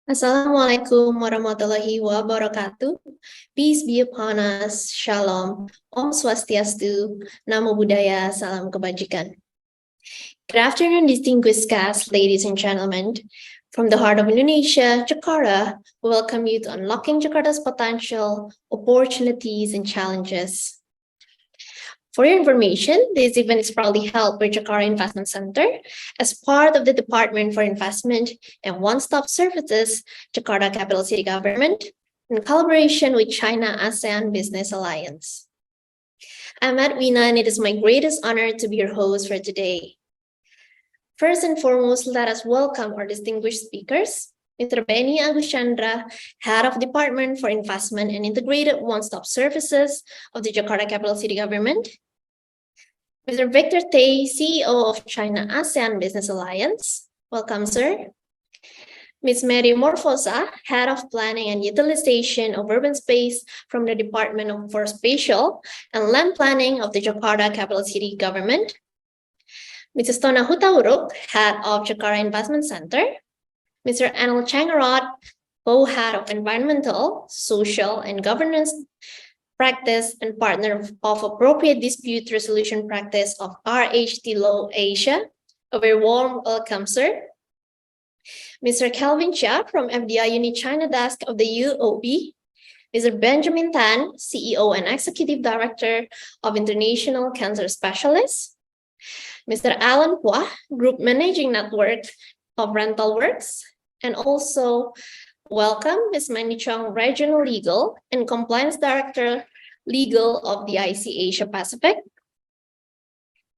Assalamualaikum warahmatullahi wabarakatuh. Peace be upon us. Shalom. Om Swastiastu. Namo Buddhaya. Salam Kebajikan. Good afternoon, distinguished guests, ladies and gentlemen. From the heart of Indonesia, Jakarta, we welcome you to Unlocking Jakarta's Potential, Opportunities, and Challenges. For your information, this event is proudly held by Jakarta Investment Centre as part of the Department for Investment and One-Stop Services, Jakarta Capital City Government, in collaboration with China ASEAN Business Alliance. I'm Edwina, and it is my greatest honor to be your host for today. First and foremost, let us welcome our distinguished speakers. Mr. Benny Agus Chandra, Head of Department for Investment and Integrated One-Stop Services of the Jakarta Capital City Government. Mr. Victor Tay, CEO of China ASEAN Business Alliance. Welcome, sir. Ms. Mary Morfosa, Head of Planning and Utilization of Urban Space from the Department for Spatial and Land Planning of the Jakarta Capital City Government. Mrs. Tona Hutauruk, Head of Jakarta Investment Centre. Mr. Anil Changarot, Co-Head of Environmental, Social, and Governance Practice and Partner of Appropriate Dispute Resolution Practice of RHT Law Asia. A very warm welcome, sir. Mr. Kelvin Chia from FDI Unit China Desk of the UOB. Mr. Benjamin Tan, CEO and Executive Director of International Cancer Specialists. Mr. Alan Hua, Group Managing Network of Rental Works. And also welcome Ms. Mandy Chong, Regional Legal and Compliance Director, Legal of the IC Asia Pacific.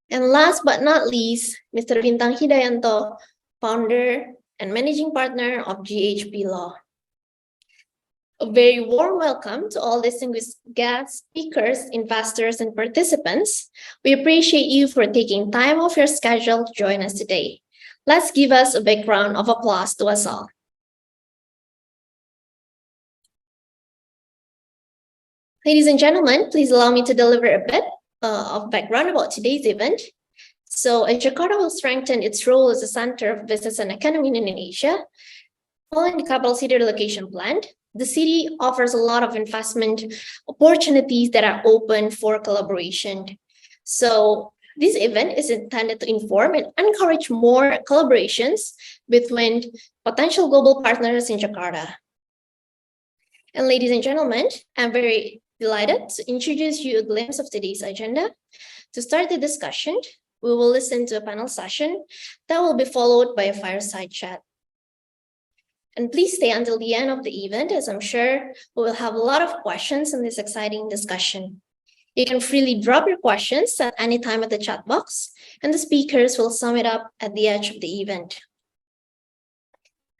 And last but not least, Mr. Bintang Hidayanto, Founder and Managing Partner of GHP Law. A very warm welcome to all distinguished guests, speakers, investors, and participants. We appreciate you for taking time off your schedule to join us today. Let's give us a big round of applause to us all. Ladies and gentlemen, please allow me to deliver a bit of background about today's event. So, Jakarta will strengthen its role as a center of business and economy in Indonesia. Following the capital city relocation plan, the city offers a lot of investment opportunities that are open for collaboration. So, this event is intended to inform and encourage more collaborations between potential global partners in Jakarta. And ladies and gentlemen, I'm very delighted to introduce you a glimpse of today's agenda. To start the discussion, we will listen to a panel session that will be followed by a fireside chat. And please stay until the end of the event, as I'm sure we will have a lot of questions in this exciting discussion. You can freely drop your questions at any time at the chat box, and the speakers will sum it up at the edge of the event.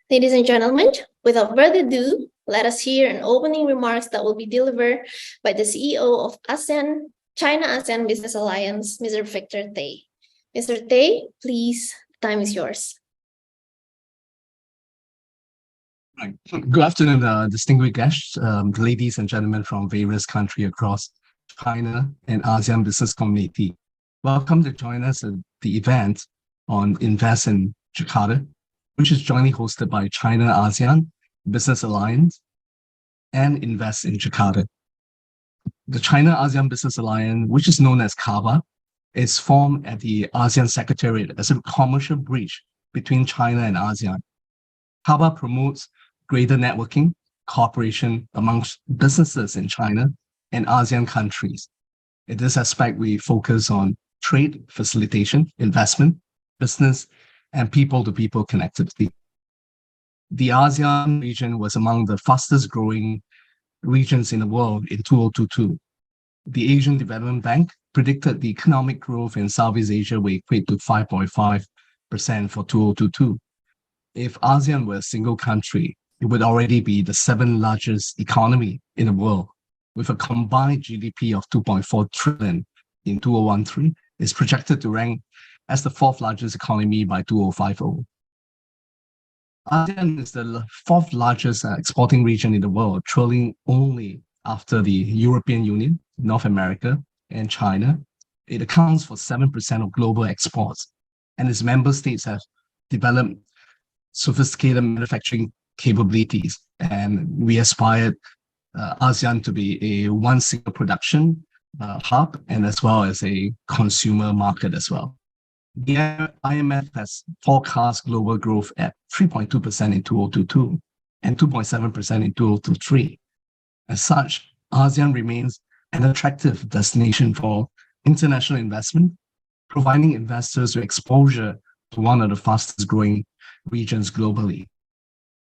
Ladies and gentlemen, without further ado, let us hear an opening remarks that will be delivered by the CEO of China ASEAN Business Alliance, Mr. Victor Tay. Mr. Tay, please, the time is yours. Right. Good afternoon, distinguished guests, ladies and gentlemen from various countries across China and ASEAN Business Community. Welcome to join us at the event on Invest in Jakarta, which is jointly hosted by China ASEAN Business Alliance and Invest in Jakarta. The China ASEAN Business Alliance, which is known as CABA, is formed at the ASEAN Secretariat as a commercial bridge between China and ASEAN. CABA promotes greater networking, cooperation amongst businesses in China and ASEAN countries. In this aspect, we focus on trade facilitation, investment, business, and people-to-people connectivity. The ASEAN region was among the fastest growing regions in the world in 2022. The Asian Development Bank predicted the economic growth in Southeast Asia will equate to 5.5% for 2022. If ASEAN were a single country, it would already be the 7th largest economy in the world, with a combined GDP of 2.4 trillion in 2013. It's projected to rank as the 4th largest economy by 2050. ASEAN is the 4th largest exporting region in the world, trailing only after the European Union, North America, and China. It accounts for 7% of global exports, and its member states have developed sophisticated manufacturing capabilities. And we aspired ASEAN to be a one single production hub and as well as a consumer market as well. The IMF has forecast global growth at 3.2% in 2022 and 2.7% in 2023. As such, ASEAN remains an attractive destination for international investment, providing investors with exposure to one of the fastest growing regions globally.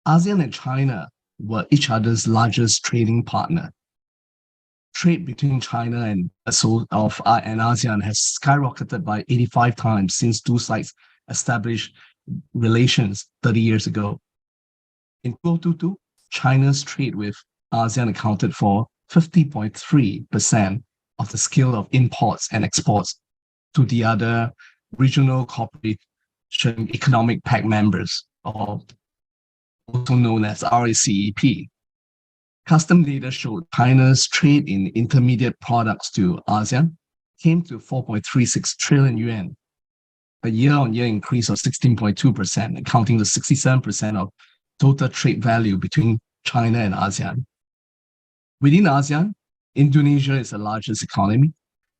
ASEAN and China were each other's largest trading partner. Trade between China and ASEAN has skyrocketed by 85 times since two sides established relations 30 years ago. In 2022, China's trade with ASEAN accounted for 50.3% of the scale of imports and exports to the other regional cooperation economic pact members, or also known as RCEP. Custom data showed China's trade in intermediate products to ASEAN came to 4.36 trillion yuan, a year-on-year increase of 16.2%, accounting to 67% of total trade value between China and ASEAN. Within ASEAN, Indonesia is the largest economy.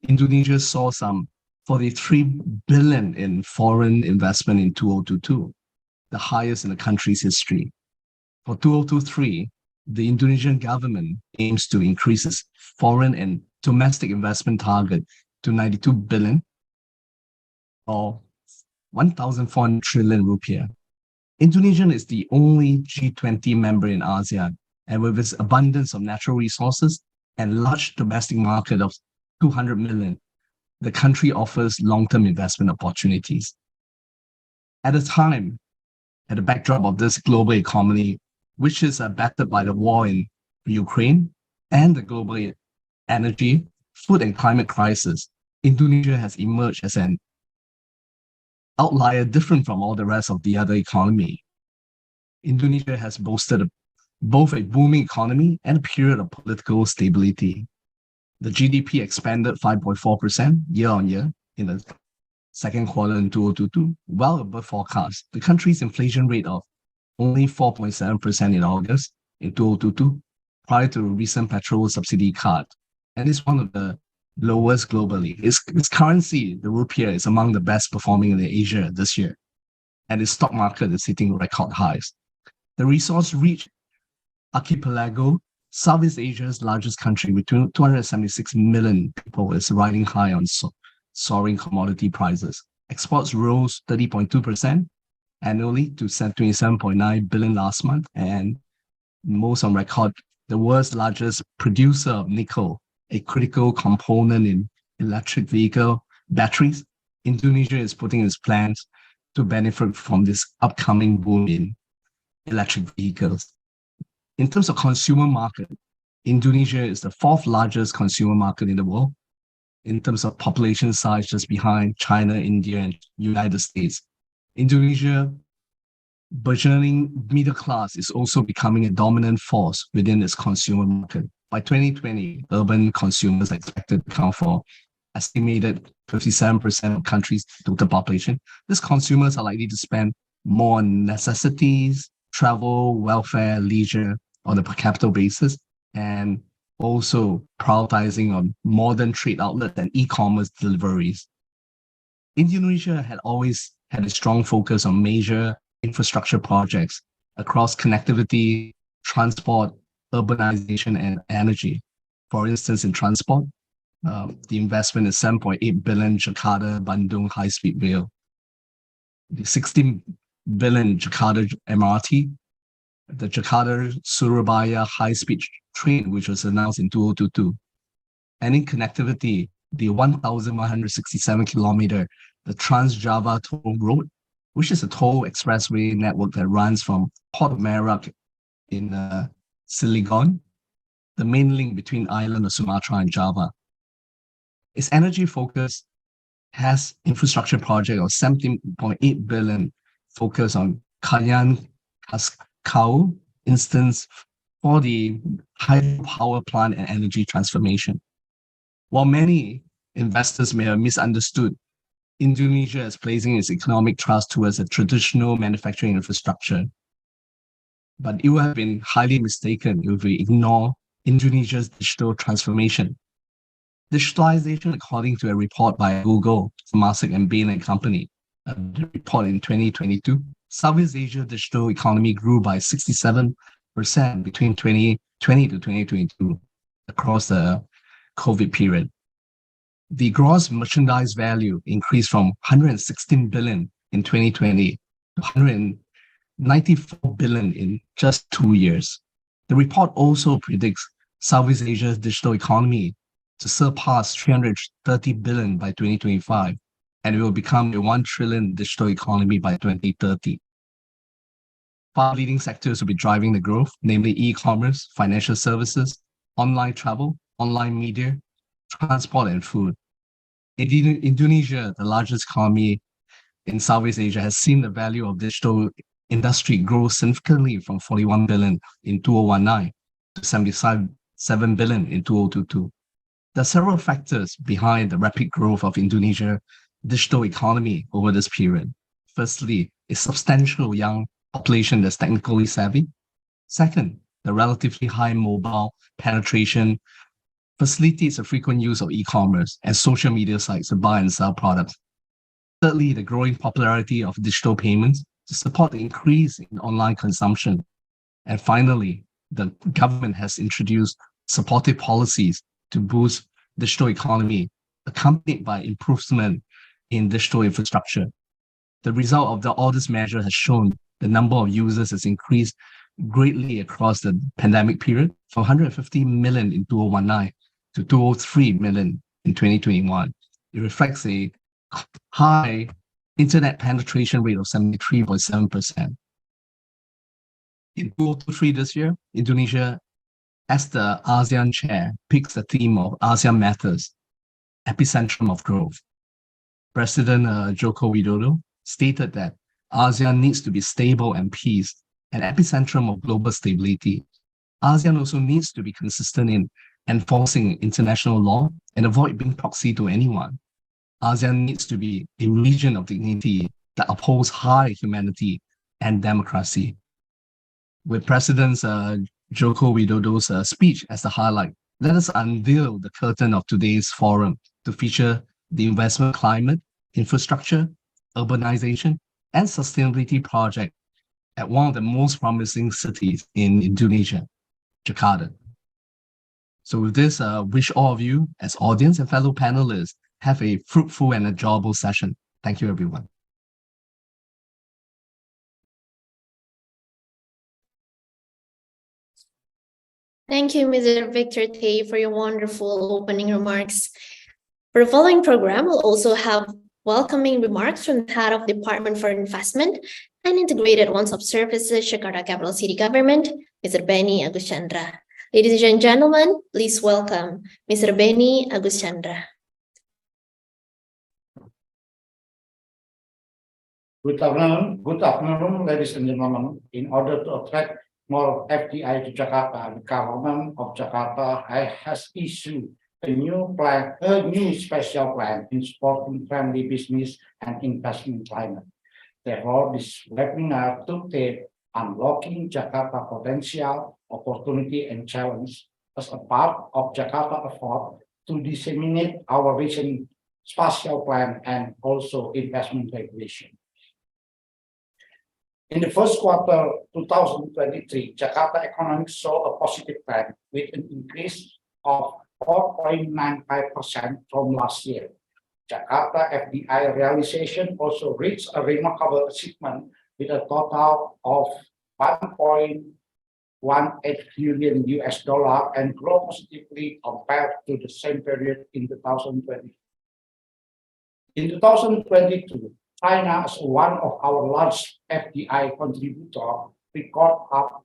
Indonesia saw some 43 billion in foreign investment in 2022, the highest in the country's history. For 2023, the Indonesian government aims to increase its foreign and domestic investment target to 92 billion or 1,400 trillion rupiah. Indonesia is the only G20 member in ASEAN, and with its abundance of natural resources and large domestic market of 200 million, the country offers long-term investment opportunities. At the backdrop of this global economy, which is battered by the war in Ukraine and the global energy, food and climate crisis, Indonesia has emerged as an outlier different from all the rest of the other economy. Indonesia has boasted both a booming economy and a period of political stability. The GDP expanded 5.4% year-on-year in the second quarter in 2022, well above forecast. The country's inflation rate of only 4.7% in August in 2022, prior to a recent petrol subsidy cut, and is one of the lowest globally. Its currency, the rupiah, is among the best performing in Asia this year, and its stock market is hitting record highs. The resource-rich archipelago, Southeast Asia's largest country with 276 million people, is riding high on soaring commodity prices. Exports rose 30.2% annually to 27.9 billion last month, and most on record, the world's largest producer of nickel, a critical component in electric vehicle batteries. Indonesia is putting its plans to benefit from this upcoming boom in electric vehicles. In terms of consumer market, Indonesia is the fourth largest consumer market in the world. In terms of population size, just behind China, India, and United States. Indonesia, burgeoning middle class, is also becoming a dominant force within its consumer market. By 2020, urban consumers are expected to account for estimated 57% of country's total population. These consumers are likely to spend more on necessities, travel, welfare, leisure on a per capita basis, and also prioritizing on modern trade outlets and e-commerce deliveries. Indonesia had always had a strong focus on major infrastructure projects across connectivity, transport, urbanization, and energy. For instance, in transport, the investment is 7.8 billion Jakarta-Bandung high-speed rail, the 16 billion Jakarta MRT, the Jakarta-Surabaya high-speed train, which was announced in 2022. And in connectivity, the 1,167 kilometer, the Trans-Java Toll Road, which is a toll expressway network that runs from Port Merak in Cilegon, the main link between island of Sumatra and Java. Its energy focus has infrastructure project of 17.8 billion focus on Kayan Kaskau instance for the hydropower plant and energy transformation. While many investors may have misunderstood Indonesia is placing its economic trust towards a traditional manufacturing infrastructure. But it would have been highly mistaken if we ignore Indonesia's digital transformation. Digitalization, according to a report by Google, Temasek and Bain and Company, the report in 2022, Southeast Asia digital economy grew by 67% between 2020 to 2022 across the COVID period. The gross merchandise value increased from 116 billion in 2020 to 194 billion in just 2 years. The report also predicts Southeast Asia's digital economy to surpass 330 billion by 2025, and it will become a 1 trillion digital economy by 2030. 5 leading sectors will be driving the growth, namely e-commerce, financial services, online travel, online media, transport, and food. Indonesia, the largest economy in Southeast Asia, has seen the value of digital industry grow significantly from 41 billion in 2019 to 77 billion in 2022. There are several factors behind the rapid growth of Indonesia's digital economy over this period. Firstly, a substantial young population that's technically savvy. Second, the relatively high mobile penetration facilitates the frequent use of e-commerce and social media sites to buy and sell products. Thirdly, the growing popularity of digital payments to support the increase in online consumption. And finally, the government has introduced supportive policies to boost digital economy, accompanied by improvement in digital infrastructure. The result of all this measure has shown the number of users has increased greatly across the pandemic period from 150 million in 2019 to 203 million in 2021. It reflects a high internet penetration rate of 73.7%. In 2023 this year, Indonesia, as the ASEAN chair, picks the theme of ASEAN Matters, epicentrum of growth. President Joko Widodo stated that ASEAN needs to be stable and peace, an epicentrum of global stability. ASEAN also needs to be consistent in enforcing international law and avoid being proxy to anyone. ASEAN needs to be a region of dignity that upholds high humanity and democracy. With President Joko Widodo's speech as the highlight, let us unveil the curtain of today's forum to feature the investment climate, infrastructure, urbanization, and sustainability project at one of the most promising cities in Indonesia, Jakarta. So with this, wish all of you as audience and fellow panelists have a fruitful and enjoyable session. Thank you, everyone. Thank you, Mr. Victor Tay, for your wonderful opening remarks. For the following program, we'll also have welcoming remarks from the head of Department for Investment and Integrated One-Stop Services, Jakarta Capital City Government, Mr. Benny Agus Chandra. Ladies and gentlemen, please welcome Mr. Benny Agus Chandra. Good afternoon, ladies and gentlemen. In order to attract more FDI to Jakarta, the government of Jakarta has issued a new special plan in supporting friendly business and investment climate. Therefore, this webinar took the Unlocking Jakarta Potential, Opportunity and Challenge as a part of Jakarta effort to disseminate our vision, spatial plan, and also investment regulation. In the first quarter 2023, Jakarta economy saw a positive trend with an increase of 4.95% from last year. Jakarta FDI realization also reached a remarkable achievement with a total of $1.18 billion and grow positively compared to the same period in 2020. In 2022, China, as one of our large FDI contributor, record up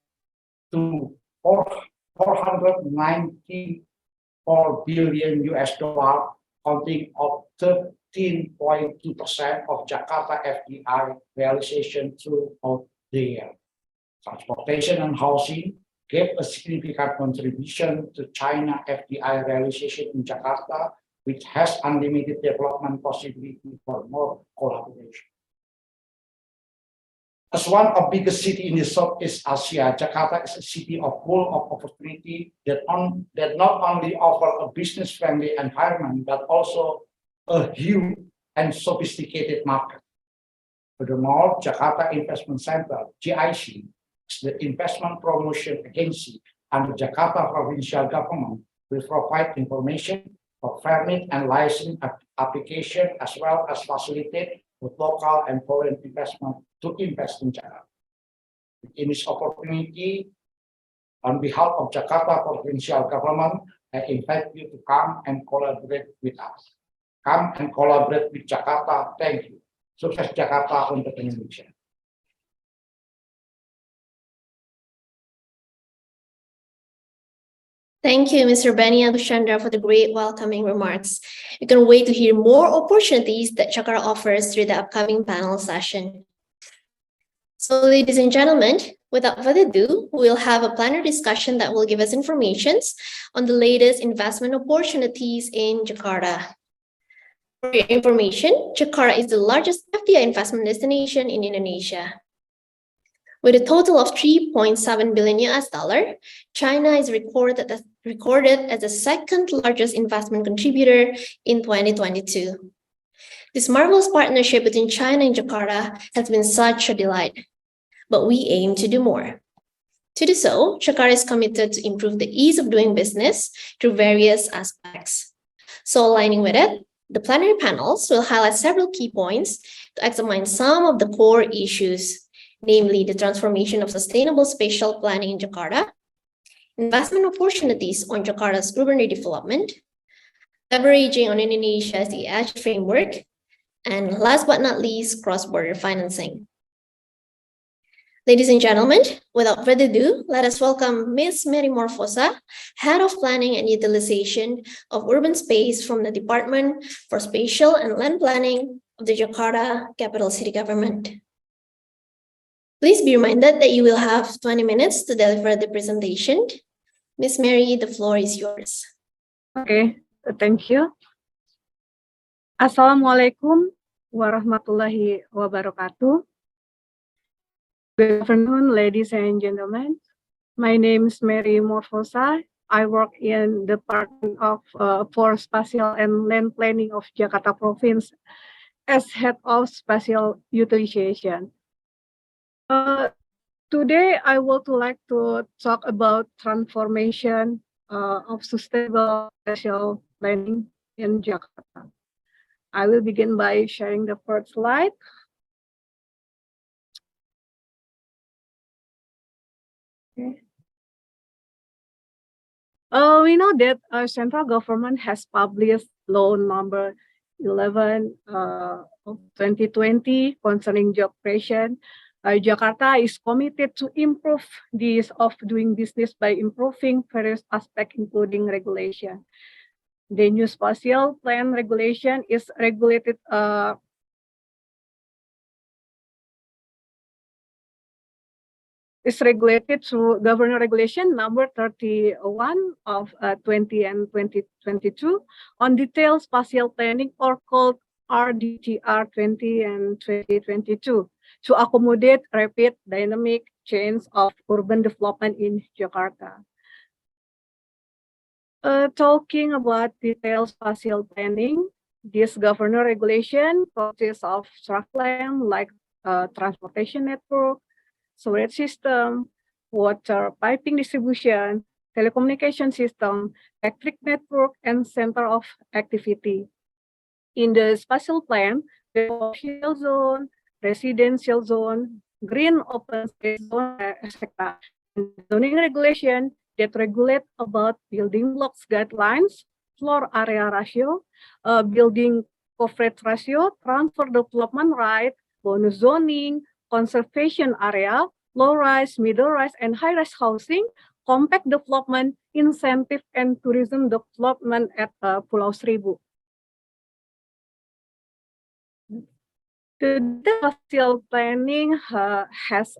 to $494 billion, counting of 13.2% of Jakarta FDI realization throughout the year. Transportation and housing gave a significant contribution to China FDI realization in Jakarta, which has unlimited development possibility for more collaboration. As one of the biggest cities in the Southeast Asia, Jakarta is a city full of opportunity that not only offer a business-friendly environment, but also a huge and sophisticated market. Furthermore, Jakarta Investment Centre, JIC, is the investment promotion agency under Jakarta provincial government, will provide information for permit and license application, as well as facilitate with local and foreign investment to invest in Jakarta. In this opportunity, on behalf of Jakarta provincial government, I invite you to come and collaborate with us. Come and collaborate with Jakarta. Thank you. Sukses Jakarta untuk Indonesia. Thank you, Mr. Benny Abushandra, for the great welcoming remarks. We can wait to hear more opportunities that Jakarta offers through the upcoming panel session. So, ladies and gentlemen, without further ado, we'll have a plenary discussion that will give us information on the latest investment opportunities in Jakarta. For your information, Jakarta is the largest FDI investment destination in Indonesia. With a total of $3.7 billion, China is recorded as the second largest investment contributor in 2022. This marvelous partnership between China and Jakarta has been such a delight, but we aim to do more. To do so, Jakarta is committed to improve the ease of doing business through various aspects. So, aligning with it, the plenary panels will highlight several key points to examine some of the core issues, namely the transformation of sustainable spatial planning in Jakarta, investment opportunities on Jakarta's urban redevelopment, leveraging on Indonesia as the edge framework, and last but not least, cross-border financing. Ladies and gentlemen, without further ado, let us welcome Ms. Mary Morfosa, Head of Planning and Utilization of Urban Space from the Department for Spatial and Land Planning of the Jakarta Capital City Government. Please be reminded that you will have 20 minutes to deliver the presentation. Ms. Mary, the floor is yours. Okay, thank you. Assalamualaikum warahmatullahi wabarakatuh. Good afternoon, ladies and gentlemen. My name is Mary Morfosa. I work in the Department of for Spatial and Land Planning of Jakarta Province as Head of Spatial Utilization. Today, I would like to talk about transformation of sustainable spatial planning in Jakarta. I will begin by sharing the first slide. Okay. We know that central government has published law number 11 of 2020 concerning job creation. Jakarta is committed to improve the ease of doing business by improving various aspects, including regulation. The new spatial plan regulation is regulated through Governor Regulation number 31 of 20 and 2022 on detailed spatial planning, or called RDTR 20 and 2022. To accommodate rapid dynamic change of urban development in Jakarta. Talking about detailed spatial planning, this governor regulation consists of structured plan like transportation network, storage system, water piping distribution, telecommunication system, electric network, and center of activity. In the spatial plan, the commercial zone, residential zone, green open space zone, etc. Zoning regulation that regulate about building blocks guidelines, floor area ratio, building coverage ratio, transfer development right, bonus zoning, conservation area, low-rise, middle-rise, and high-rise housing, compact development, incentive, and tourism development at Pulau Seribu. The spatial planning has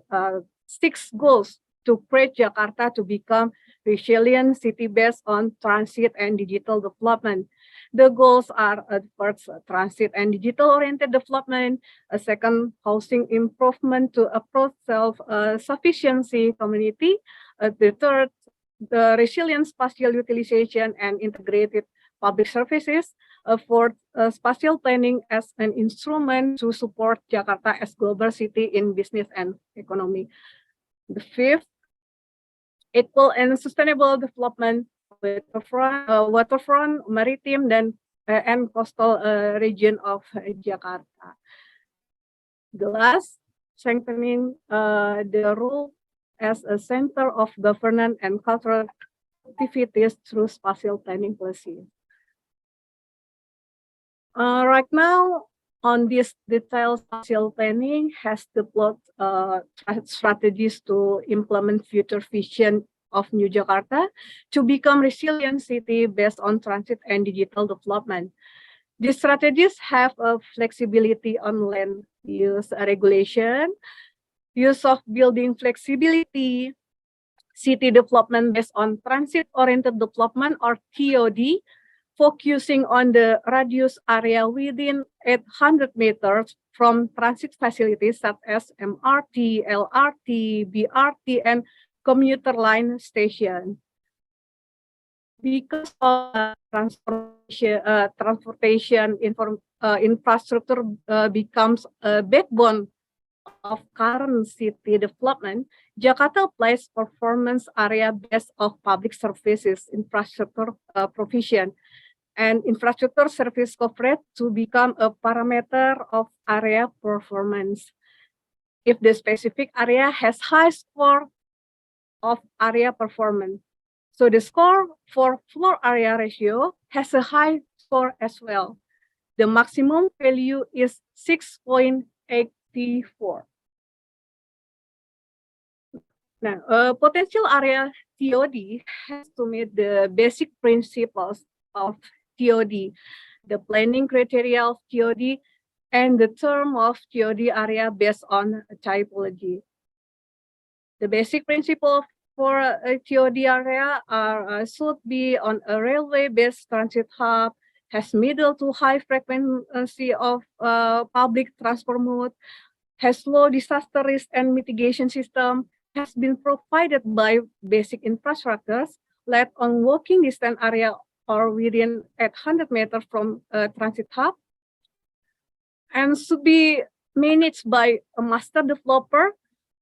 6 goals to create Jakarta to become resilient city based on transit and digital development. The goals are first, transit and digital-oriented development, a second, housing improvement to approach self-sufficiency community, the third, the resilient spatial utilization and integrated public services, fourth, spatial planning as an instrument to support Jakarta as global city in business and economy. The fifth, equal and sustainable development waterfront, maritime, and coastal region of Jakarta. The last, strengthening the role as a center of governance and cultural activities through spatial planning policy. Right now, on this detailed spatial planning has developed strategies to implement future vision of New Jakarta to become resilient city based on transit and digital development. These strategies have a flexibility on land use regulation, use of building flexibility, city development based on transit-oriented development or TOD, focusing on the radius area within 800 meters from transit facilities such as MRT, LRT, BRT, and commuter line station. Because of transportation infrastructure becomes a backbone of current city development, Jakarta applies performance area based of public services infrastructure provision and infrastructure service coverage to become a parameter of area performance. If the specific area has high score of area performance, so the score for floor area ratio has a high score as well. The maximum value is 6.84. Now, potential area TOD has to meet the basic principles of TOD, the planning criteria of TOD, and the term of TOD area based on typology. The basic principle for a TOD area should be on a railway-based transit hub, has middle to high frequency of public transport mode, has low disaster risk and mitigation system, has been provided by basic infrastructures, let on walking distance area or within 800 meters from a transit hub, and should be managed by a master developer,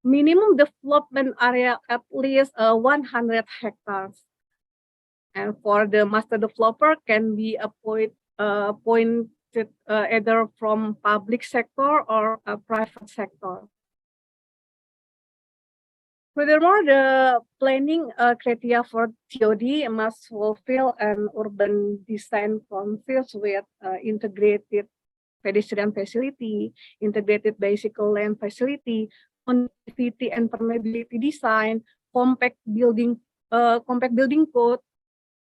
minimum development area at least 100 hectares. And for the master developer can be appointed either from public sector or a private sector. Furthermore, the planning criteria for TOD must fulfill an urban design conflicts with integrated pedestrian facility, integrated bicycle lane facility, connectivity and permeability design, compact building code,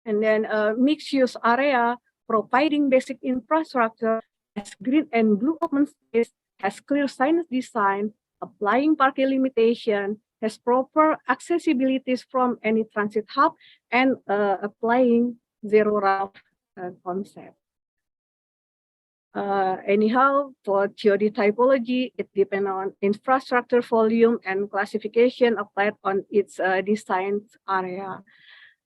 and then mixed use area, providing basic infrastructure, has green and blue open space, has clear signage design, applying parking limitation, has proper accessibilities from any transit hub, and applying zero runoff concept. Anyhow, for TOD typology, it depends on infrastructure volume and classification applied on its design area.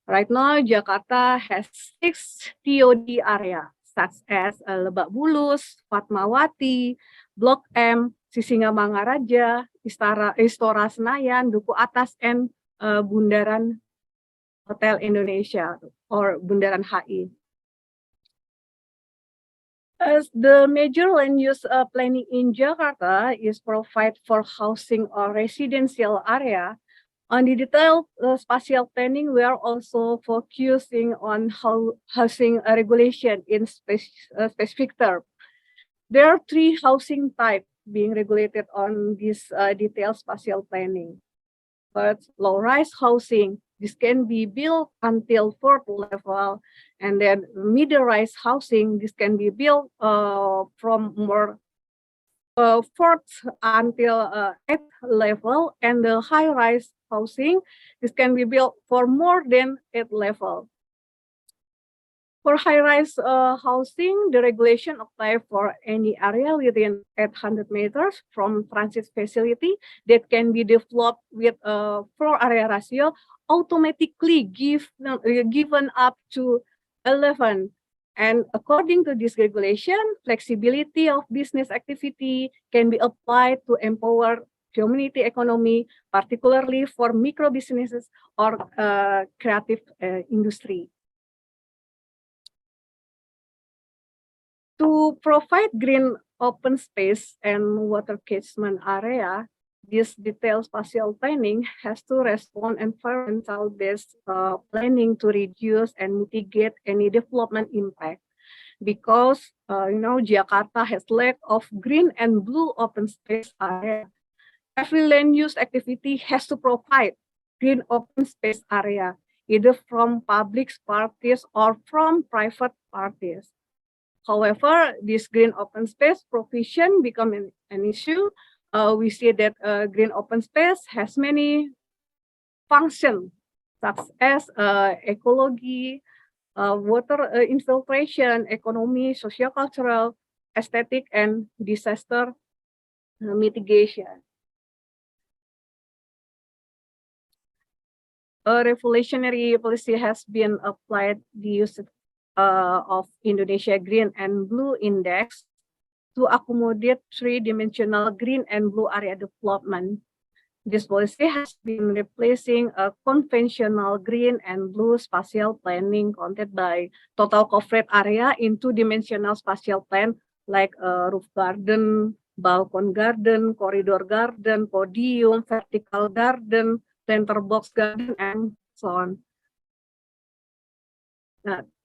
Right now, Jakarta has 6 TOD areas, such as Lebak Bulus, Fatmawati, Blok M, Sisingamangaraja, Istora Senayan, Duku Atas, and Bundaran Hotel Indonesia or Bundaran HI. As the major land use planning in Jakarta is provide for housing or residential area, on the detailed spatial planning, we are also focusing on housing regulation in specific terms. There are 3 housing types being regulated on this detailed spatial planning. First, low-rise housing. This can be built until 4th level, and then middle-rise housing. This can be built from more 4th until 8th level, and the high-rise housing. This can be built for more than 8th level. For high-rise housing, the regulation applies for any area within 800 meters from transit facility that can be developed with a floor area ratio automatically given up to 11. And according to this regulation, flexibility of business activity can be applied to empower community economy, particularly for micro businesses or creative industry. To provide green open space and water catchment area, this detailed spatial planning has to respond environmental-based planning to reduce and mitigate any development impact. Because Jakarta has lack of green and blue open space area. Every land use activity has to provide green open space area, either from public parties or from private parties. However, this green open space provision become an issue. We see that green open space has many functions, such as ecology, water infiltration, economy, sociocultural, aesthetic, and disaster mitigation. A revolutionary policy has been applied, the use of Indonesia Green and Blue Index to accommodate three-dimensional green and blue area development. This policy has been replacing a conventional green and blue spatial planning counted by total covered area in two-dimensional spatial plan like roof garden, balcony garden, corridor garden, podium, vertical garden, center box garden, and so on.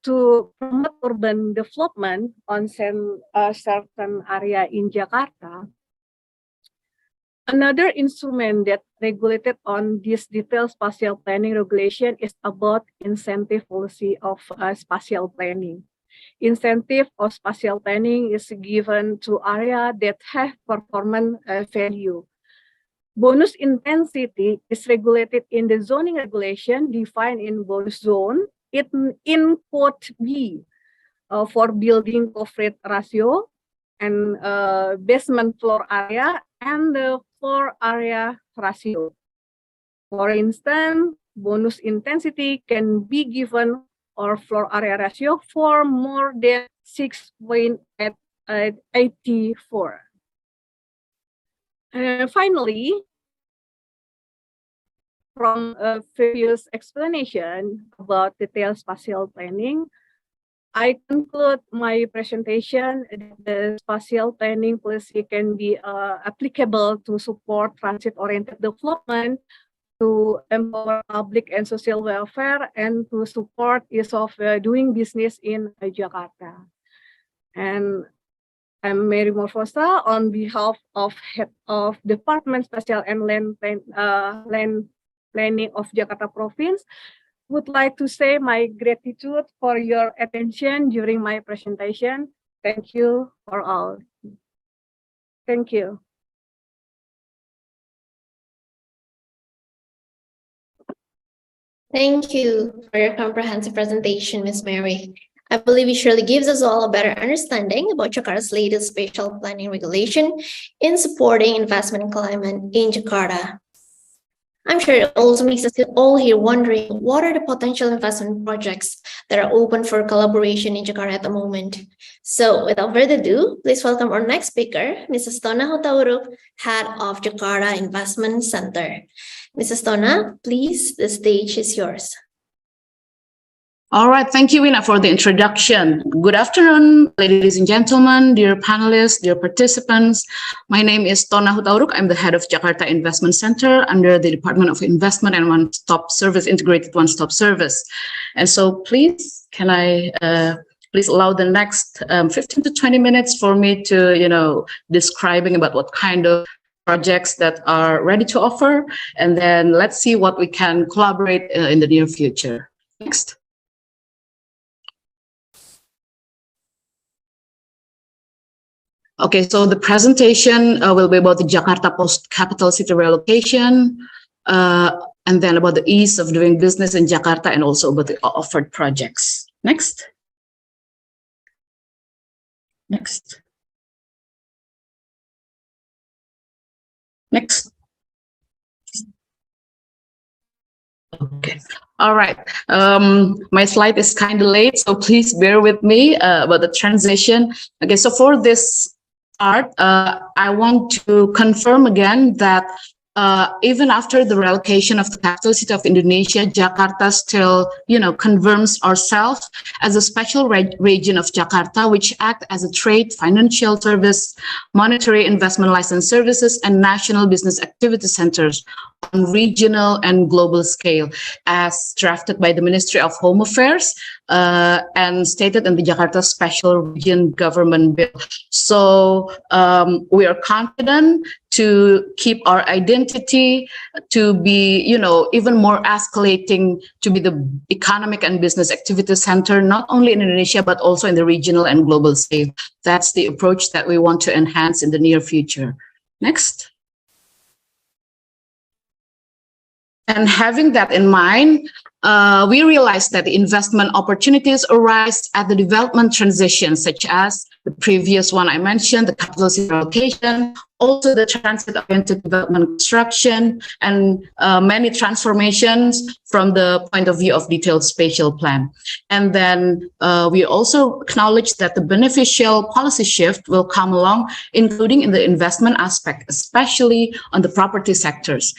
To promote urban development on certain area in Jakarta, another instrument that regulated on this detailed spatial planning regulation is about incentive policy of spatial planning. Incentive of spatial planning is given to area that have performance value. Bonus intensity is regulated in the zoning regulation defined in bonus zone. In quote B for building coverage ratio and basement floor area and the floor area ratio. For instance, bonus intensity can be given or floor area ratio for more than 6.84. Finally, from a previous explanation about detailed spatial planning, I conclude my presentation that the spatial planning policy can be applicable to support transit-oriented development, to empower public and social welfare, and to support ease of doing business in Jakarta. And I'm Mary Morfosa on behalf of Head of Department Spatial and Land Planning of Jakarta Province, would like to say my gratitude for your attention during my presentation. Thank you for all. Thank you. Thank you for your comprehensive presentation, Ms. Mary. I believe it surely gives us all a better understanding about Jakarta's latest spatial planning regulation in supporting investment climate in Jakarta. I'm sure it also makes us all here wondering what are the potential investment projects that are open for collaboration in Jakarta at the moment. So without further ado, please welcome our next speaker, Mrs. Tona Hutauruk, Head of Jakarta Investment Centre. Mrs. Tona, please, the stage is yours. All right, thank you, Ina, for the introduction. Good afternoon, ladies and gentlemen, dear panelists, dear participants. My name is Tona Hutauruk. I'm the head of Jakarta Investment Centre under the Department of Investment and One-Stop Service, Integrated One-Stop Service. And so please, can I please allow the next 15 to 20 minutes for me to, describing about what kind of projects that are ready to offer, and then let's see what we can collaborate in the near future. Next. Okay, so the presentation will be about the Jakarta post-capital city relocation, and then about the ease of doing business in Jakarta and also about the offered projects. Next. Next. Next. Okay. All right. My slide is kind of late, so please bear with me about the transition. Okay, so for this part, I want to confirm again that even after the relocation of the capital city of Indonesia, Jakarta still, confirms ourselves as a special region of Jakarta, which act as a trade, financial service, monetary investment license services, and national business activity centers on regional and global scale, as drafted by the Ministry of Home Affairs and stated in the Jakarta Special Region Government Bill. So we are confident to keep our identity, to be, even more escalating, to be the economic and business activity center, not only in Indonesia, but also in the regional and global scale. That's the approach that we want to enhance in the near future. Next. And having that in mind, we realized that the investment opportunities arise at the development transition, such as the previous one I mentioned, the capital city relocation, also the transit-oriented development construction, and many transformations from the point of view of detailed spatial plan. And then we also acknowledge that the beneficial policy shift will come along, including in the investment aspect, especially on the property sectors.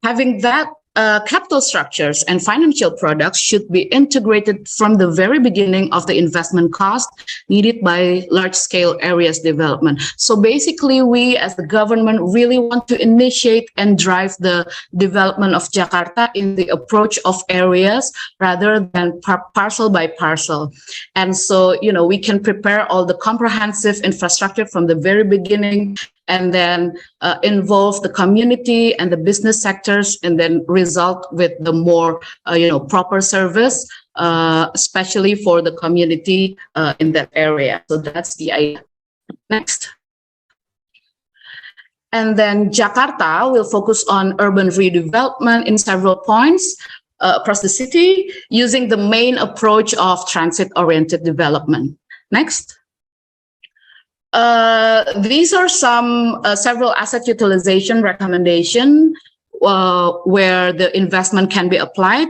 Having that, capital structures and financial products should be integrated from the very beginning of the investment cost needed by large-scale areas development. So basically, we as the government really want to initiate and drive the development of Jakarta in the approach of areas rather than parcel by parcel. And so, we can prepare all the comprehensive infrastructure from the very beginning, and then involve the community and the business sectors, and then result with the more, proper service, especially for the community in that area. So that's the idea. Next. And then Jakarta will focus on urban redevelopment in several points across the city, using the main approach of transit-oriented development. Next. These are some several asset utilization recommendations where the investment can be applied.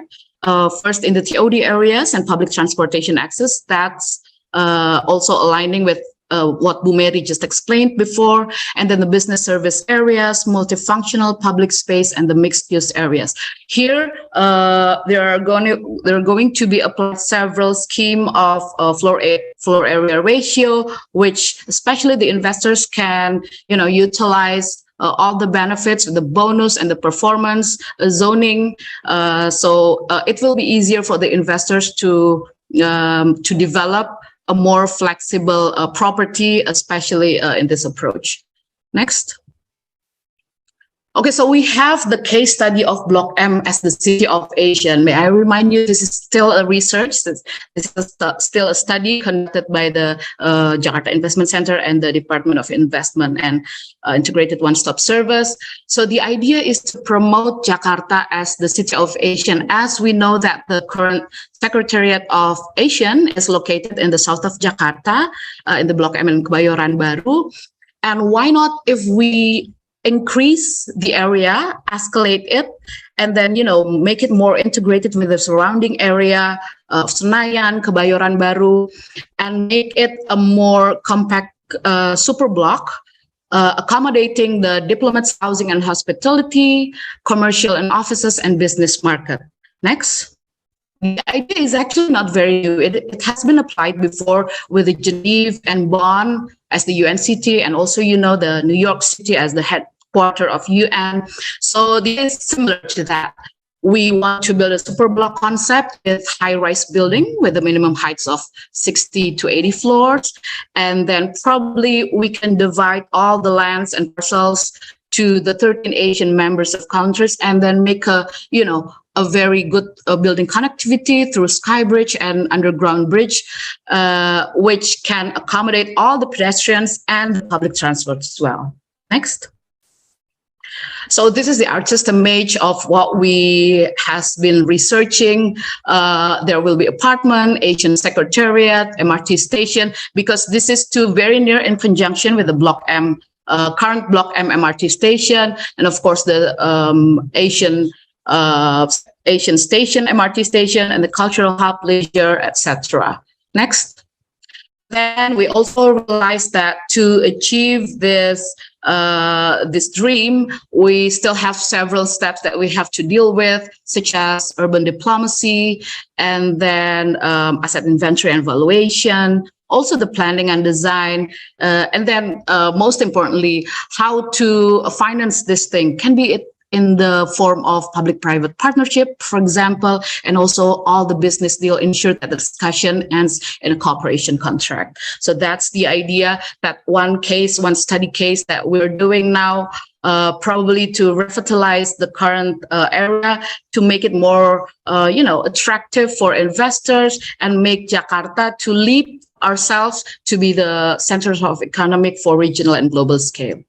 First, in the TOD areas and public transportation access. That's also aligning with what Bu Mary just explained before, and then the business service areas, multifunctional public space, and the mixed-use areas. Here, there are going to be applied several scheme of floor area ratio, which especially the investors can, utilize all the benefits, the bonus and the performance zoning. So it will be easier for the investors to develop a more flexible property, especially in this approach. Next. Okay, so we have the case study of Block M as the city of ASEAN. May I remind you, this is still a research. This is still a study conducted by the Jakarta Investment Centre and the Department of Investment and Integrated One-Stop Service. So the idea is to promote Jakarta as the city of ASEAN, as we know that the current Secretariat of ASEAN is located in the south of Jakarta, in the Block M in Kebayoran Baru. And why not, if we increase the area, escalate it, and then, make it more integrated with the surrounding area of Senayan, Kebayoran Baru, and make it a more compact super block, accommodating the diplomats, housing and hospitality, commercial and offices, and business market. Next. The idea is actually not very new. It has been applied before with the Geneva and Bonn as the UN city, and also, the New York City as the headquarters of UN. So this is similar to that. We want to build a super block concept with high-rise building with the minimum heights of 60 to 80 floors. And then probably we can divide all the lands and parcels to the 13 Asian members of countries, and then make a very good building connectivity through sky bridge and underground bridge, which can accommodate all the pedestrians and the public transport as well. Next. So this is the art system image of what we has been researching. There will be apartment, Asian Secretariat, MRT station, because this is two very near in conjunction with the Block M, current Block M MRT station, and of course the Asian Station, MRT station, and the cultural hub, leisure, etc. Next. Then we also realized that to achieve this dream, we still have several steps that we have to deal with, such as urban diplomacy, and then asset inventory and valuation, also the planning and design, and then most importantly, how to finance this thing. Can be in the form of public-private partnership, for example, and also all the business deal ensure that the discussion ends in a cooperation contract. So that's the idea, that one study case that we're doing now, probably to revitalize the current area, to make it more, attractive for investors and make Jakarta to lead ourselves to be the centers of economic for regional and global scale.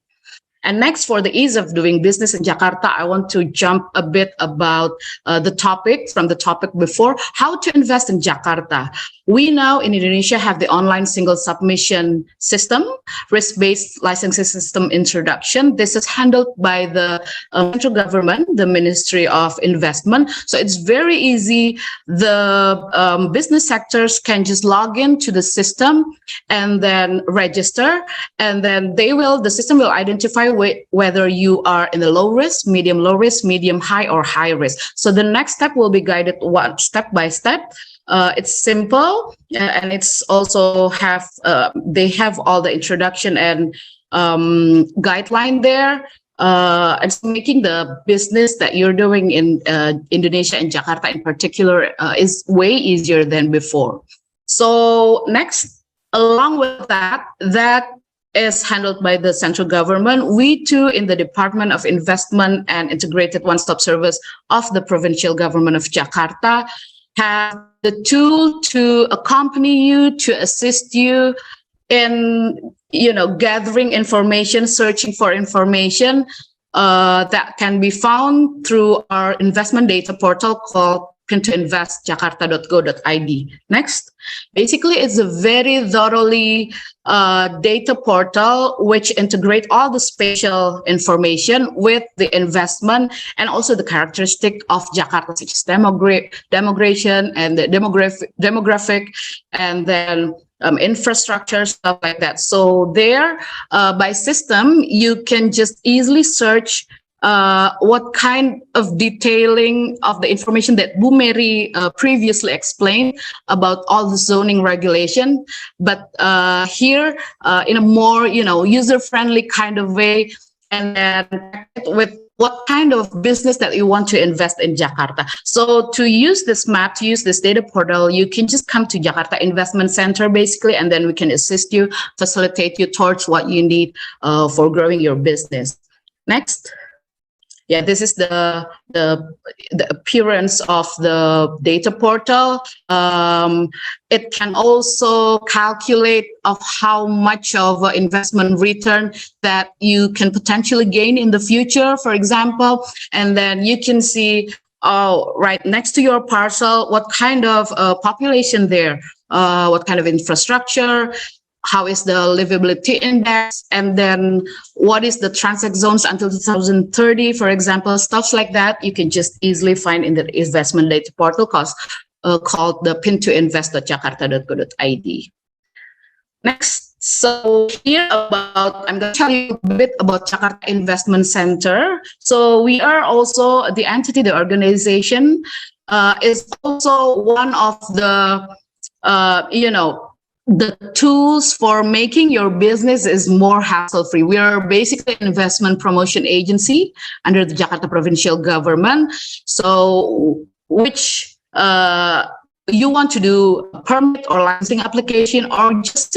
And next, for the ease of doing business in Jakarta, I want to jump a bit about the topic from the topic before, how to invest in Jakarta. We now in Indonesia have the online single submission system, risk-based licensing system introduction. This is handled by the central government, the Ministry of Investment. So it's very easy. The business sectors can just log into the system and then register, and then the system will identify whether you are in the low risk, medium high, or high risk. So the next step will be guided one step by step. It's simple, and it's also they have all the introduction and guideline there. And so making the business that you're doing in Indonesia and Jakarta in particular is way easier than before. So next, along with that is handled by the central government. We too, in the Department of Investment and Integrated One-Stop Service of the Provincial Government of Jakarta, have the tool to accompany you, to assist you in, gathering information, searching for information that can be found through our investment data portal called pintoinvestjakarta.go.id. Next. Basically, it's a very thoroughly data portal which integrate all the spatial information with the investment and also the characteristic of Jakarta, such as demographic and the demographic, and then infrastructure, stuff like that. So there, by system, you can just easily search what kind of detailing of the information that Bu Mary previously explained about all the zoning regulation, but here in a more user-friendly kind of way, and then with what kind of business that you want to invest in Jakarta. So to use this map, to use this data portal, you can just come to Jakarta Investment Centre basically, and then we can assist you, facilitate you towards what you need for growing your business. Next. Yeah, this is the appearance of the data portal. It can also calculate of how much of an investment return that you can potentially gain in the future, for example. And then you can see right next to your parcel what kind of population there, what kind of infrastructure, how is the livability index, and then what is the transact zones until 2030, for example, stuff like that. You can just easily find in the investment data portal called the pintoinvest.jakarta.go.id. Next, so here I'm going to tell you a bit about Jakarta Investment Centre. So we are also the entity, the organization is also one of the, the tools for making your business is more hassle-free. We are basically an investment promotion agency under the Jakarta Provincial Government. So which you want to do a permit or licensing application or just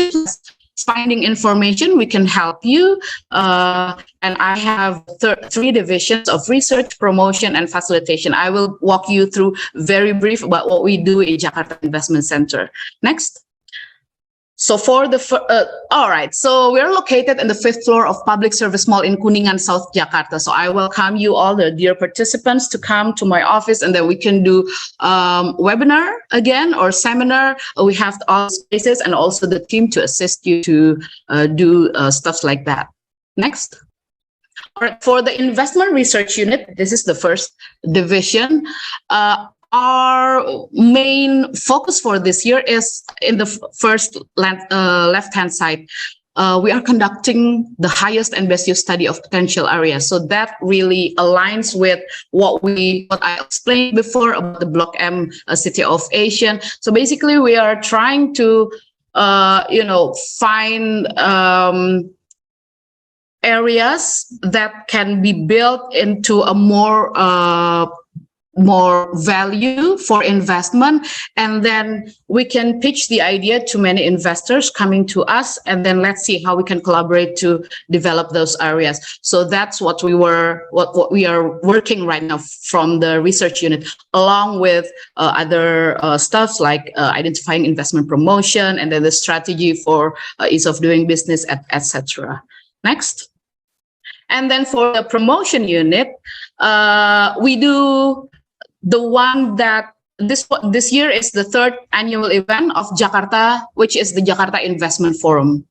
finding information, we can help you. And I have three divisions of research, promotion, and facilitation. I will walk you through very brief about what we do in Jakarta Investment Centre. Next. So all right, so we're located in the 5th floor of Public Service Mall in Kuningan, South Jakarta. So I welcome you all, the dear participants, to come to my office, and then we can do webinar again or seminar. We have all spaces and also the team to assist you to do stuff like that. Next. All right, for the investment research unit, this is the first division. Our main focus for this year is in the first left-hand side. We are conducting the highest and best use study of potential areas. So that really aligns with what I explained before about the Block M City of ASEAN. So basically, we are trying to, find areas that can be built into a more value for investment, and then we can pitch the idea to many investors coming to us, and then let's see how we can collaborate to develop those areas. So that's what we are working right now from the research unit, along with other stuff like identifying investment promotion, and then the strategy for ease of doing business, etc. Next. And then for the promotion unit, we do the one that this year is the 3rd annual event of Jakarta, which is the Jakarta Investment Forum.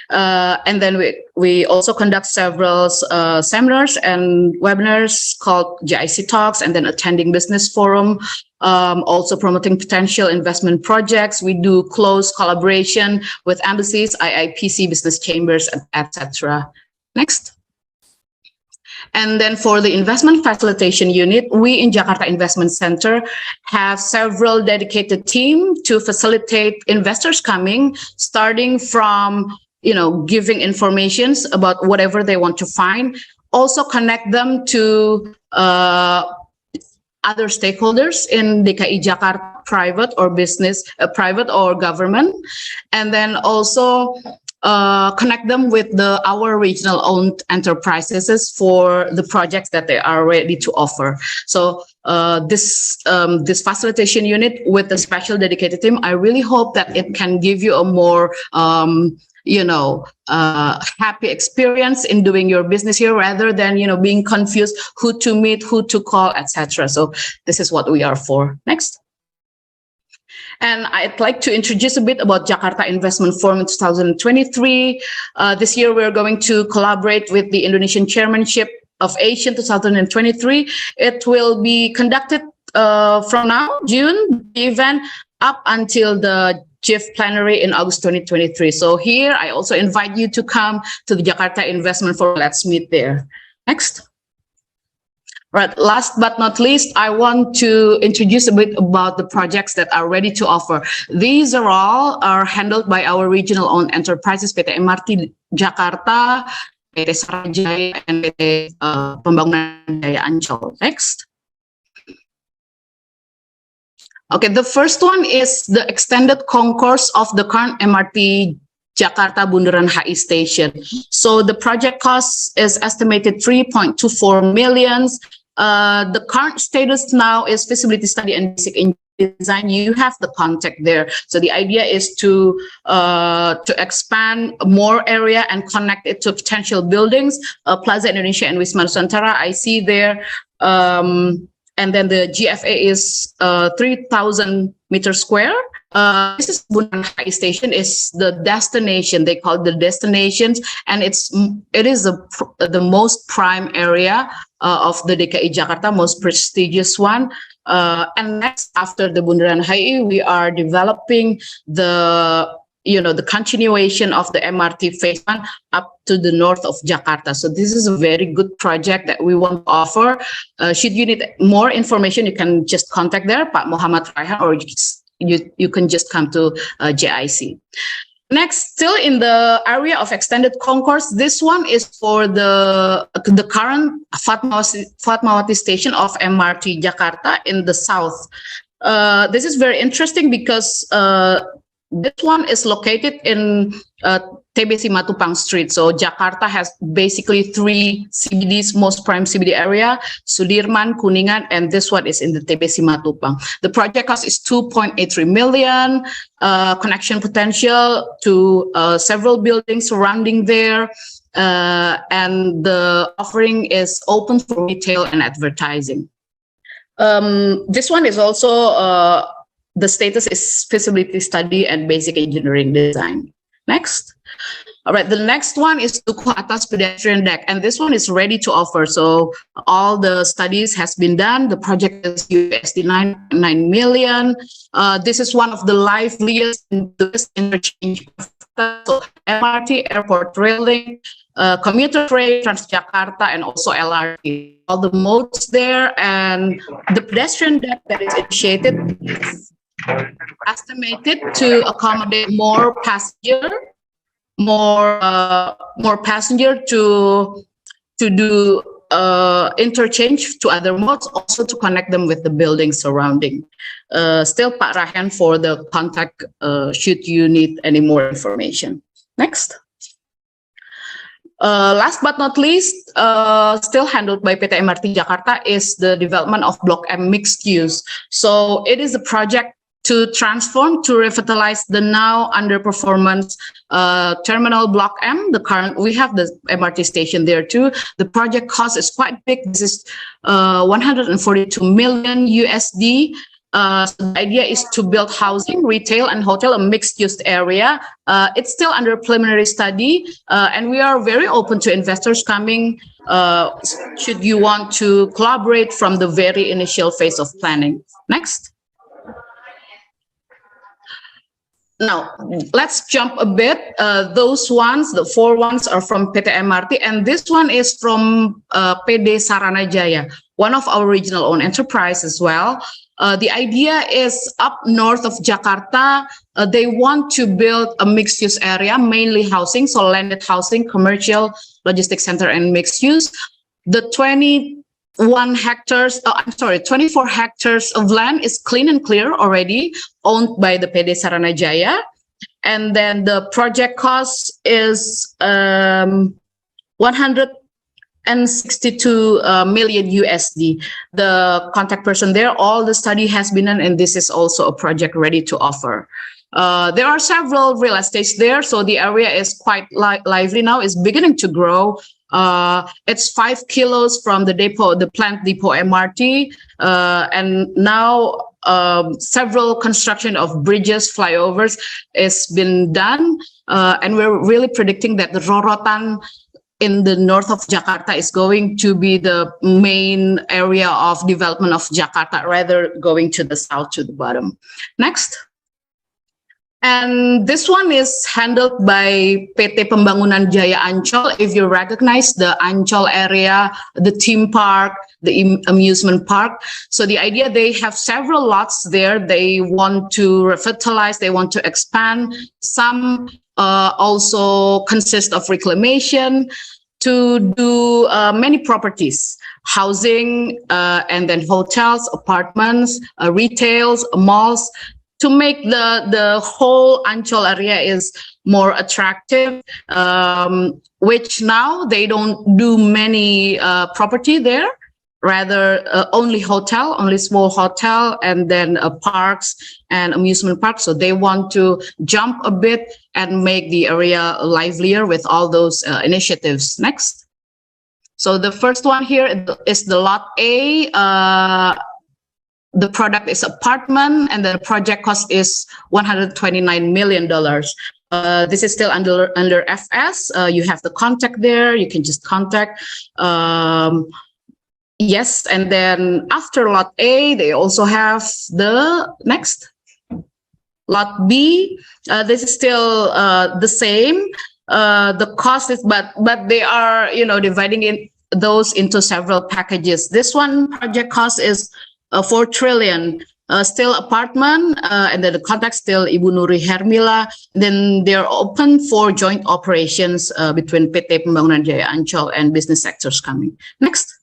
And then we also conduct several seminars and webinars called JIC Talks, and then attending business forum, also promoting potential investment projects. We do close collaboration with embassies, IIPC, business chambers, etc. Next. And then for the investment facilitation unit, we in Jakarta Investment Centre have several dedicated teams to facilitate investors coming, starting from, giving informations about whatever they want to find, also connect them to other stakeholders in DKI Jakarta, private or business, private or government, and then also connect them with our regional owned enterprises for the projects that they are ready to offer. So this facilitation unit with the special dedicated team, I really hope that it can give you a more happy experience in doing your business here, rather than being confused who to meet, who to call, etc. So this is what we are for. Next. And I'd like to introduce a bit about Jakarta Investment Forum in 2023. This year, we're going to collaborate with the Indonesian Chairmanship of ASEAN 2023. It will be conducted from now, June, the event, up until the JIF plenary in August 2023. So here, I also invite you to come to the Jakarta Investment Forum. Let's meet there. Next. Right, last but not least, I want to introduce a bit about the projects that are ready to offer. These are handled by our regional owned enterprises, PT MRT Jakarta, PT Sarajaya, and PT Pembangunan Jaya Ancol. Next. Okay, the first one is the extended concourse of the current MRT Jakarta Bundaran HI station. So the project cost is estimated 3.24 million. The current status now is feasibility study and basic design. You have the contact there. So the idea is to expand more area and connect it to potential buildings, Plaza Indonesia and Wisma Nusantara. I see there. And then the GFA is 3,000 meters square. This is Bundaran HI station is the destination. They call it the destinations, and it is the most prime area of the DKI Jakarta, most prestigious one. And next, after the Bundaran HI, we are developing the continuation of the MRT phase 1 up to the north of Jakarta. So this is a very good project that we want to offer. Should you need more information, you can just contact there, Pak Muhammad Raihan, or you can just come to JIC. Next, still in the area of extended concourse, this one is for the current Fatmawati station of MRT Jakarta in the south. This is very interesting because this one is located in TBC Matupang Street. So Jakarta has basically 3 CBDs, most prime CBD area, Sudirman, Kuningan, and this one is in the TBC Matupang. The project cost is 2.83 million, connection potential to several buildings surrounding there, and the offering is open for retail and advertising. This one is also, the status is feasibility study and basic engineering design. Next. All right, the next one is Duku Atas pedestrian deck, and this one is ready to offer. So all the studies has been done. The project is USD 9 million. This is one of the liveliest interchange. So MRT, airport railing, commuter train, Transjakarta, and also LRT. All the modes there, and the pedestrian deck that is initiated is estimated to accommodate more passenger to do interchange to other modes, also to connect them with the buildings surrounding. Still Pak Rahan for the contact should you need any more information. Next. Last but not least, still handled by PT MRT Jakarta is the development of Block M mixed use. So it is a project to transform, to revitalize the now underperformance terminal Block M. We have the MRT station there too. The project cost is quite big. This is 142 million USD. So the idea is to build housing, retail, and hotel, a mixed-use area. It's still under preliminary study, and we are very open to investors coming should you want to collaborate from the very initial phase of planning. Next. Now, let's jump a bit. Those ones, the 4 ones are from PT MRT, and this one is from PD Saranajaya, one of our regional owned enterprise as well. The idea is up north of Jakarta, they want to build a mixed use area, mainly housing, so landed housing, commercial, logistics center, and mixed use. The 24 hectares of land is clean and clear already, owned by the PD Saranajaya. And then the project cost is 162 million USD. The contact person there, all the study has been done, and this is also a project ready to offer. There are several real estates there, so the area is quite lively now. It's beginning to grow. It's 5 kilos from the depot, the plant depot MRT, and now several construction of bridges, flyovers has been done, and we're really predicting that the Rorotan in the north of Jakarta is going to be the main area of development of Jakarta, rather going to the south, to the bottom. Next. And this one is handled by PT Pembangunan Jaya Ancol. If you recognize the Ancol area, the theme park, the amusement park. So the idea, they have several lots there. They want to revitalize, they want to expand. Some also consist of reclamation to do many properties, housing, and then hotels, apartments, retails, malls, to make the whole Ancol area is more attractive, which now they don't do many property there, rather only hotel, only small hotel, and then parks and amusement parks. So they want to jump a bit and make the area livelier with all those initiatives. Next. So the first one here is the lot A. The product is apartment, and the project cost is $129 million. This is still under FS. You have the contact there. You can just contact. Yes, and then after lot A, they also have the next lot B. This is still the same. The cost is, but they are dividing those into several packages. This one project cost is 4 trillion. Still apartment, and then the contact still Ibu Nuri Hermila. Then they're open for joint operations between PT Pembangunan Jaya Ancol and business sectors coming. Next.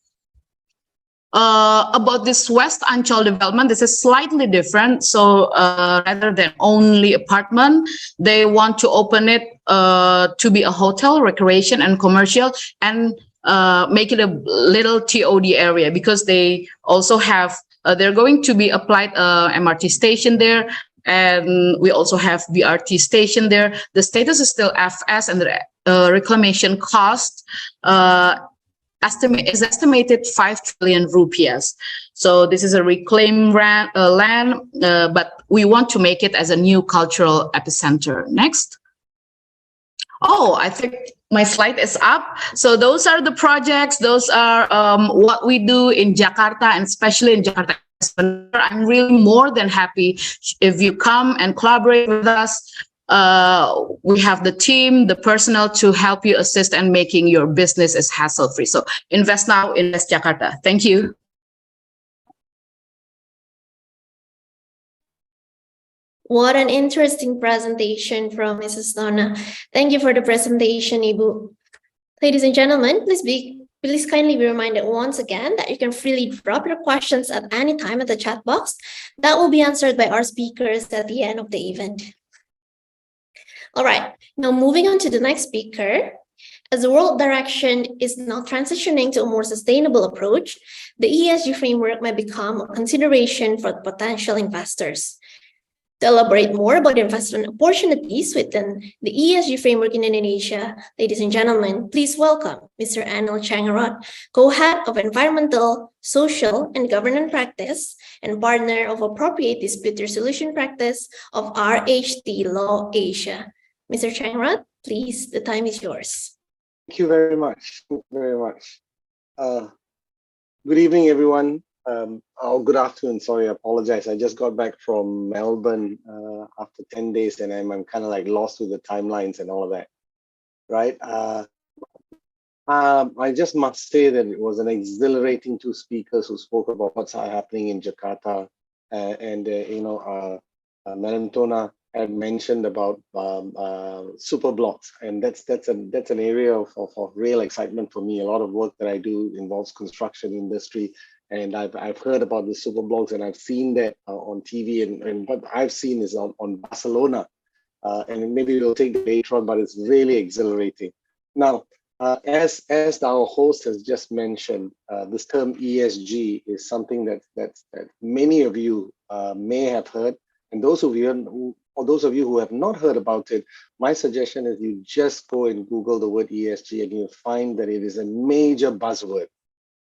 About this West Ancol development, this is slightly different. So rather than only apartment, they want to open it to be a hotel, recreation, and commercial, and make it a little TOD area, because they also have, they're going to be applied MRT station there. And we also have BRT station there. The status is still FS, and the reclamation cost is estimated 5 trillion rupiahs. So this is a reclaimed land, but we want to make it as a new cultural epicenter. Next. Oh, I think my slide is up. So those are the projects. Those are what we do in Jakarta, and especially in Jakarta. I'm really more than happy if you come and collaborate with us. We have the team, the personnel to help you assist and making your business as hassle-free. So invest now, invest Jakarta. Thank you. What an interesting presentation from Mrs. Tona. Thank you for the presentation, Ibu. Ladies and gentlemen, please kindly be reminded once again that you can freely drop your questions at any time at the chat box. That will be answered by our speakers at the end of the event. All right, now moving on to the next speaker. As the world direction is now transitioning to a more sustainable approach, the ESG framework may become a consideration for potential investors. To elaborate more about investment opportunities within the ESG framework in Indonesia, ladies and gentlemen, please welcome Mr. Anil Changarot, co-head of Environmental, Social, and Governance Practice and partner of Appropriate Dispute Resolution Practice of RHT Law Asia. Mr. Changarot, please, the time is yours. Thank you very much. Thank you very much. Good evening, everyone. Good afternoon. Sorry, I apologize. I just got back from Melbourne after 10 days, and I'm kind of like lost with the timelines and all of that. Right. I just must say that it was an exhilarating two speakers who spoke about what's happening in Jakarta, and Madam Tona had mentioned about super blocks, and that's an area of real excitement for me. A lot of work that I do involves construction industry, and I've heard about the super blocks, and I've seen that on TV, and what I've seen is on Barcelona, and maybe we'll take it later on, but it's really exhilarating. Now, as our host has just mentioned, this term ESG is something that many of you may have heard, and those of you who have not heard about it, my suggestion is you just go and Google the word ESG, and you'll find that it is a major buzzword,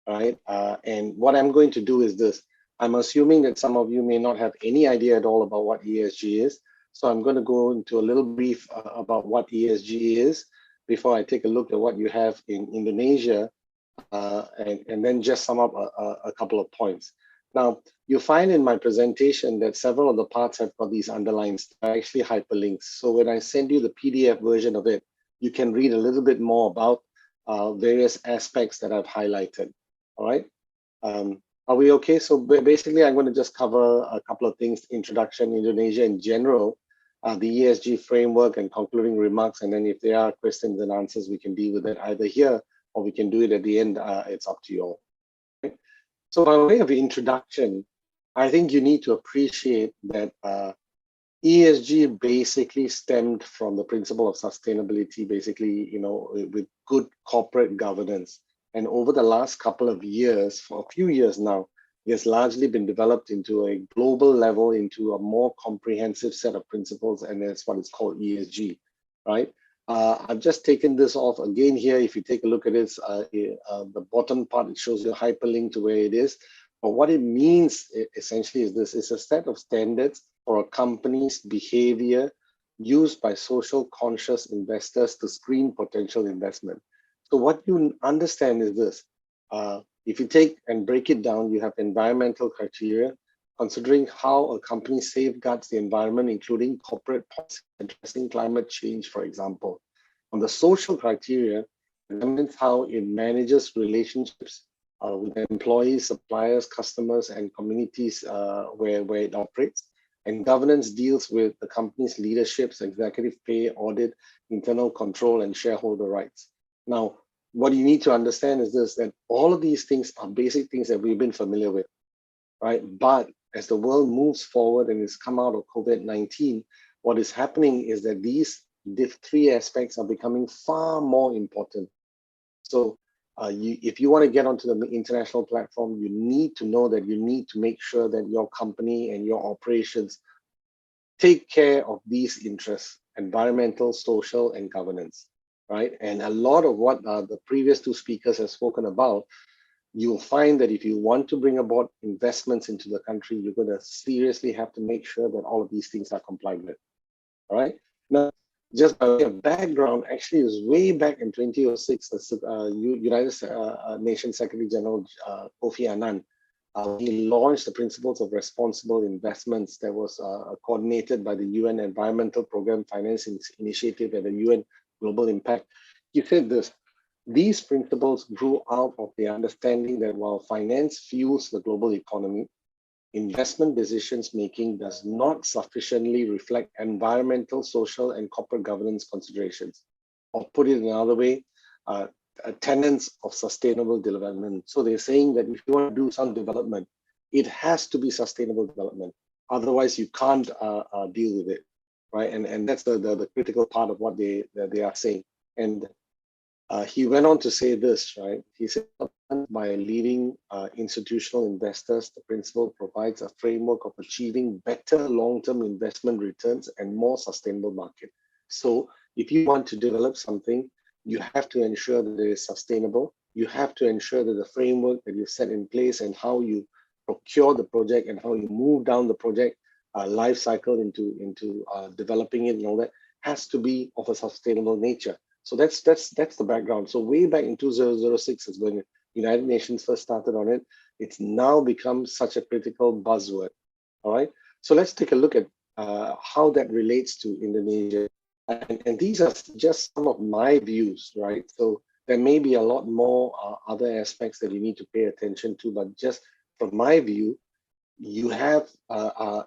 right? And what I'm going to do is this. I'm assuming that some of you may not have any idea at all about what ESG is, so I'm going to go into a little brief about what ESG is before I take a look at what you have in Indonesia, and then just sum up a couple of points. Now, you'll find in my presentation that several of the parts have got these underlines, actually hyperlinks. So when I send you the PDF version of it, you can read a little bit more about various aspects that I've highlighted. All right. Are we okay? So basically, I'm going to just cover a couple of things: introduction, Indonesia in general, the ESG framework, and concluding remarks. And then if there are questions and answers, we can deal with it either here or we can do it at the end. It's up to you all. Okay? So by way of introduction, I think you need to appreciate that ESG basically stemmed from the principle of sustainability, basically, with good corporate governance. And over the last couple of years, for a few years now, it has largely been developed into a global level, into a more comprehensive set of principles, and that's what it's called ESG, right? I've just taken this off again here. If you take a look at it, the bottom part, it shows you a hyperlink to where it is. But what it means essentially is this: it's a set of standards for a company's behavior used by social conscious investors to screen potential investment. So what you understand is this: if you take and break it down, you have environmental criteria, considering how a company safeguards the environment, including corporate policy addressing climate change, for example. On the social criteria, it determines how it manages relationships with employees, suppliers, customers, and communities where it operates. And governance deals with the company's leadership's executive pay, audit, internal control, and shareholder rights. Now, what you need to understand is this, that all of these things are basic things that we've been familiar with, right? But as the world moves forward and has come out of COVID-19, what is happening is that these three aspects are becoming far more important. So if you want to get onto the international platform, you need to know that you need to make sure that your company and your operations take care of these interests: environmental, social, and governance, right? And a lot of what the previous two speakers have spoken about, you'll find that if you want to bring about investments into the country, you're going to seriously have to make sure that all of these things are complied with, all right? Now, just by way of background, actually it was way back in 2006, the United Nations Secretary General Kofi Annan, he launched the Principles of Responsible Investments that was coordinated by the UN Environmental Program Finance Initiative and the UN Global Impact. He said this: these principles grew out of the understanding that while finance fuels the global economy, investment decisions making does not sufficiently reflect environmental, social, and corporate governance considerations. Or put it another way, tenets of sustainable development. So they're saying that if you want to do some development, it has to be sustainable development. Otherwise, you can't deal with it, right? And that's the critical part of what they are saying. And he went on to say this, right? He said, by leading institutional investors, the principle provides a framework of achieving better long-term investment returns and more sustainable market. So if you want to develop something, you have to ensure that it is sustainable. You have to ensure that the framework that you set in place and how you procure the project and how you move down the project life cycle into developing it and all that has to be of a sustainable nature. So that's the background. So way back in 2006 is when the United Nations first started on it. It's now become such a critical buzzword. All right. So let's take a look at how that relates to Indonesia. And these are just some of my views, right? So there may be a lot more other aspects that you need to pay attention to, but just from my view, you have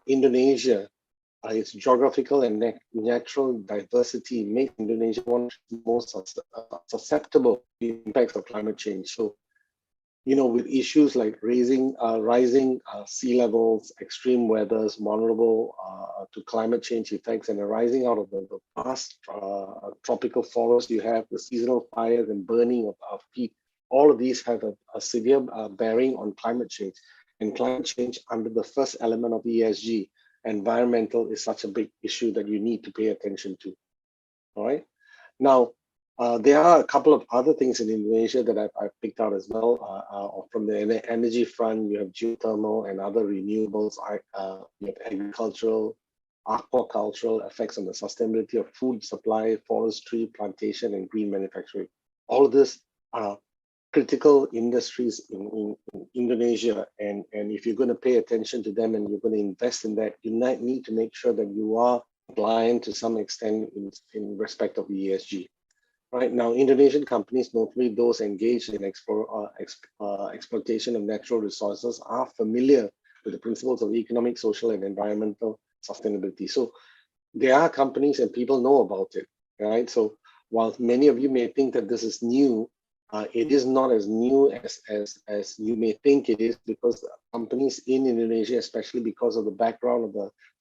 Indonesia. Its geographical and natural diversity makes Indonesia one of the most susceptible to the impacts of climate change. So, you know, with issues like rising sea levels, extreme weathers, vulnerable to climate change effects, and arising out of the vast tropical forests, you have the seasonal fires and burning of peat. All of these have a severe bearing on climate change. And climate change under the first element of ESG, environmental, is such a big issue that you need to pay attention to. All right. Now, there are a couple of other things in Indonesia that I've picked out as well. From the energy front, you have geothermal and other renewables. You have agricultural, aquacultural effects on the sustainability of food supply, forestry, plantation, and green manufacturing. All of this are critical industries in Indonesia, and if you're going to pay attention to them and you're going to invest in that, you need to make sure that you are compliant to some extent in respect of ESG. Right now, Indonesian companies, notably those engaged in exploitation of natural resources, are familiar with the principles of economic, social, and environmental sustainability. So there are companies and people know about it, right? So while many of you may think that this is new, it is not as new as you may think it is, because companies in Indonesia, especially because of the background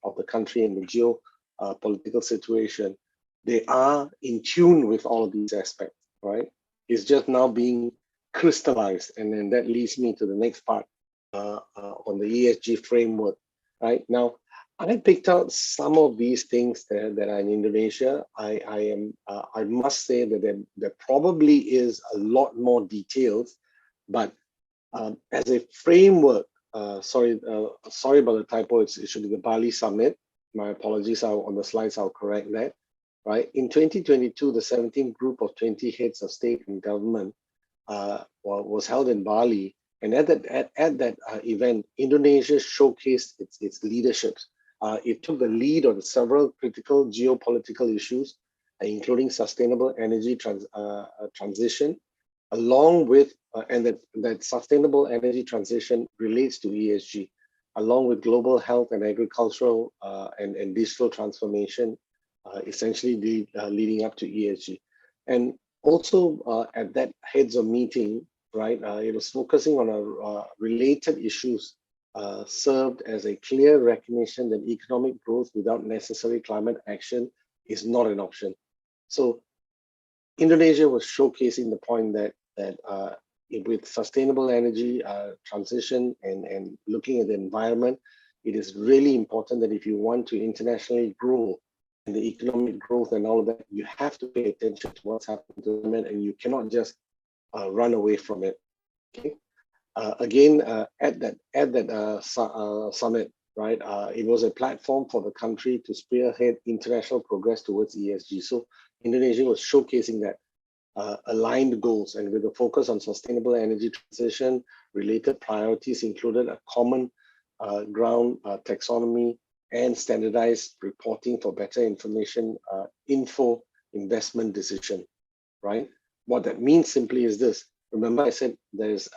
of the country and the geopolitical situation, they are in tune with all of these aspects, right? It's just now being crystallized, and then that leads me to the next part on the ESG framework, right? Now, I picked out some of these things that are in Indonesia. I must say that there probably is a lot more details, but as a framework, sorry about the typo. It should be the Bali Summit. My apologies. On the slides, I'll correct that. Right. In 2022, the 17th group of 20 heads of state and government was held in Bali, and at that event, Indonesia showcased its leadership. It took the lead on several critical geopolitical issues, including sustainable energy transition, along with, and that sustainable energy transition relates to ESG, along with global health and agricultural and digital transformation, essentially leading up to ESG. And Also, at that heads of meeting, right, it was focusing on related issues, served as a clear recognition that economic growth without necessary climate action is not an option. So Indonesia was showcasing the point that with sustainable energy transition and looking at the environment, it is really important that if you want to internationally grow and the economic growth and all of that, you have to pay attention to what's happening to the environment, and you cannot just run away from it. Okay. Again, at that summit, right, it was a platform for the country to spearhead international progress towards ESG. So Indonesia was showcasing that aligned goals, and with a focus on sustainable energy transition, related priorities included a common ground taxonomy and standardized reporting for better investment decision, right? What that means simply is this. Remember I said there's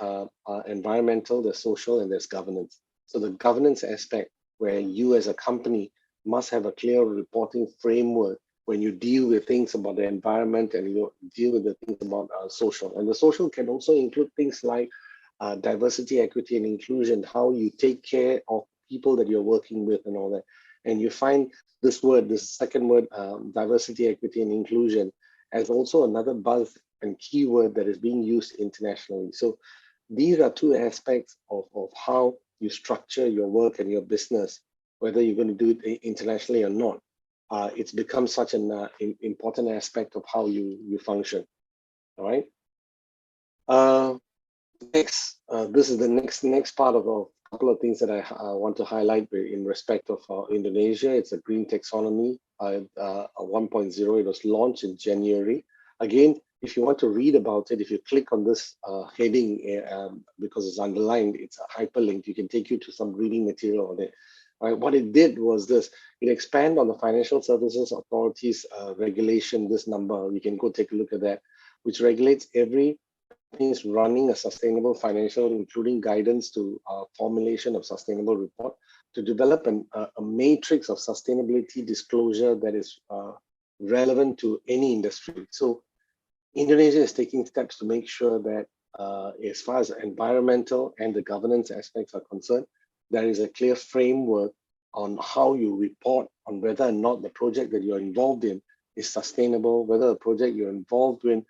environmental, there's social, and there's governance. So the governance aspect, where you as a company must have a clear reporting framework when you deal with things about the environment and you deal with the things about social. And the social can also include things like diversity, equity, and inclusion, how you take care of people that you're working with and all that. And you find this word, this second word, diversity, equity, and inclusion, as also another buzz and keyword that is being used internationally. So these are two aspects of how you structure your work and your business, whether you're going to do it internationally or not. It's become such an important aspect of how you function. All right. Next, this is the next part of a couple of things that I want to highlight in respect of Indonesia. It's a green taxonomy 1.0. It was launched in January. Again, if you want to read about it, if you click on this heading, because it's underlined, it's a hyperlink, you can take you to some reading material on it. Right. What it did was this: it expanded on the Financial Services Authority's regulation, this number, you can go take a look at that, which regulates every company running a sustainable financial, including guidance to formulation of sustainable report, to develop a matrix of sustainability disclosure that is relevant to any industry. So Indonesia is taking steps to make sure that as far as environmental and the governance aspects are concerned, there is a clear framework on how you report on whether or not the project that you're involved in is sustainable, whether the project you're involved in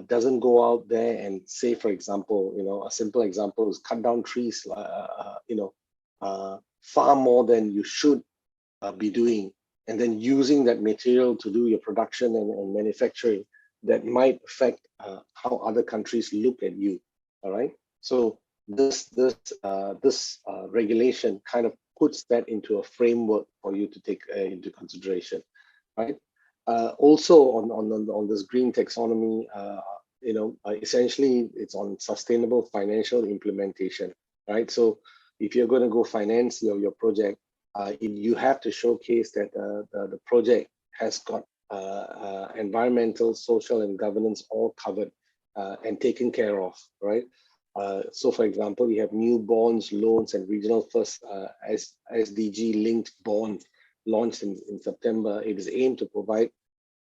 doesn't go out there and say, for example, a simple example is cut down trees, far more than you should be doing, and then using that material to do your production and manufacturing that might affect how other countries look at you. All right. So this regulation kind of puts that into a framework for you to take into consideration, right? Also on this green taxonomy, essentially it's on sustainable financial implementation, right? So if you're going to go finance your project, you have to showcase that the project has got environmental, social, and governance all covered and taken care of, right? So for example, we have new bonds, loans, and regional first SDG linked bonds launched in September. It is aimed to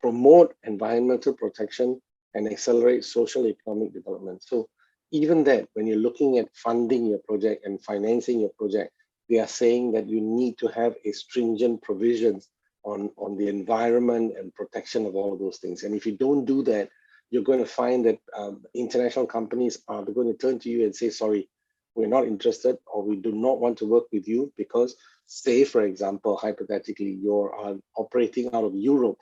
promote environmental protection and accelerate social economic development. So even that, when you're looking at funding your project and financing your project, they are saying that you need to have a stringent provisions on the environment and protection of all of those things. And if you don't do that, you're going to find that international companies are going to turn to you and say, sorry, we're not interested, or we do not want to work with you because, say, for example, hypothetically, you're operating out of Europe.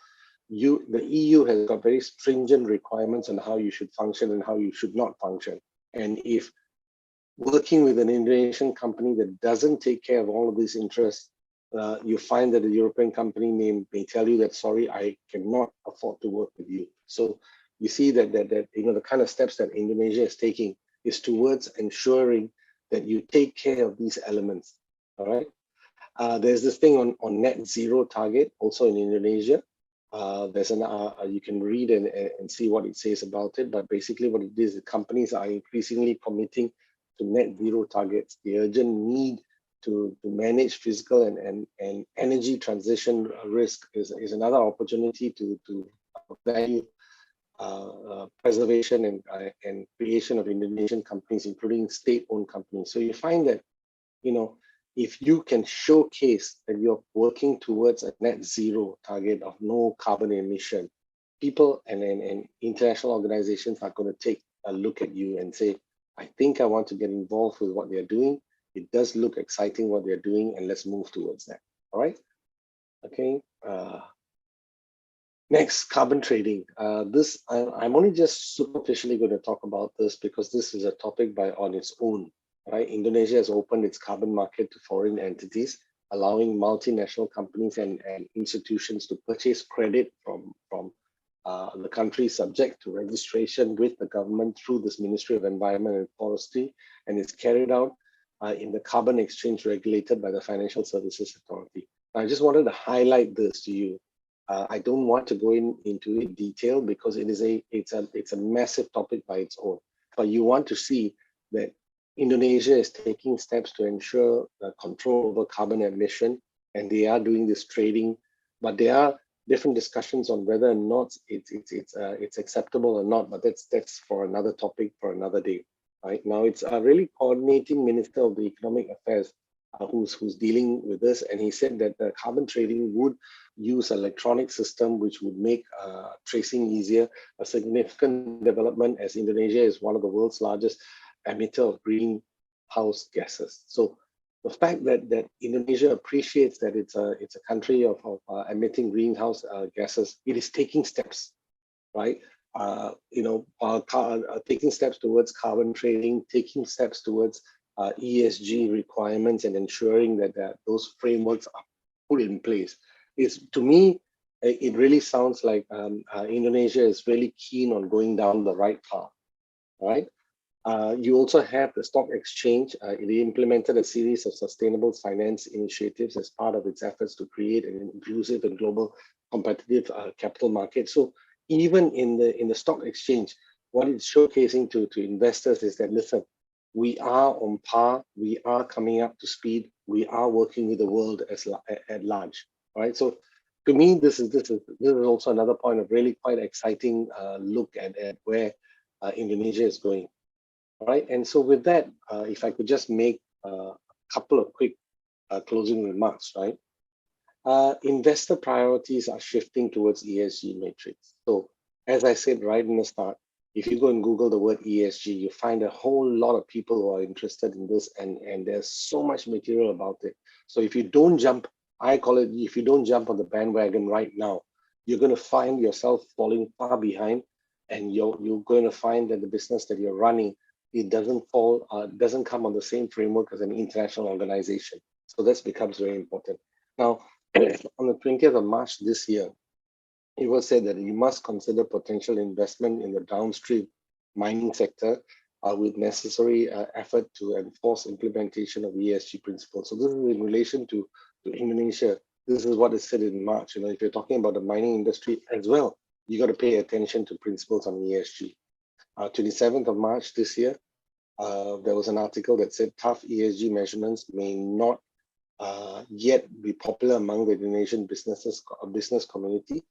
The EU has got very stringent requirements on how you should function and how you should not function. And if working with an Indonesian company that doesn't take care of all of these interests, you find that a European company may tell you that, sorry, I cannot afford to work with you. So you see that the kind of steps that Indonesia is taking is towards ensuring that you take care of these elements. All right. There's this thing on net zero target also in Indonesia. There's you can read and see what it says about it. But basically, what it is, the companies are increasingly committing to net zero targets. The urgent need to manage physical and energy transition risk is another opportunity to value preservation and creation of Indonesian companies, including state-owned companies. So you find that, if you can showcase that you're working towards a net zero target of no carbon emission, people and international organizations are going to take a look at you and say, I think I want to get involved with what they're doing. It does look exciting what they're doing, and let's move towards that. All right. Okay. Next, carbon trading. I'm only just superficially going to talk about this because this is a topic on its own. Right? Indonesia has opened its carbon market to foreign entities, allowing multinational companies and institutions to purchase credit from the country, subject to registration with the government through this Ministry of Environment and Forestry, and it's carried out in the carbon exchange regulated by the Financial Services Authority. I just wanted to highlight this to you. I don't want to go into it detail because it's a massive topic by its own. But you want to see that Indonesia is taking steps to ensure control over carbon emission, and they are doing this trading. But there are different discussions on whether or not it's acceptable or not. But that's for another topic for another day. Right now, it's a really coordinating Minister of the Economic Affairs who's dealing with this, and he said that the carbon trading would use an electronic system which would make tracing easier, a significant development as Indonesia is one of the world's largest emitter of greenhouse gases. So the fact that Indonesia appreciates that it's a country of emitting greenhouse gases, it is taking steps, right? Taking steps towards carbon trading, taking steps towards ESG requirements, and ensuring that those frameworks are put in place. To me, it really sounds like Indonesia is really keen on going down the right path, right? You also have the stock exchange. It implemented a series of sustainable finance initiatives as part of its efforts to create an inclusive and global competitive capital market. So even in the stock exchange, what it's showcasing to investors is that, listen, we are on par, we are coming up to speed, we are working with the world at large, right? So to me, this is also another point of really quite exciting look at where Indonesia is going. All right, and so with that, if I could just make a couple of quick closing remarks, right? Investor priorities are shifting towards ESG metrics. So as I said right in the start, if you go and Google the word ESG, you find a whole lot of people who are interested in this, and there's so much material about it. So if you don't jump, I call it, if you don't jump on the bandwagon right now, you're going to find yourself falling far behind, and you're going to find that the business that you're running, it doesn't come on the same framework as an international organization. So this becomes very important. Now, on the 20th of March this year, it was said that you must consider potential investment in the downstream mining sector with necessary effort to enforce implementation of ESG principles. So this is in relation to Indonesia. This is what is said in March. If you're talking about the mining industry as well, you got to pay attention to principles on ESG. 27th of March this year, there was an article that said tough ESG measurements may not yet be popular among the Indonesian business community.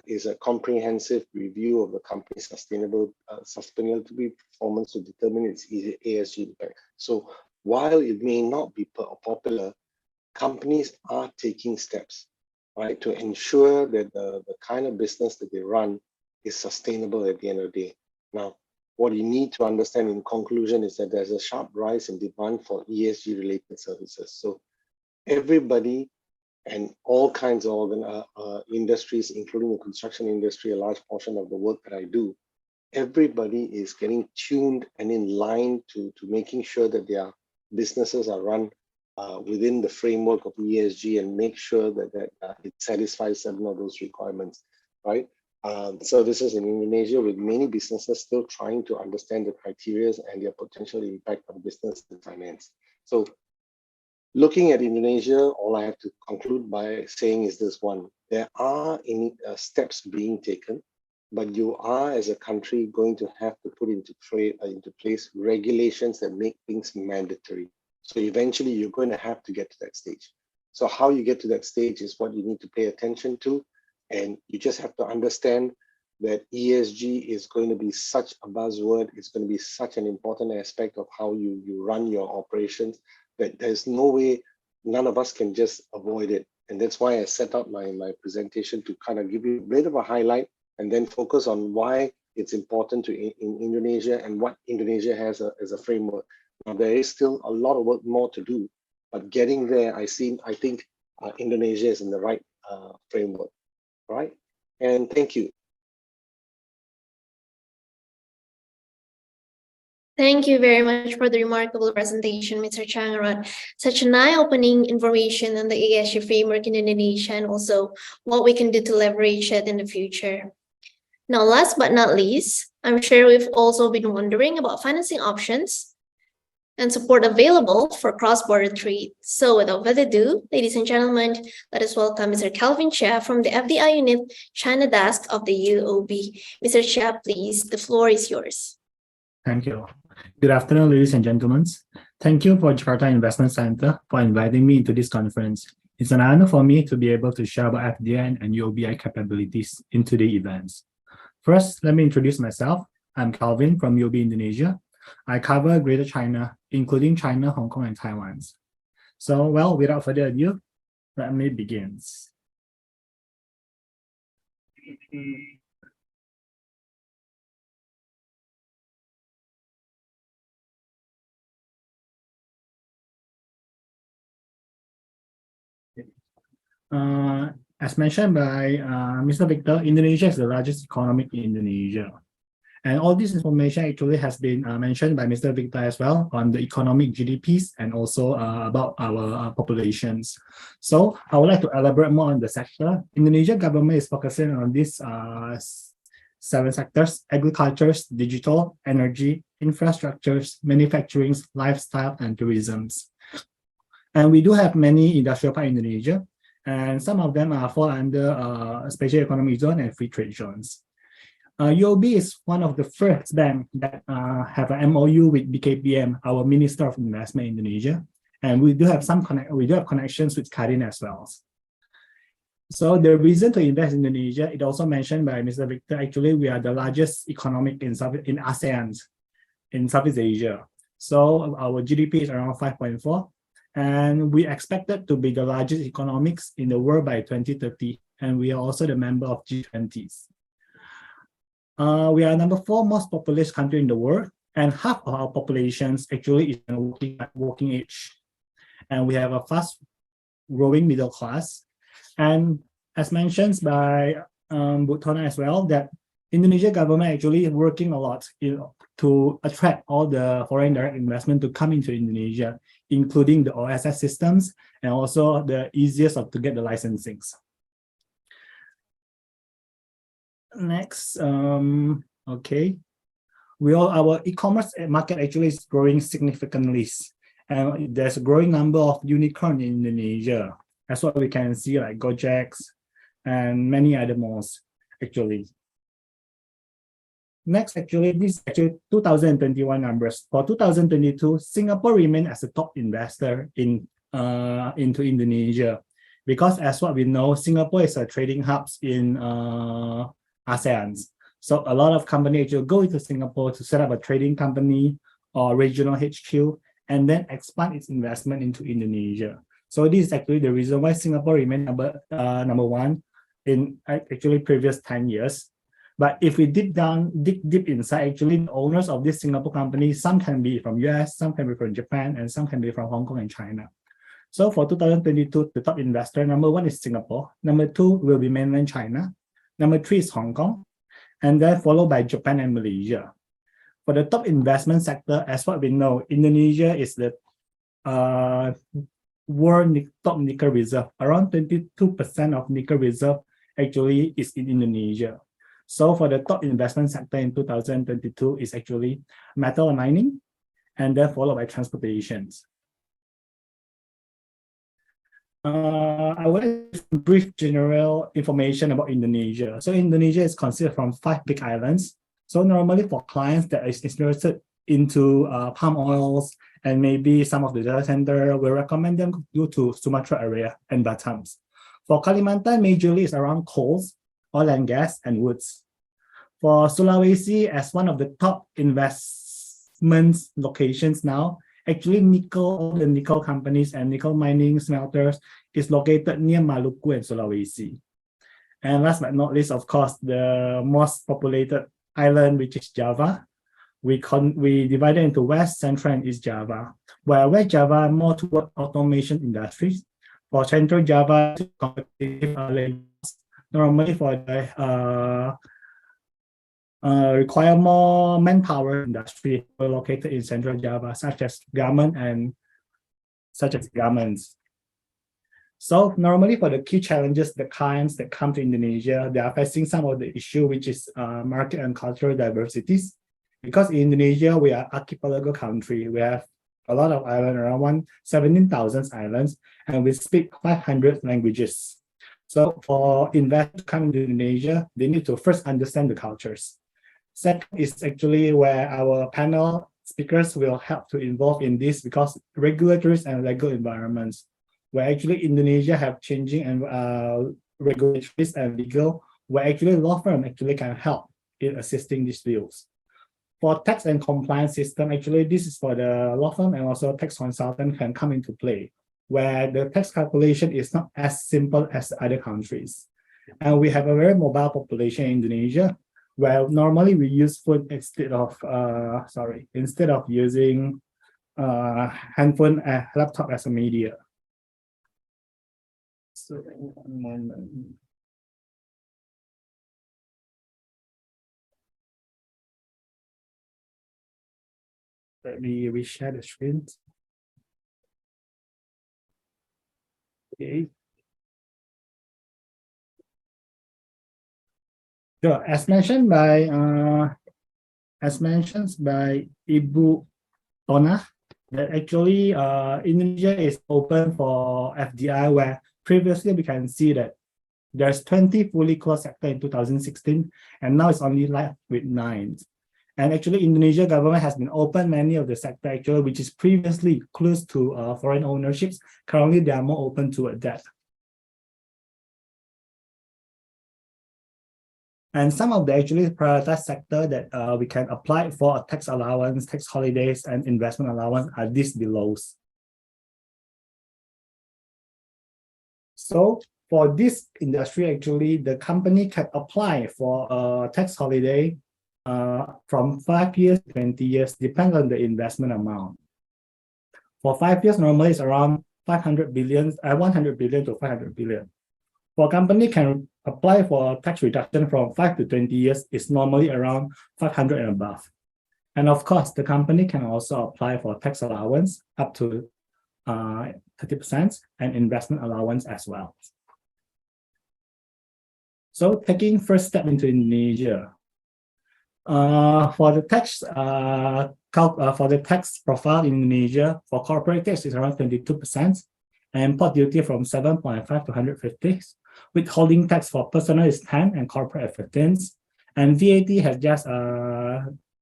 Is a comprehensive review of the company's sustainability performance to determine its ESG impact. So while it may not be popular, companies are taking steps, right, to ensure that the kind of business that they run is sustainable at the end of the day. Now, what you need to understand in conclusion is that there's a sharp rise in demand for ESG related services. So everybody and all kinds of industries, including the construction industry, a large portion of the work that I do, everybody is getting tuned and in line to making sure that their businesses are run within the framework of ESG and make sure that it satisfies certain of those requirements, right? Services in Indonesia, with many businesses still trying to understand the criteria and their potential impact on business and finance. So looking at Indonesia, all I have to conclude by saying is this one: there are steps being taken, but you are, as a country, going to have to put into place regulations that make things mandatory. So eventually, you're going to have to get to that stage. So how you get to that stage is what you need to pay attention to, and you just have to understand that ESG is going to be such a buzzword. It's going to be such an important aspect of how you run your operations, that there's no way none of us can just avoid it. And that's why I set up my presentation to kind of give you a bit of a highlight and then focus on why it's important in Indonesia and what Indonesia has as a framework. Now, there is still a lot of work more to do, but getting there, I think Indonesia is in the right framework, right? And thank you. Thank you very much for the remarkable presentation, Mr. Changarat. Such an eye-opening information on the ESG framework in Indonesia and also what we can do to leverage it in the future. Now, last but not least, I'm sure we've also been wondering about financing options and support available for cross-border trade. So without further ado, ladies and gentlemen, let us welcome Mr. Calvin Chia from the FDI Unit China Desk of the UOB. Mr. Chia, please, the floor is yours. Thank you. Good afternoon, ladies and gentlemen. Thank you for Jakarta Investment Centre for inviting me into this conference. It's an honor for me to be able to share about FDI and UOBI capabilities in today's events. First, let me introduce myself. I'm Calvin from UOB Indonesia. I cover Greater China, including China, Hong Kong, and Taiwan. So, well, without further ado, let me begin. As mentioned by Mr. Victor, Indonesia is the largest economy in Indonesia. And all this information actually has been mentioned by Mr. Victor as well on the economic GDPs and also about our populations. So I would like to elaborate more on the sector. Indonesia government is focusing on these 7 sectors: agriculture, digital, energy, infrastructures, manufacturing, lifestyle, and tourism. And we do have many industrial parks in Indonesia, and some of them fall under special economic zone and free trade zones. UOB is one of the first banks that have an MOU with BKPM, our Minister of Investment in Indonesia, and we do have connections with Kadin as well. So the reason to invest in Indonesia, it also mentioned by Mr. Victor, actually we are the largest economic in ASEAN, in Southeast Asia. So our GDP is around 5.4, and we expected to be the largest economics in the world by 2030, and we are also the member of G20s. We are number 4 most populous country in the world, and half of our populations actually is in working age. And we have a fast growing middle class. And as mentioned by Butona as well, that Indonesia government actually is working a lot to attract all the foreign direct investment to come into Indonesia, including the OSS systems and also the easiest to get the licensings. Next, okay. Our e-commerce market actually is growing significantly, and there's a growing number of unicorns in Indonesia. That's what we can see, like Gojek and many other malls actually. Next, actually, this is actually 2021 numbers. For 2022, Singapore remained as a top investor into Indonesia, because as what we know, Singapore is a trading hub in ASEAN. So a lot of companies actually go into Singapore to set up a trading company or regional HQ and then expand its investment into Indonesia. So this is actually the reason why Singapore remained number 1 in actually previous 10 years. But if we dig deep inside, actually the owners of this Singapore company, some can be from US, some can be from Japan, and some can be from Hong Kong and China. So for 2022, the top investor, number 1 is Singapore. Number 2 will be mainland China. Number 3 is Hong Kong, and then followed by Japan and Malaysia. For the top investment sector, as what we know, Indonesia is the world top nickel reserve. Around 22% of nickel reserve actually is in Indonesia. So for the top investment sector in 2022 is actually metal and mining, and then followed by transportations. I will brief general information about Indonesia. So Indonesia is considered from 5 big islands. So normally for clients that is interested into palm oils and maybe some of the data center, we recommend them to go to Sumatra area and Batam. For Kalimantan, majorly is around coals, oil and gas, and woods. For Sulawesi, as one of the top investment locations now, actually all the nickel companies and nickel mining smelters is located near Maluku and Sulawesi. And last but not least, of course, the most populated island, which is Java. We divide it into West, Central, and East Java, where West Java more toward automation industries. For Central Java, normally for the require more manpower industry located in Central Java, such as garments. So normally for the key challenges, the clients that come to Indonesia, they are facing some of the issue, which is market and cultural diversities. Because in Indonesia, we are archipelago country. We have a lot of islands, around 17,000 islands, and we speak 500 languages. So for investors to come to Indonesia, they need to first understand the cultures. Second is actually where our panel speakers will help to involve in this, because regulatories and legal environments, where actually Indonesia have changing and regulatories and legal, where actually law firm actually can help in assisting these fields. For tax and compliance system, actually this is for the law firm and also tax consultant can come into play, where the tax calculation is not as simple as other countries. And we have a very mobile population in Indonesia, where normally we use phone instead of using handphone and laptop as a media. So one moment. Let me reshare the screen. Okay. So as mentioned by Ibu Tona, that actually Indonesia is open for FDI, where previously we can see that there's 20 fully closed sector in 2016, and now it's only left with 9. And actually, Indonesia government has been open many of the sector actually, which is previously close to foreign ownerships. Currently, they are more open to that. And some of the actually prioritized sector that we can apply for a tax allowance, tax holidays, and investment allowance are these below. So for this industry, actually, the company can apply for a tax holiday from 5 years to 20 years, depends on the investment amount. For 5 years, normally it's around 100 billion to 500 billion. For a company can apply for a tax reduction from 5 to 20 years, it's normally around 500 and above. And of course, the company can also apply for tax allowance up to 30% and investment allowance as well. So taking first step into Indonesia. For the tax profile in Indonesia, for corporate tax is around 22%, and import duty from 7.5 to 150. Withholding tax for personal is 10 and corporate at 15. And VAT has just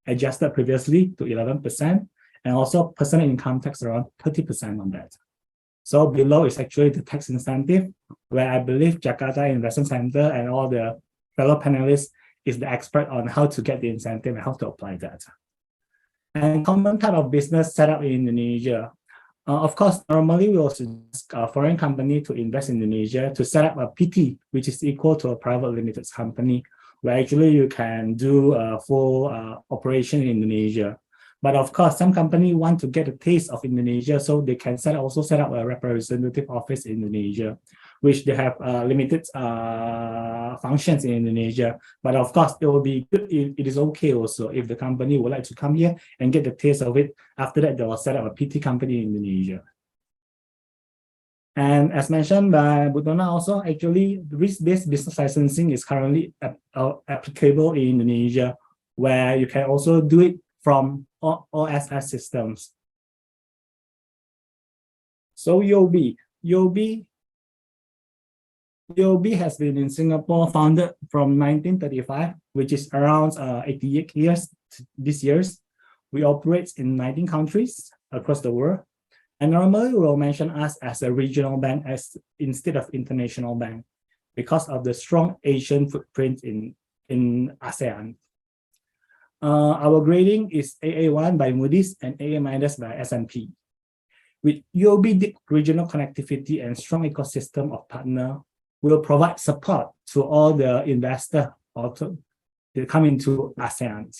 adjusted previously to 11%, and also personal income tax around 30% on that. So below is actually the tax incentive, where I believe Jakarta Investment Centre and all the fellow panelists is the expert on how to get the incentive and how to apply that. And common type of business set up in Indonesia. Of course, normally we also ask a foreign company to invest in Indonesia to set up a PT, which is equal to a private limited company, where actually you can do a full operation in Indonesia. But of course, some company want to get a taste of Indonesia, so they can also set up a representative office in Indonesia, which they have limited functions in Indonesia. But of course, it will be good. It is okay also if the company would like to come here and get the taste of it. After that, they will set up a PT company in Indonesia. And as mentioned by Butona also, actually, risk-based business licensing is currently applicable in Indonesia, where you can also do it from OSS systems. So UOB has been in Singapore, founded from 1935, which is around 88 years this year. We operate in 19 countries across the world. And normally we will mention us as a regional bank instead of international bank, because of the strong Asian footprint in ASEAN. Our grading is AA1 by Moody's and AA- by S&P. With UOB deep regional connectivity and strong ecosystem of partner, will provide support to all the investors to come into ASEAN.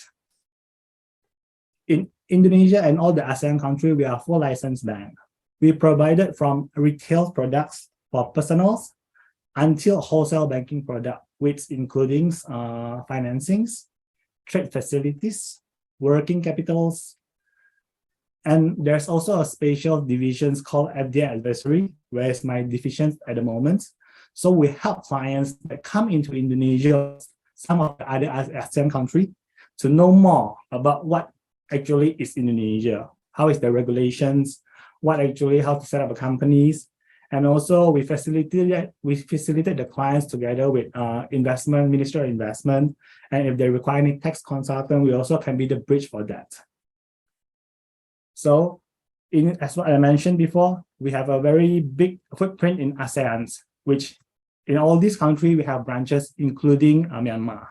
In Indonesia and all the ASEAN countries, we are full licensed bank. We provided from retail products for personals until wholesale banking product, which including financings, trade facilities, working capitals, and there's also a special divisions called FDI advisory, where is my division at the moment. So we help clients that come into Indonesia, some of the other ASEAN countries, to know more about what actually is Indonesia, how is the regulations, what actually how to set up a companies, and also we facilitate the clients together with Ministry of Investment, and if they require any tax consultant, we also can be the bridge for that. So, as what I mentioned before, we have a very big footprint in ASEAN, which in all these countries we have branches, including Myanmar.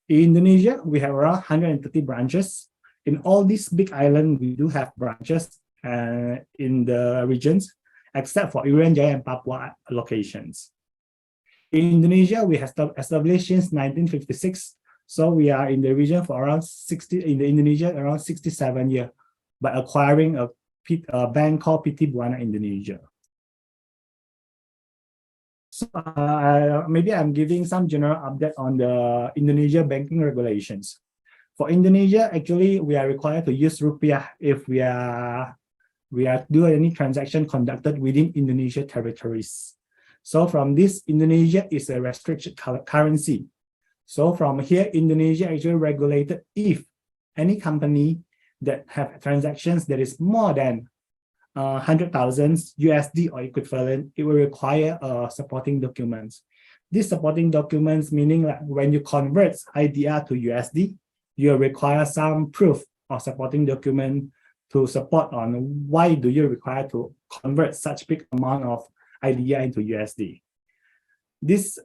In Indonesia, we have around 130 branches. In all these big islands, we do have branches in the regions, except for Irian Jaya and Papua locations. In Indonesia, we have established since 1956. So we are in the region for around 60, in the Indonesia, around 67 years, by acquiring a bank called PT Buana Indonesia. So maybe I'm giving some general update on the Indonesia banking regulations. For Indonesia, actually, we are required to use rupiah if we are doing any transaction conducted within Indonesia territories. So from this, Indonesia is a restricted currency. So from here, Indonesia actually regulated if any company that have transactions that is more than 100,000 USD or equivalent, it will require supporting documents. These supporting documents meaning that when you convert IDR to USD, you require some proof or supporting document to support on why do you require to convert such big amount of IDR into USD. These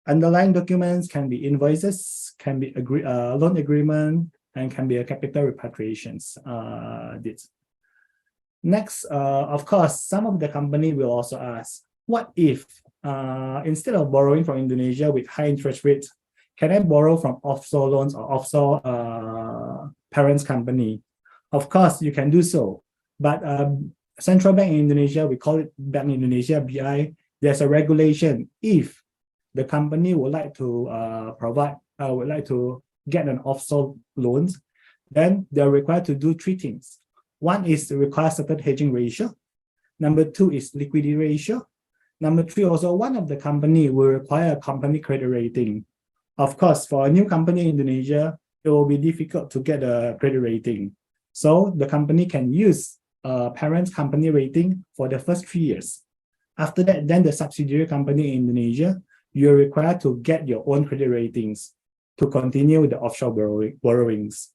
underlying documents can be invoices, can be loan agreement, and can be a capital repatriations. Next, of course, some of the company will also ask, what if instead of borrowing from Indonesia with high interest rates, can I borrow from offshore loans or offshore parents company? Of course, you can do so. But Central Bank in Indonesia, we call it Bank Indonesia, BI, there's a regulation. If the company would like to get an offshore loans, then they're required to do three things. One is to require certain hedging ratio. Number two is liquidity ratio. Number three, also one of the company will require a company credit rating. Of course, for a new company in Indonesia, it will be difficult to get a credit rating. So the company can use a parent company rating for the first 3 years. After that, then the subsidiary company in Indonesia, you're required to get your own credit ratings to continue the offshore borrowings.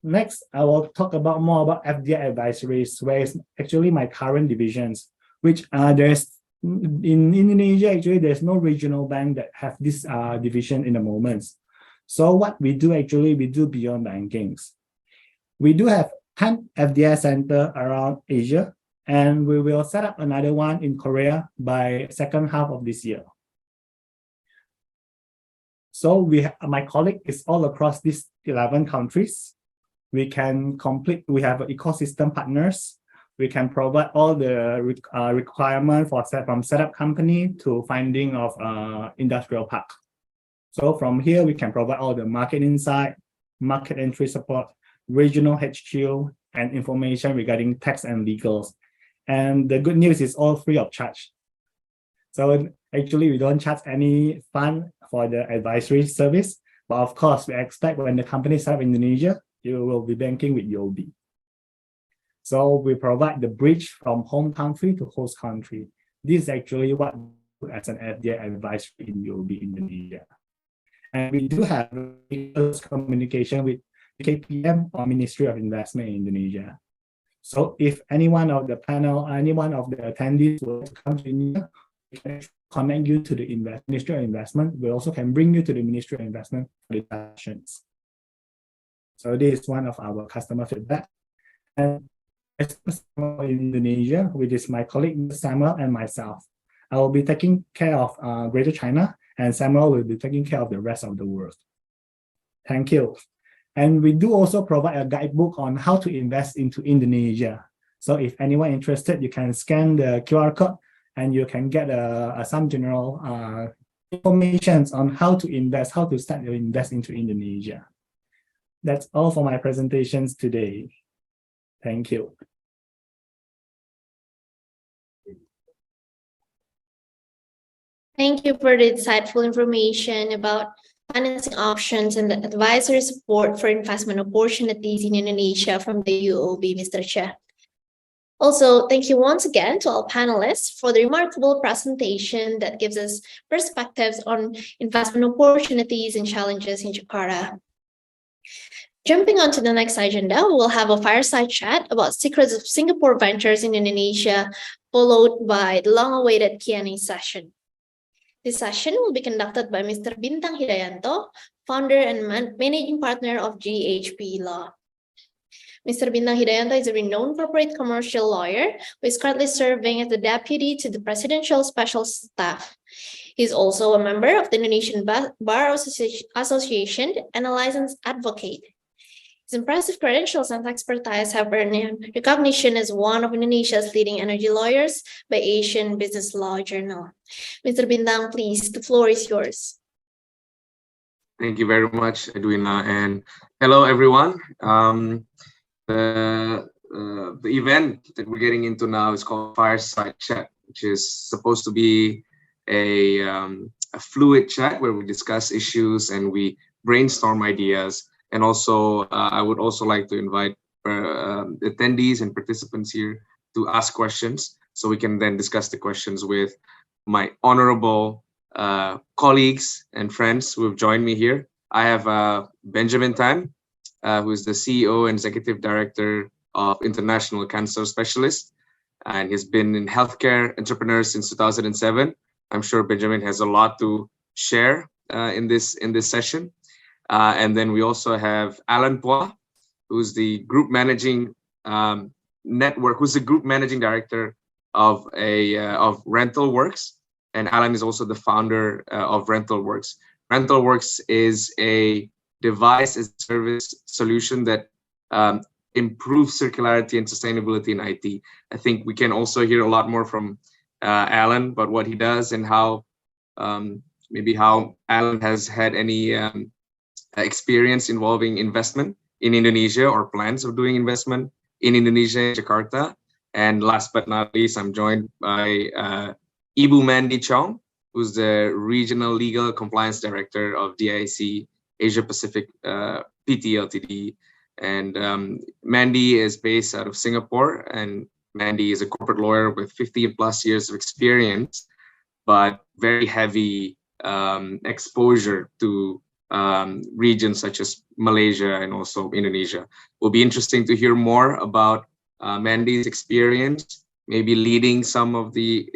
Next, I will talk more about FDI advisories, where it's actually my current divisions, which there's in Indonesia, actually, there's no regional bank that have this division in the moment. So what we do actually, we do beyond bankings. We do have 10 FDI center around Asia, and we will set up another one in Korea by second half of this year. So my colleague is all across these 11 countries. We have ecosystem partners. We can provide all the requirement from setup company to finding of industrial park. So from here, we can provide all the market insight, market entry support, regional HQ, and information regarding tax and legals. And the good news is all free of charge. So actually, we don't charge any fund for the advisory service. But of course, we expect when the company set up in Indonesia, you will be banking with UOB. So we provide the bridge from home country to host country. This is actually what we do as an FDI advisory in UOB Indonesia. And we do have communication with KPM or Ministry of Investment in Indonesia. So if any one of the panel, any one of the attendees will come to India, we can connect you to the Ministry of Investment. We also can bring you to the Ministry of Investment for discussions. So this is one of our customer feedback. And as in Indonesia, which is my colleague Samuel and myself, I will be taking care of Greater China, and Samuel will be taking care of the rest of the world. Thank you. And we do also provide a guidebook on how to invest into Indonesia. So if anyone interested, you can scan the QR code and you can get some general information on how to invest, how to start to invest into Indonesia. That's all for my presentations today. Thank you. Thank you for the insightful information about financing options and the advisory support for investment opportunities in Indonesia from the UOB, Mr. Chair. Also, thank you once again to all panelists for the remarkable presentation that gives us perspectives on investment opportunities and challenges in Jakarta. Jumping on to the next agenda, we'll have a fireside chat about secrets of Singapore ventures in Indonesia, followed by the long-awaited Q&A session. This session will be conducted by Mr. Bintang Hidayanto, founder and managing partner of GHP Law. Mr. Bintang Hidayanto is a renowned corporate commercial lawyer who is currently serving as the deputy to the Presidential Special Staff. He is also a member of the Indonesian Bar Association and a licensed advocate. His impressive credentials and expertise have earned him recognition as one of Indonesia's leading energy lawyers by Asian Business Law Journal. Mr. Bintang, please, the floor is yours. Thank you very much, Edwina, and hello, everyone. The event that we're getting into now is called Fireside Chat, which is supposed to be a fluid chat where we discuss issues and we brainstorm ideas. And also, I would also like to invite attendees and participants here to ask questions so we can then discuss the questions with my honorable colleagues and friends who have joined me here. I have Benjamin Tan, who is the CEO and Executive Director of International Cancer Specialist, and he's been in healthcare entrepreneur since 2007. I'm sure Benjamin has a lot to share in this session. And then we also have Alan Pua, who's the group managing network, who's the group managing director of Rental Works, and Alan is also the founder of Rental Works. Rental Works is a device as a service solution that improves circularity and sustainability in IT. I think we can also hear a lot more from Alan about what he does and how maybe how Alan has had any experience involving investment in Indonesia or plans of doing investment in Indonesia, Jakarta. And last but not least, I'm joined by Ibu Mandy Chong, who's the Regional Legal Compliance Director of DIC Asia Pacific PT Ltd. And Mandy is based out of Singapore, and Mandy is a corporate lawyer with 15 plus years of experience, but very heavy exposure to regions such as Malaysia and also Indonesia. It will be interesting to hear more about Mandy's experience, maybe leading some of the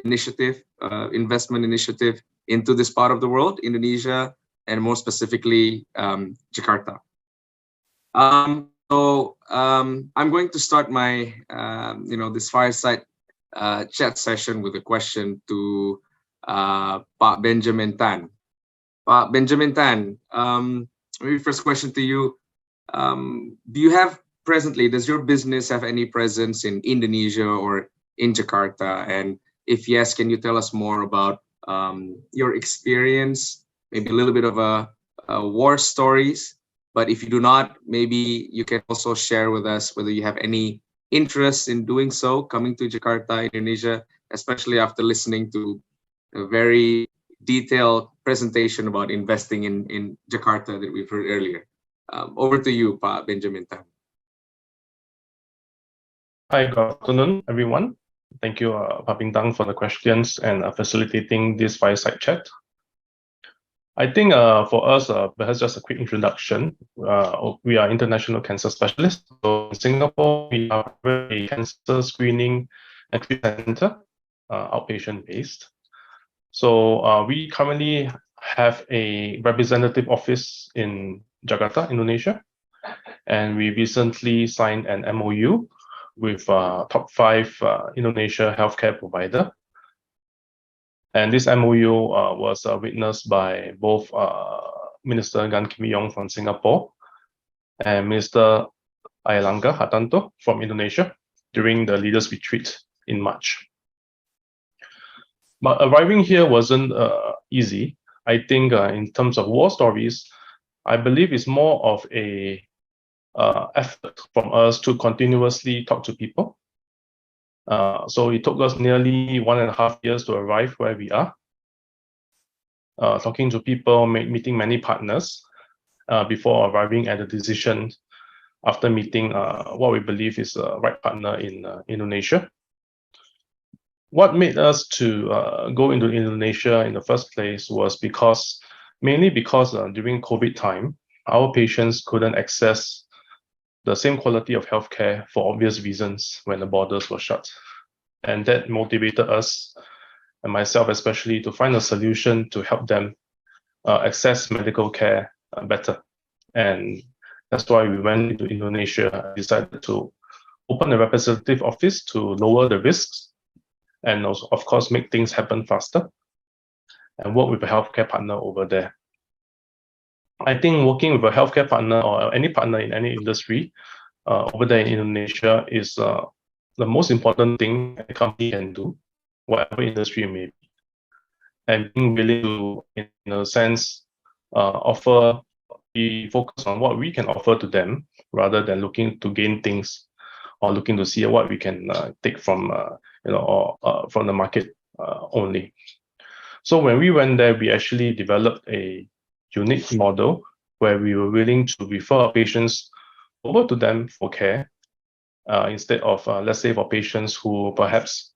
investment initiative into this part of the world, Indonesia, and more specifically, Jakarta. So I'm going to start my, this fireside chat session with a question to Pak Benjamin Tan. Pak Benjamin Tan, maybe first question to you. Does your business have any presence in Indonesia or in Jakarta? And if yes, can you tell us more about your experience, maybe a little bit of a war stories? But if you do not, maybe you can also share with us whether you have any interest in doing so, coming to Jakarta, Indonesia, especially after listening to a very detailed presentation about investing in Jakarta that we've heard earlier. Over to you, Pak Benjamin Tan. Hi, good afternoon, everyone. Thank you, Pak Bintang, for the questions and facilitating this fireside chat. I think for us, perhaps just a quick introduction. We are international cancer specialists. So in Singapore, we are a cancer screening and treatment center, outpatient based. So we currently have a representative office in Jakarta, Indonesia, and we recently signed an MOU with top 5 Indonesia healthcare provider. And this MOU was witnessed by both Minister Gan Kim Yong from Singapore and Minister Airlangga Hartanto from Indonesia during the leaders retreat in March. But arriving here wasn't easy. I think in terms of war stories, I believe it's more of a effort from us to continuously talk to people. So it took us nearly 1.5 years to arrive where we are. Talking to people, meeting many partners before arriving at a decision after meeting what we believe is the right partner in Indonesia. What made us to go into Indonesia in the first place was mainly because during COVID time, our patients couldn't access the same quality of healthcare for obvious reasons when the borders were shut. And that motivated us, and myself especially, to find a solution to help them access medical care better. And that's why we went into Indonesia and decided to open a representative office to lower the risks and also, of course, make things happen faster and work with a healthcare partner over there. I think working with a healthcare partner or any partner in any industry over there in Indonesia is the most important thing a company can do, whatever industry it may be. And being willing to, in a sense, be focused on what we can offer to them rather than looking to gain things or looking to see what we can take from from the market only. So when we went there, we actually developed a unique model where we were willing to refer our patients over to them for care instead of, let's say, for patients who perhaps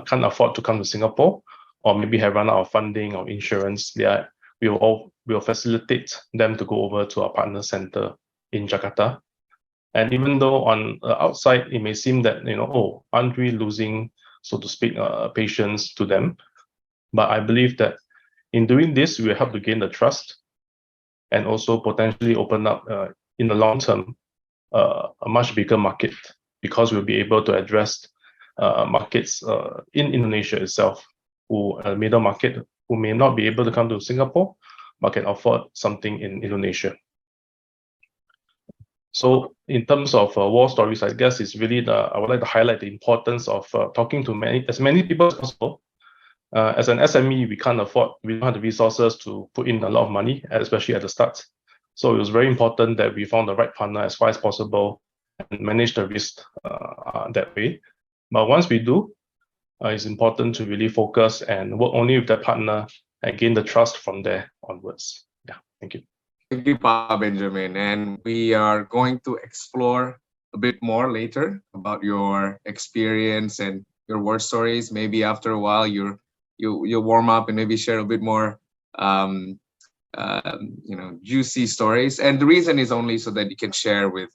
can't afford to come to Singapore or maybe have run out of funding or insurance. We will facilitate them to go over to our partner center in Jakarta. And even though on the outside, it may seem that, oh, aren't we losing, so to speak, patients to them? But I believe that in doing this, we will help to gain the trust and also potentially open up in the long term a much bigger market, because we'll be able to address markets in Indonesia itself, a middle market who may not be able to come to Singapore but can afford something in Indonesia. So in terms of war stories, I guess it's really I would like to highlight the importance of talking to as many people as possible. As an SME, we don't have the resources to put in a lot of money, especially at the start. So it was very important that we found the right partner as far as possible and manage the risk that way. But once we do, it's important to really focus and work only with that partner and gain the trust from there onwards. Yeah, thank you. Thank you, Pak Benjamin. And we are going to explore a bit more later about your experience and your war stories. Maybe after a while, you'll warm up and maybe share a bit more, juicy stories. And the reason is only so that you can share with,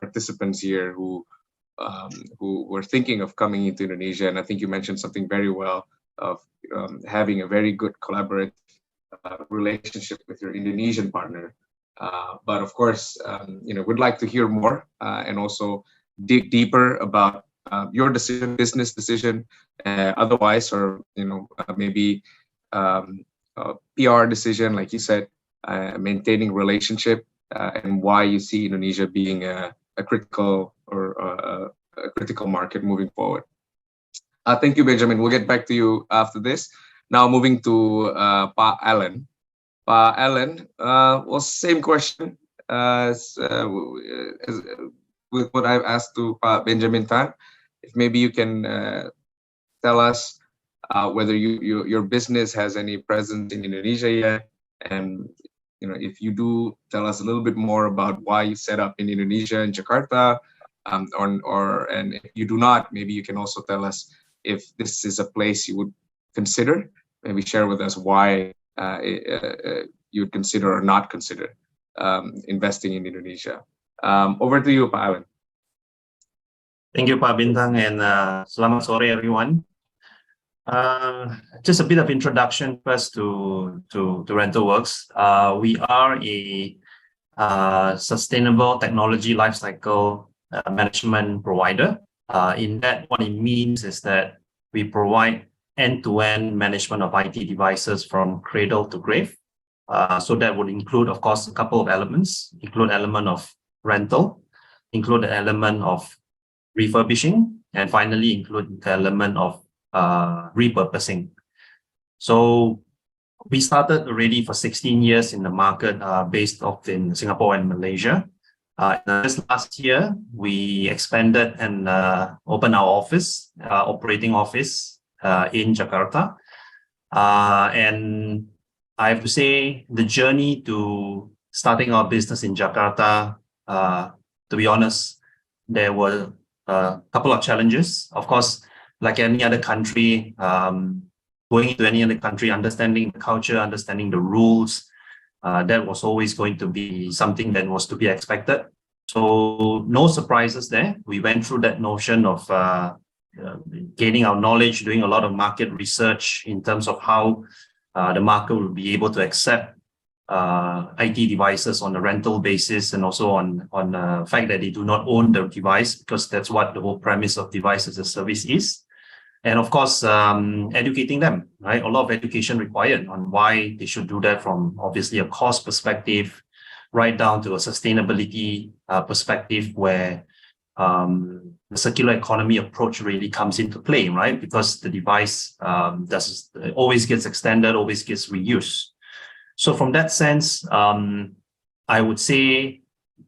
participants here who were thinking of coming into Indonesia. And I think you mentioned something very well of having a very good collaborative relationship with your Indonesian partner. But of course, we'd like to hear more and also dig deeper about your business decision, otherwise, or maybe PR decision, like you said, maintaining relationship, and why you see Indonesia being a critical market moving forward. Thank you, Benjamin. We'll get back to you after this. Now moving to Pak Alan. Pak Alan, well, same question as with what I've asked to Pak Benjamin Tan. If maybe you can tell us whether your business has any presence in Indonesia yet, and if you do, tell us a little bit more about why you set up in Indonesia in Jakarta, and if you do not, maybe you can also tell us if this is a place you would consider. Maybe share with us why you would consider or not consider investing in Indonesia. Over to you, Pak Alan. Thank you, Pak Bintang, and selamat sore, everyone. Just a bit of introduction first to RentalWorks. We are a sustainable technology lifecycle management provider. In that, what it means is that we provide end-to-end management of IT devices from cradle to grave. So that would include, of course, a couple of elements, include element of rental, include the element of refurbishing, and finally include the element of repurposing. So we started already for 16 years in the market based off in Singapore and Malaysia. This last year, we expanded and opened our office, operating office in Jakarta. And I have to say the journey to starting our business in Jakarta, to be honest, there were a couple of challenges. Of course, like any other country, going into any other country, understanding the culture, understanding the rules, that was always going to be something that was to be expected. So no surprises there. We went through that notion of gaining our knowledge, doing a lot of market research in terms of how the market will be able to accept IT devices on a rental basis, and also on the fact that they do not own the device, because that's what the whole premise of device as a service is. And of course, educating them, right? A lot of education required on why they should do that, from obviously a cost perspective, right down to a sustainability perspective, where the circular economy approach really comes into play, right? Because the device always gets extended, always gets reused. So from that sense, I would say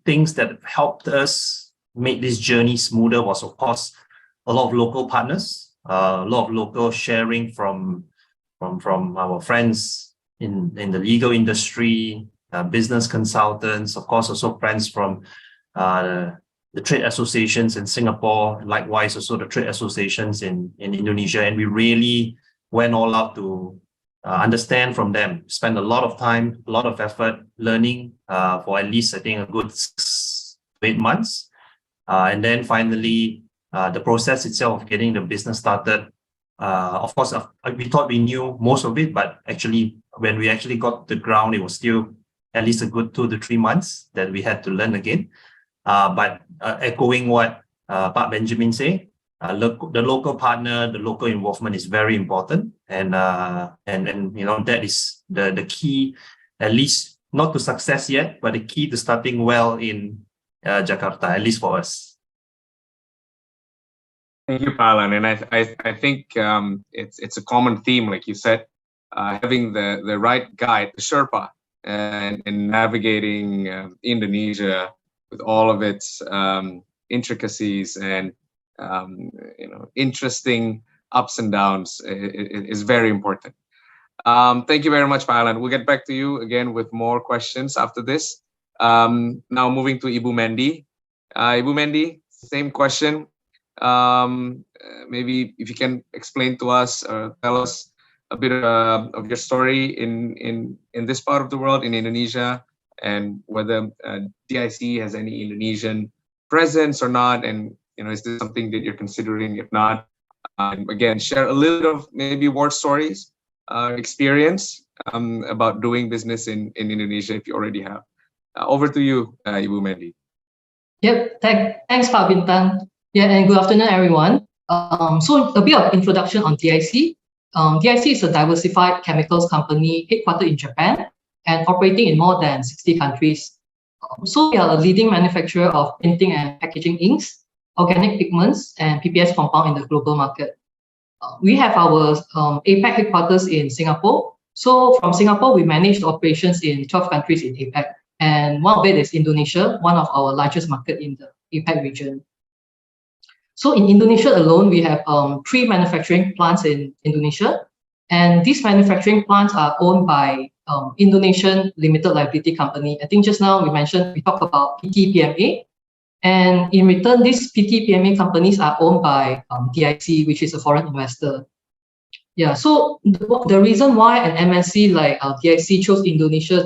things that helped us make this journey smoother was, of course, a lot of local partners, a lot of local sharing from our friends in the legal industry, business consultants, of course, also friends from the trade associations in Singapore, likewise also the trade associations in Indonesia. And we really went all out to understand from them, spend a lot of time, a lot of effort learning for at least, I think, a good 6 to 8 months. And then finally, the process itself of getting the business started, of course, we thought we knew most of it, but actually, when we actually got to the ground, it was still at least a good 2 to 3 months that we had to learn again. But echoing what Pak Benjamin said, the local partner, the local involvement is very important, and you know, that is the key, at least not to success yet, but the key to starting well in Jakarta, at least for us. Thank you, Palan. And I think it's a common theme, like you said, having the right guide, the Sherpa, and navigating Indonesia with all of its intricacies and you know, interesting ups and downs is very important. Thank you very much, Palan. We'll get back to you again with more questions after this. Now moving to Ibu Mandy. Ibu Mandy, same question. Maybe if you can explain to us or tell us a bit of your story in this part of the world, in Indonesia, and whether DIC has any Indonesian presence or not, and you know, is this something that you're considering? If not, again, share a little of maybe war stories, experience about doing business in Indonesia if you already have. Over to you, Ibu Mandy. Yep, thanks, Pak Bintang. Yeah, and good afternoon, everyone. So a bit of introduction on DIC. DIC is a diversified chemicals company headquartered in Japan and operating in more than 60 countries. So we are a leading manufacturer of printing and packaging inks, organic pigments, and PPS compound in the global market. We have our APAC headquarters in Singapore. So from Singapore, we manage operations in 12 countries in APAC. And one of it is Indonesia, one of our largest market in the APAC region. So in Indonesia alone, we have 3 manufacturing plants in Indonesia. And these manufacturing plants are owned by Indonesian Limited Liability Company. I think just now we talked about PT-PMA. And in return, these PT-PMA companies are owned by DIC, which is a foreign investor. Yeah, so the reason why an MNC like DIC chose Indonesia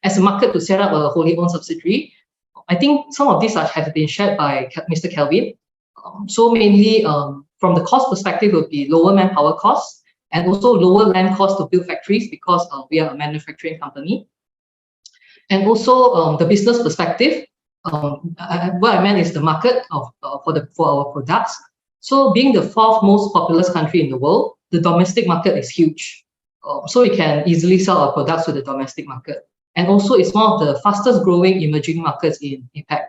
as a market to set up a wholly owned subsidiary, I think some of these have been shared by Mr. Kelvin. So mainly, from the cost perspective, would be lower manpower costs and also lower land costs to build factories because we are a manufacturing company. And also the business perspective, what I meant is the market for our products. So being the fourth most populous country in the world, the domestic market is huge. So we can easily sell our products to the domestic market. And also it's one of the fastest growing emerging markets in APAC.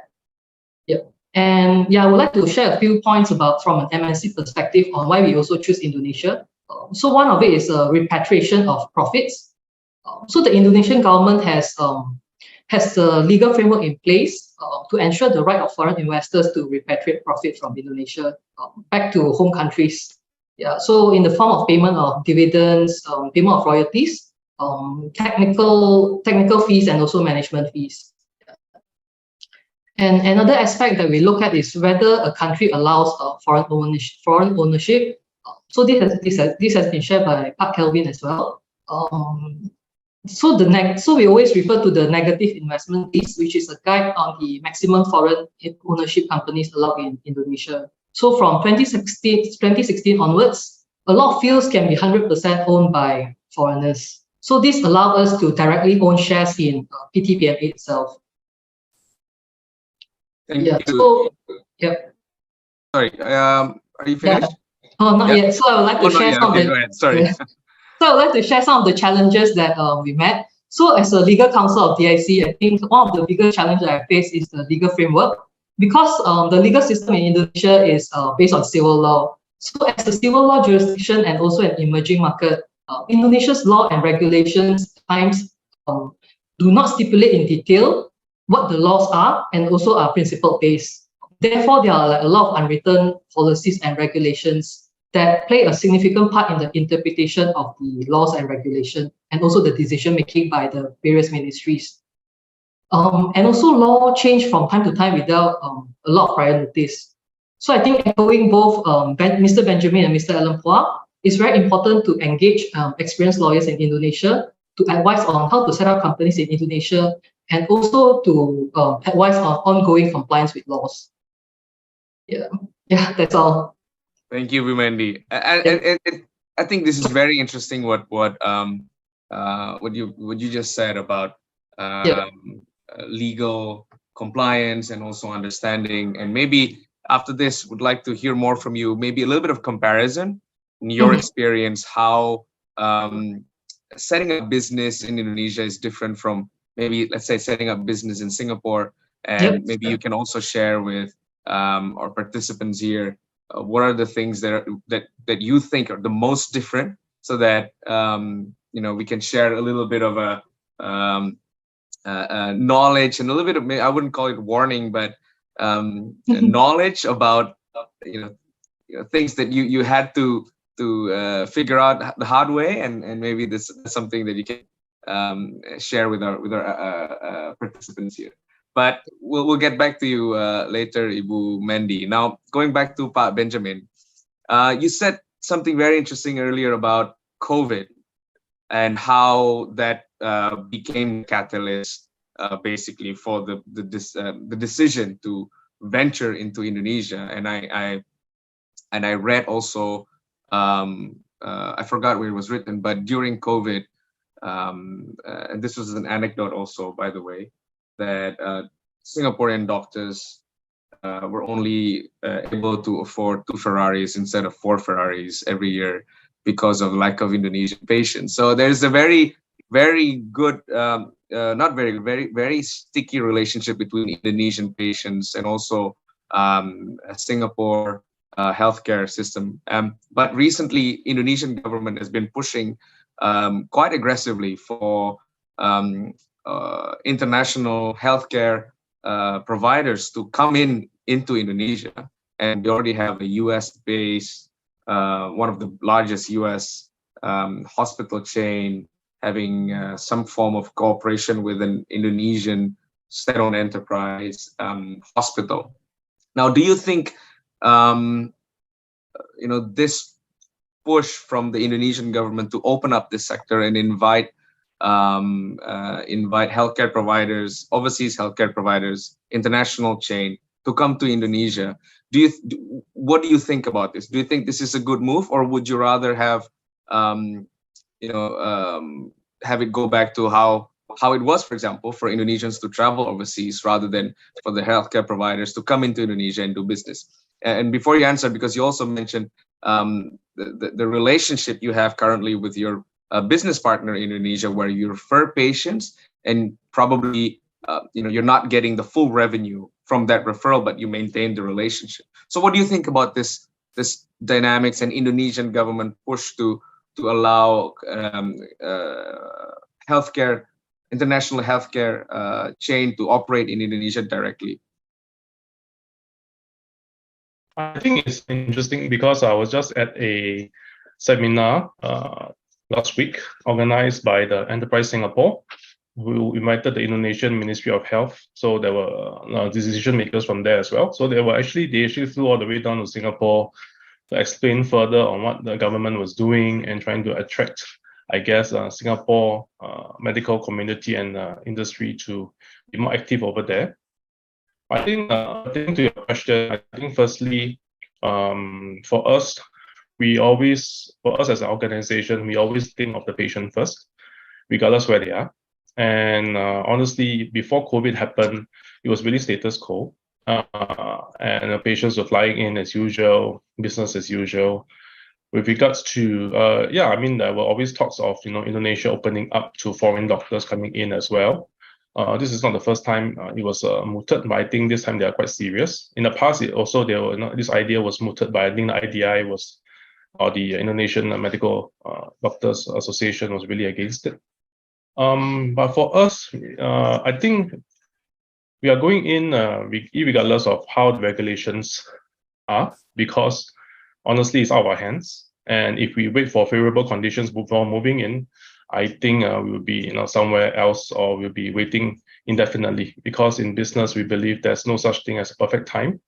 Yep. And yeah, I would like to share a few points about from an MNC perspective on why we also choose Indonesia. So one of it is repatriation of profits. So the Indonesian government has the legal framework in place to ensure the right of foreign investors to repatriate profit from Indonesia back to home countries. Yeah, so in the form of payment of dividends, payment of royalties, technical fees, and also management fees. And another aspect that we look at is whether a country allows foreign ownership. So this has been shared by Park Kelvin as well. So we always refer to the negative investment list, which is a guide on the maximum foreign ownership companies allowed in Indonesia. So from 2016 onwards, a lot of fields can be 100% owned by foreigners. So this allows us to directly own shares in PTPMA itself. Thank yeah. you. So yep. Sorry. Are you finished? Yeah. Oh, not yet. So I would like to share some. Okay, go ahead. Sorry. So I would like to share some of the challenges that we met. So as a legal counsel of DIC, I think one of the biggest challenges I face is the legal framework, because the legal system in Indonesia is based on civil law. So as a civil law jurisdiction and also an emerging market, Indonesia's law and regulations at times do not stipulate in detail what the laws are and also are principle based. Therefore, there are like a lot of unwritten policies and regulations that play a significant part in the interpretation of the laws and regulation and also the decision making by the various ministries. And also law change from time to time without a lot of prior notice. So I think echoing both Mr. Benjamin and Mr. Alan Phua, it's very important to engage experienced lawyers in Indonesia to advise on how to set up companies in Indonesia and also to advise on ongoing compliance with laws. Yeah, that's all. Thank you, Vimendi. I think this is very interesting what you just said about legal compliance and also understanding. And maybe after this, would like to hear more from you. Maybe a little bit of comparison in your experience, how setting up business in Indonesia is different from maybe, let's say, setting up business in Singapore. And maybe you can also share with our participants here what are the things that you think are the most different, so that we can share a little bit of a knowledge and a little bit of, I wouldn't call it warning, but knowledge about things that you had to figure out the hard way, and maybe this is something that you can share with our participants here. But we'll get back to you later, Ibu Mandy. Now, going back to Pak Benjamin, you said something very interesting earlier about COVID and how that became a catalyst, basically, for the decision to venture into Indonesia. And I read also, I forgot where it was written, but during COVID, and this was an anecdote also, by the way, that Singaporean doctors were only able to afford 2 Ferraris instead of 4 Ferraris every year because of lack of Indonesian patients. So there's a very, very good, not very, very, very sticky relationship between Indonesian patients and also Singapore healthcare system. But recently, Indonesian government has been pushing quite aggressively for international healthcare providers to come into Indonesia, and we already have a US-based, one of the largest US hospital chain having some form of cooperation with an Indonesian state-owned enterprise hospital. Now, do you think this push from the Indonesian government to open up this sector and invite healthcare providers, overseas healthcare providers, international chain, to come to Indonesia. What do you think about this? Do you think this is a good move, or would you rather have have it go back to how it was, for example, for Indonesians to travel overseas rather than for the healthcare providers to come into Indonesia and do business? And before you answer, because you also mentioned the relationship you have currently with your business partner in Indonesia, where you refer patients and probably you're not getting the full revenue from that referral, but you maintain the relationship. So what do you think about this dynamics and Indonesian government push to allow international healthcare chain to operate in Indonesia directly? I think it's interesting because I was just at a seminar last week organized by the Enterprise Singapore, who invited the Indonesian Ministry of Health. So there were decision makers from there as well. So they actually flew all the way down to Singapore to explain further on what the government was doing and trying to attract, I guess, Singapore medical community and industry to be more active over there. I think to your question, I think firstly, for us as an organization, we always think of the patient first, regardless where they are. And honestly, before COVID happened, it was really status quo. And the patients were flying in as usual, business as usual. With regards to, there were always talks of, Indonesia opening up to foreign doctors coming in as well. This is not the first time it was mooted, but I think this time they are quite serious. In the past, this idea was mooted, but I think the IDI or the Indonesian Medical Doctors Association was really against it. But for us, I think we are going in regardless of how the regulations are, because honestly, it's out of our hands. And if we wait for favorable conditions before moving in, I think we will be somewhere else, or we'll be waiting indefinitely. Because in business, we believe there's no such thing as a perfect time.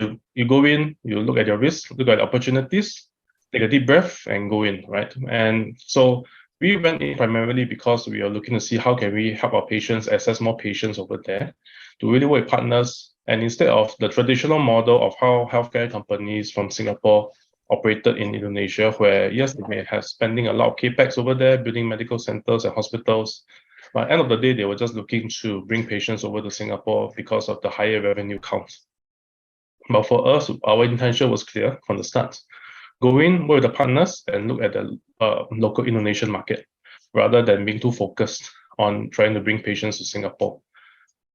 You go in, you look at your risks, look at opportunities, take a deep breath, and go in, right? And so we went in primarily because we are looking to see how can we help our patients access more patients over there, to really work with partners. And instead of the traditional model of how healthcare companies from Singapore operated in Indonesia, where yes, they may have spending a lot of capex over there, building medical centers and hospitals, but at the end of the day, they were just looking to bring patients over to Singapore because of the higher revenue count. But for us, our intention was clear from the start. Go in, work with the partners, and look at the local Indonesian market, rather than being too focused on trying to bring patients to Singapore.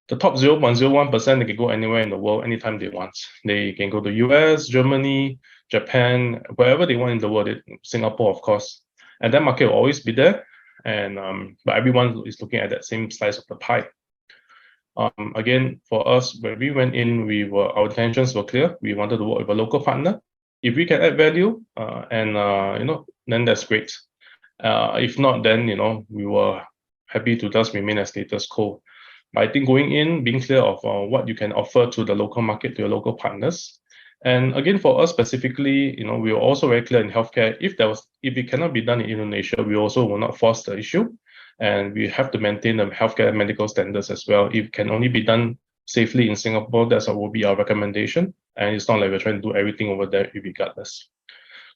The top 0.01%, they can go anywhere in the world anytime they want. They can go to US, Germany, Japan, wherever they want in the world, Singapore, of course. And that market will always be there. And but everyone is looking at that same slice of the pie. Again, for us, when we went in, our intentions were clear. We wanted to work with a local partner. If we can add value, then that's great. If not, then we were happy to just remain as status quo. But I think going in, being clear of what you can offer to the local market, to your local partners. And again, for us specifically, we were also very clear in healthcare. If it cannot be done in Indonesia, we also will not force the issue. And we have to maintain the healthcare medical standards as well. If it can only be done safely in Singapore, that's what will be our recommendation. And it's not like we're trying to do everything over there regardless.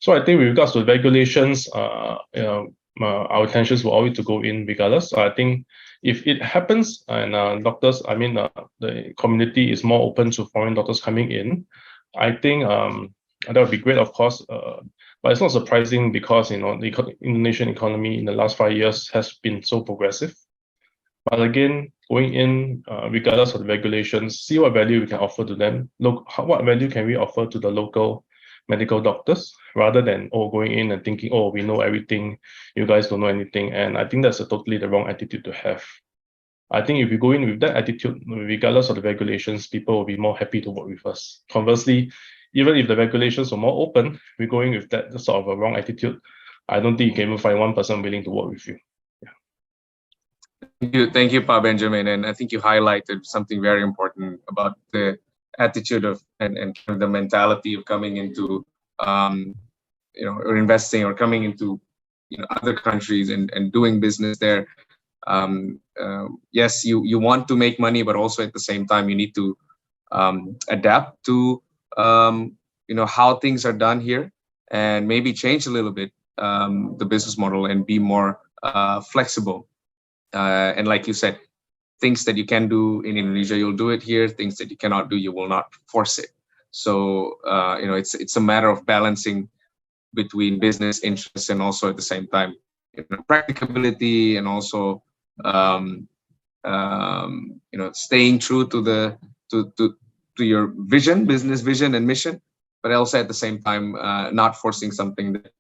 So I think with regards to regulations, our intentions were always to go in regardless. I think if it happens and the community is more open to foreign doctors coming in, I think that would be great, of course. But it's not surprising because the Indonesian economy in the last 5 years has been so progressive. But again, going in, regardless of the regulations, see what value we can offer to them. Look, what value can we offer to the local medical doctors, rather than going in and thinking, we know everything, you guys don't know anything. And I think that's totally the wrong attitude to have. I think if you go in with that attitude, regardless of the regulations, people will be more happy to work with us. Conversely, even if the regulations are more open, we're going with that sort of a wrong attitude, I don't think you can even find one person willing to work with you. Thank you, Pa Benjamin. And I think you highlighted something very important about the attitude of and the mentality of coming into or investing or coming into other countries and doing business there. Yes, you want to make money, but also at the same time you need to adapt to how things are done here, and maybe change a little bit the business model and be more flexible. And like you said, things that you can do in Indonesia, you'll do it here. Things that you cannot do, you will not force it. So it's a matter of balancing between business interests and also at the same time practicability, and also staying true to your vision, business vision and mission, but also at the same time not forcing something that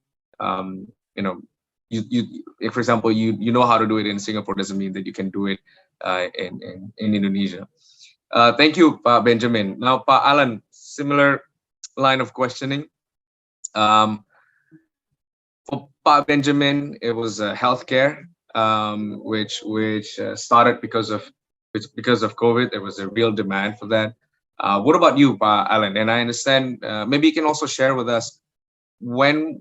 if, for example, you know how to do it in Singapore doesn't mean that you can do it in Indonesia. Thank you, Pak Benjamin. Now, Pak Alan, similar line of questioning. For Pak Benjamin, it was healthcare, which started because of COVID. There was a real demand for that. What about you, Pak Alan? And I understand maybe you can also share with us when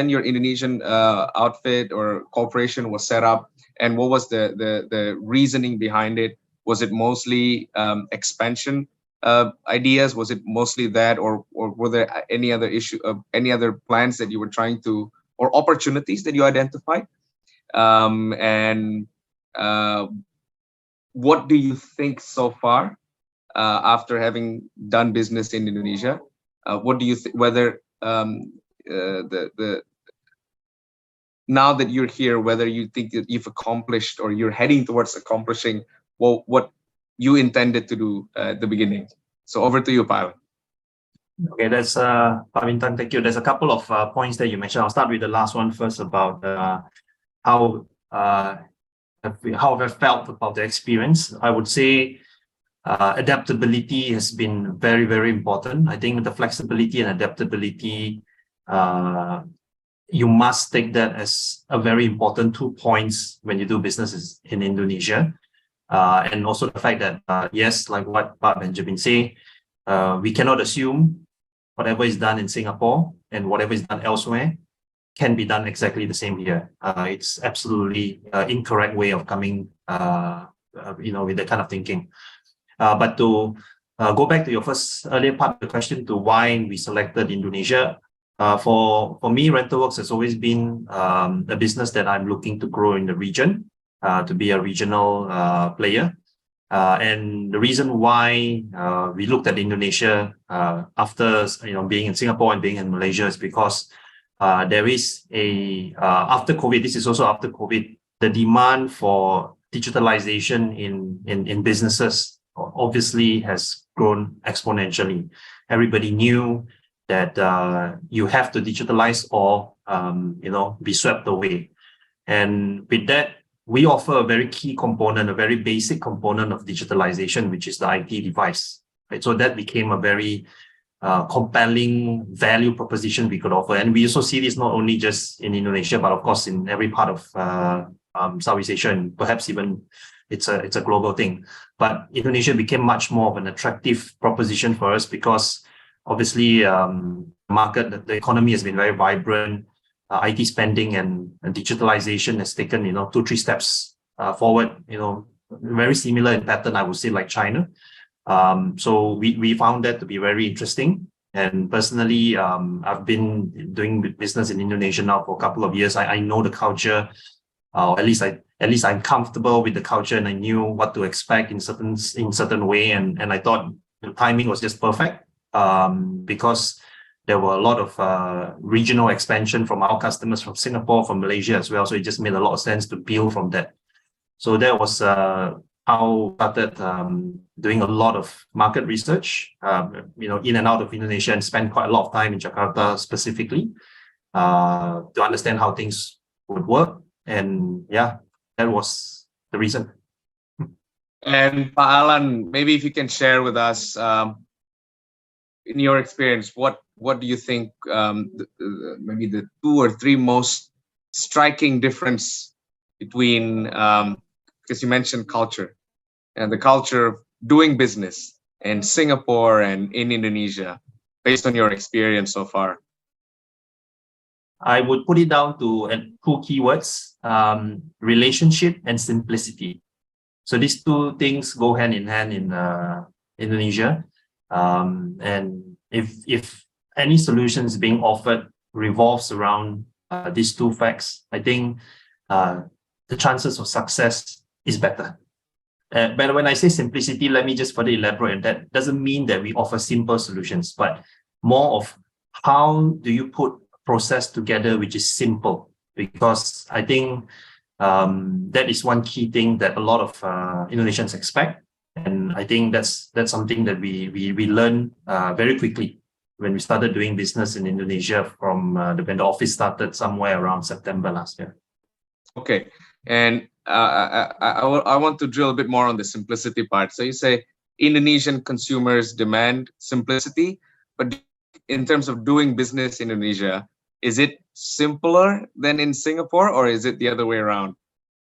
your Indonesian outfit or corporation was set up, and what was the reasoning behind it? Was it mostly expansion ideas? Was it mostly that, or were there any other plans that you were trying to, or opportunities that you identified? And what do you think so far after having done business in Indonesia? What do you think, whether now that you're here, whether you think that you've accomplished or you're heading towards accomplishing what you intended to do at the beginning? So over to you, Pak. Okay, that's Pak Bintang, thank you. There's a couple of points that you mentioned. I'll start with the last one first about how have I felt about the experience. I would say adaptability has been very, very important. I think the flexibility and adaptability, you must take that as a very important 2 points when you do business in Indonesia. And also the fact that, yes, like what Pak Benjamin say, we cannot assume whatever is done in Singapore and whatever is done elsewhere can be done exactly the same here. It's absolutely incorrect way of coming, with that kind of thinking. But to go back to your first earlier part of the question to why we selected Indonesia, for me, Rentalworks has always been a business that I'm looking to grow in the region, to be a regional player. And the reason why we looked at Indonesia after being in Singapore and being in Malaysia is because there is after COVID, this is also after COVID, the demand for digitalization in businesses obviously has grown exponentially. Everybody knew that you have to digitalize or be swept away. And with that, we offer a very key component, a very basic component of digitalization, which is the IT device. Right? So that became a very compelling value proposition we could offer. And we also see this not only just in Indonesia, but of course in every part of Southeast Asia, and perhaps even it's a global thing. But Indonesia became much more of an attractive proposition for us because obviously the economy has been very vibrant. IT spending and digitalization has taken 2-3 steps forward, very similar in pattern, I would say, like China. So we found that to be very interesting. And personally, I've been doing business in Indonesia now for a couple of years. I know the culture, at least I'm comfortable with the culture, and I knew what to expect in certain way. And I thought the timing was just perfect because there were a lot of regional expansion from our customers from Singapore, from Malaysia as well. So it just made a lot of sense to build from that. So that was how I started doing a lot of market research, in and out of Indonesia, and spent quite a lot of time in Jakarta specifically to understand how things would work. And yeah, that was the reason. And Pak Alan, maybe if you can share with us, in your experience, what do you think maybe the 2 or 3 most striking difference between, because you mentioned culture, and the culture of doing business in Singapore and in Indonesia, based on your experience so far? I would put it down to 2 keywords, relationship and simplicity. So these 2 things go hand in hand Indonesia. And if any solutions being offered revolves around these two facts, I think the chances of success is better. But when I say simplicity, let me just further elaborate. That doesn't mean that we offer simple solutions, but more of how do you put a process together which is simple? Because I think that is one key thing that a lot of Indonesians expect. And I think that's something that we learned very quickly when we started doing business in Indonesia from when the office started somewhere around September last year. Okay, and I want to drill a bit more on the simplicity part. So you say Indonesian consumers demand simplicity, but in terms of doing business in Indonesia, is it simpler than in Singapore, or is it the other way around?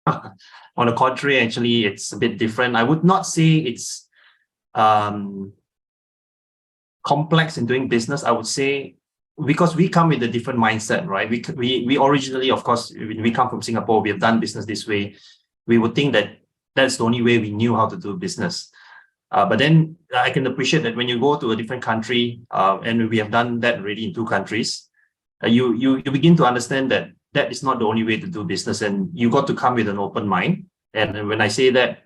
On the contrary, actually, it's a bit different. I would not say it's complex in doing business. I would say because we come with a different mindset, right? We originally, of course, we come from Singapore. We have done business this way. We would think that that's the only way we knew how to do business. But then I can appreciate that when you go to a different country, and we have done that already in 2 countries, you begin to understand that that is not the only way to do business, and you got to come with an open mind. And when I say that,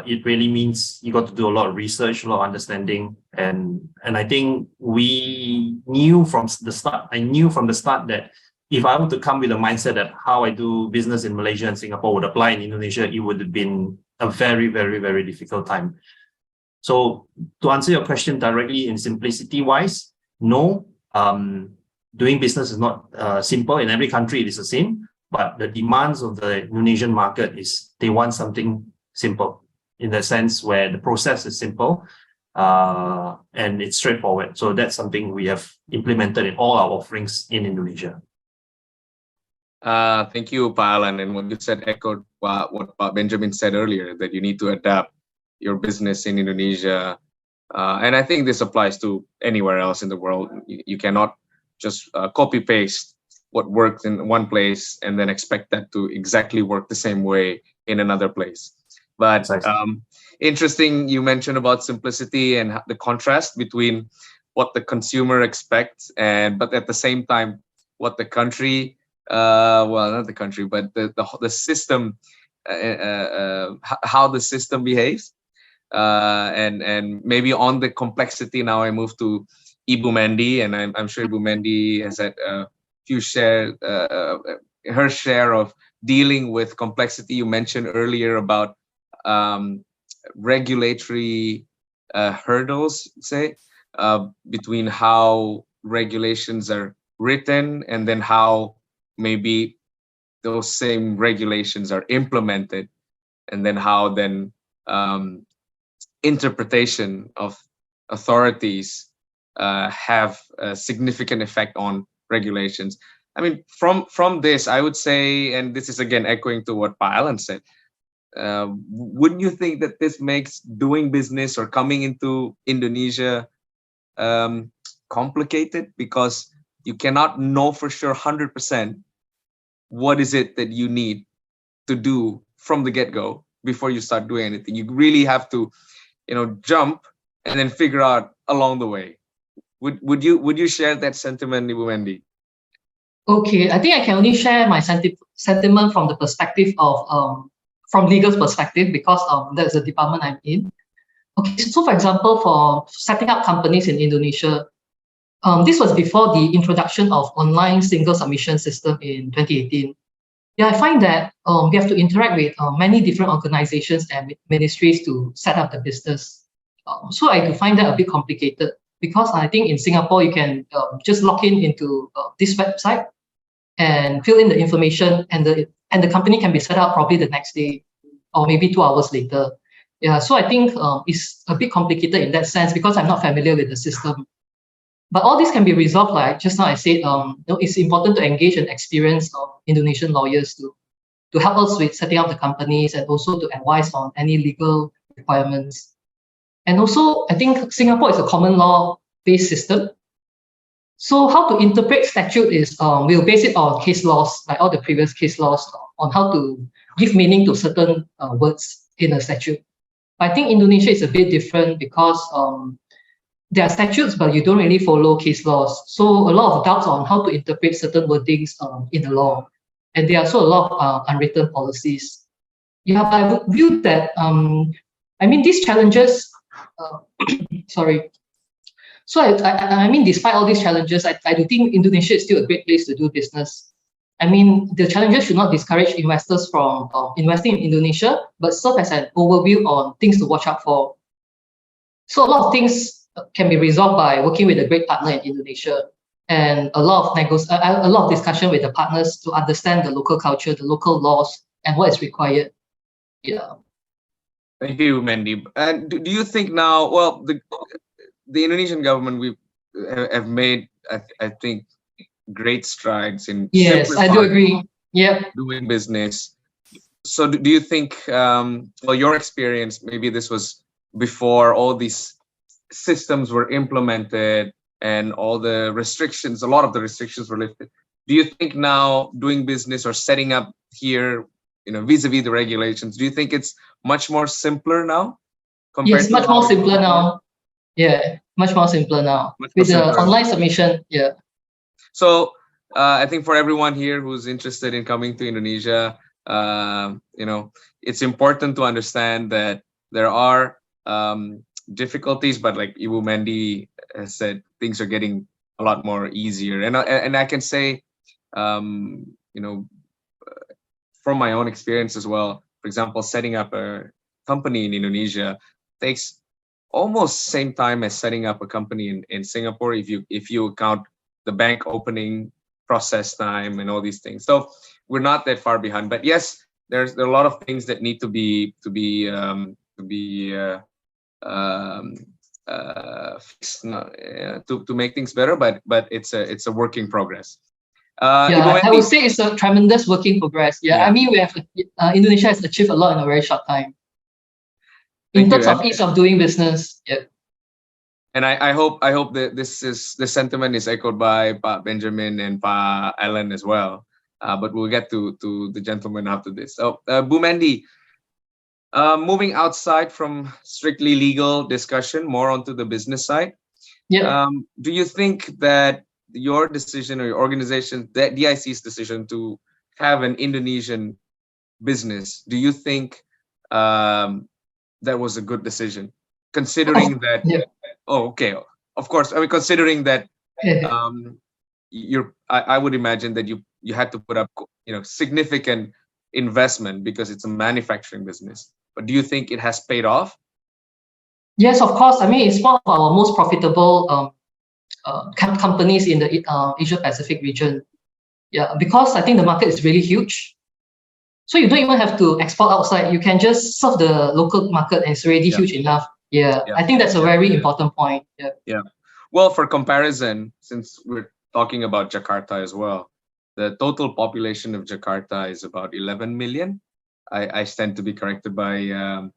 it really means you got to do a lot of research, a lot of understanding, and I think we knew from the start. I knew from the start that if I were to come with a mindset that how I do business in Malaysia and Singapore would apply in Indonesia, it would have been a very, very, very difficult time. So to answer your question directly in simplicity wise, no. Doing business is not simple. In every country, it is the same. But the demands of the Indonesian market is they want something simple in the sense where the process is simple and it's straightforward. So that's something we have implemented in all our offerings in Indonesia. Thank you, Pak Alan. And what you said echoed what Pak Benjamin said earlier, that you need to adapt your business in Indonesia. And I think this applies to anywhere else in the world. You cannot just copy paste what works in one place and then expect that to exactly work the same way in another place. But interesting, you mentioned about simplicity and the contrast between what the consumer expects but at the same time what the country, well, not the country, but the system, how the system behaves. And maybe on the complexity, now I move to Ibu Mandy, and I'm sure Ibu Mandy has had a few her share of dealing with complexity. You mentioned earlier about regulatory hurdles, say, between how regulations are written and then how maybe those same regulations are implemented, and then how then interpretation of authorities have a significant effect on regulations. I mean, from this, I would say, and this is again echoing to what Pa Alan said, wouldn't you think that this makes doing business or coming into Indonesia complicated, because you cannot know for sure 100% what is it that you need to do from the get-go before you start doing anything? You really have to, jump and then figure out along the way. Would you share that sentiment, Ibu Mandy? Okay, I think I can only share my sentiment from the perspective of from legal perspective, because that's the department I'm in. Okay, so for example, for setting up companies in Indonesia, this was before the introduction of online single submission system in 2018. Yeah, I find that we have to interact with many different organizations and ministries to set up the business. So I do find that a bit complicated, because I think in Singapore, you can just log into this website and fill in the information, and the company can be set up probably the next day or maybe 2 hours later. Yeah, so I think it's a bit complicated in that sense, because I'm not familiar with the system. But all this can be resolved, like just now I said, it's important to engage an experienced Indonesian lawyers to help us with setting up the companies, and also to advise on any legal requirements. And also, I think Singapore is a common law-based system. So how to interpret statute is, we'll base it on case laws, like all the previous case laws, on how to give meaning to certain words in a statute. I think Indonesia is a bit different because there are statutes, but you don't really follow case laws. So a lot of doubts on how to interpret certain wordings in the law. And there are also a lot of unwritten policies. Yeah, but I would view that, I mean, these challenges, sorry. So I mean, despite all these challenges, I do think Indonesia is still a great place to do business. I mean, the challenges should not discourage investors from investing in Indonesia, but serve as an overview on things to watch out for. So a lot of things can be resolved by working with a great partner in Indonesia, and a lot of discussion with the partners to understand the local culture, the local laws, and what is required. Yeah. Thank you, Mandy. And do you think now? Well, the Indonesian government have made, I think, great strides in yes, I do agree. Yeah, doing business. So do you think? Well, your experience, maybe this was before all these systems were implemented and all the restrictions, a lot of the restrictions were lifted. Do you think now doing business or setting up here, vis-a-vis the regulations, do you think it's much more simpler now? Yes, much more simpler now. Yeah, much more simpler now with the online submission. Yeah. So I think for everyone here who's interested in coming to Indonesia, it's important to understand that there are difficulties, but like Ibu Mandy has said, things are getting a lot more easier. And I can say, from my own experience as well, for example, setting up a company in Indonesia takes almost same time as setting up a company in Singapore, if you count the bank opening process time and all these things. So we're not that far behind. But yes, there are a lot of things that need to be fixed to make things better. But it's a work in progress. Yeah, I would say it's a tremendous work in progress. Yeah, I mean, we have Indonesia has achieved a lot in a very short time. In terms of ease of doing business, yeah. And I hope that the sentiment is echoed by Pa Benjamin and Pa Alan as well. But we'll get to the gentleman after this. So, Bu Mandy, moving outside from strictly legal discussion, more onto the business side. Yeah. Do you think that your decision or your organization, that DIC's decision to have an Indonesian business, do you think that was a good decision, considering that? Yeah. Oh, okay. Of course. I mean, considering that I would imagine that you had to put up, significant investment because it's a manufacturing business. But do you think it has paid off? Yes, of course. I mean, it's one of our most profitable companies in the Asia Pacific region. Yeah, because I think the market is really huge. So you don't even have to export outside. You can just serve the local market, and it's already huge enough. Yeah, I think that's a very important point. Yeah. Yeah. Well, for comparison, since we're talking about Jakarta as well, the total population of Jakarta is about 11 million. I stand to be corrected by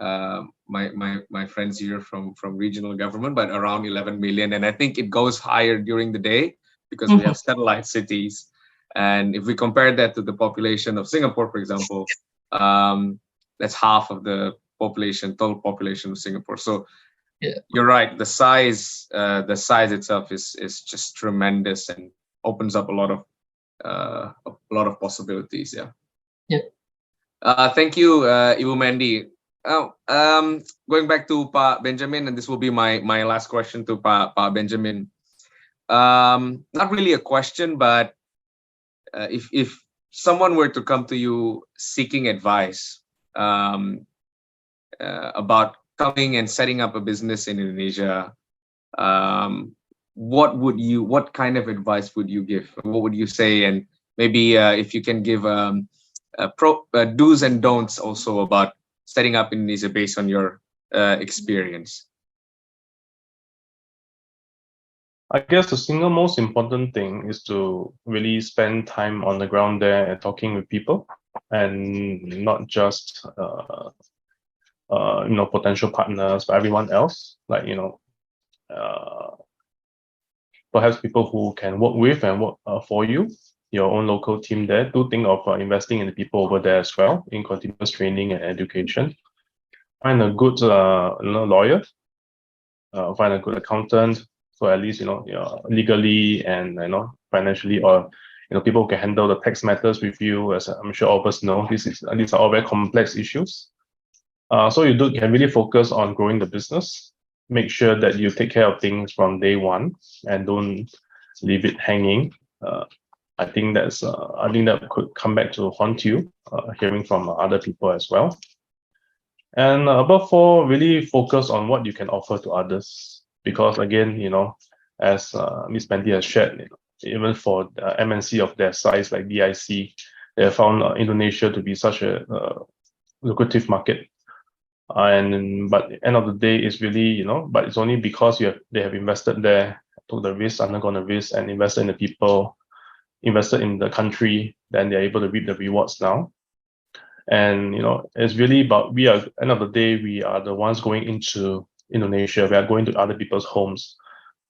my friends here from regional government, but around 11 million. And I think it goes higher during the day because we have satellite cities. And if we compare that to the population of Singapore, for example, that's half of the total population of Singapore. So you're right. The size itself is just tremendous and opens up a lot of possibilities. Yeah. Yeah. Thank you, Ibu Mandy. Going back to Pa Benjamin, and this will be my last question to Pa Benjamin. Not really a question, but if someone were to come to you seeking advice about coming and setting up a business in Indonesia, what kind of advice would you give? What would you say? And maybe if you can give do's and don'ts also about setting up in Indonesia based on your experience. I guess the single most important thing is to really spend time on the ground there and talking with people, and not just potential partners, but everyone else. Like perhaps people who can work with and work for you, your own local team there. Do think of investing in the people over there as well, in continuous training and education. find a good lawyer, find a good accountant, so at least legally and financially, or people who can handle the tax matters with you. As I'm sure all of us know, these are all very complex issues. So you can really focus on growing the business. Make sure that you take care of things from day one and don't leave it hanging. I think that could come back to haunt you, hearing from other people as well. And above all, really focus on what you can offer to others. Because again, as Ms. Penty has shared, even for MNC of their size like DIC, they have found Indonesia to be such a lucrative market. But the end of the day is really, but it's only because they have invested there, took the risk, undergone the risk, and invested in the people, invested in the country, then they're able to reap the rewards now. And it's really about end of the day, we are the ones going into Indonesia. We are going to other people's homes.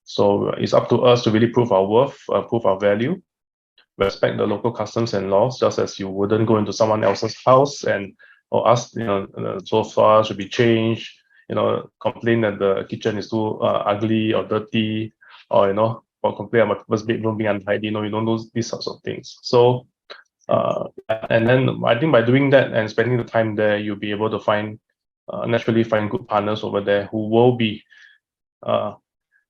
So it's up to us to really prove our worth, prove our value, respect the local customs and laws, just as you wouldn't go into someone else's house and ask, the sofa should be changed, complain that the kitchen is too ugly or dirty, or or complain about people's bedroom being untidy. You don't do these sorts of things. So and then I think by doing that and spending the time there, you'll be able to naturally find good partners over there who will be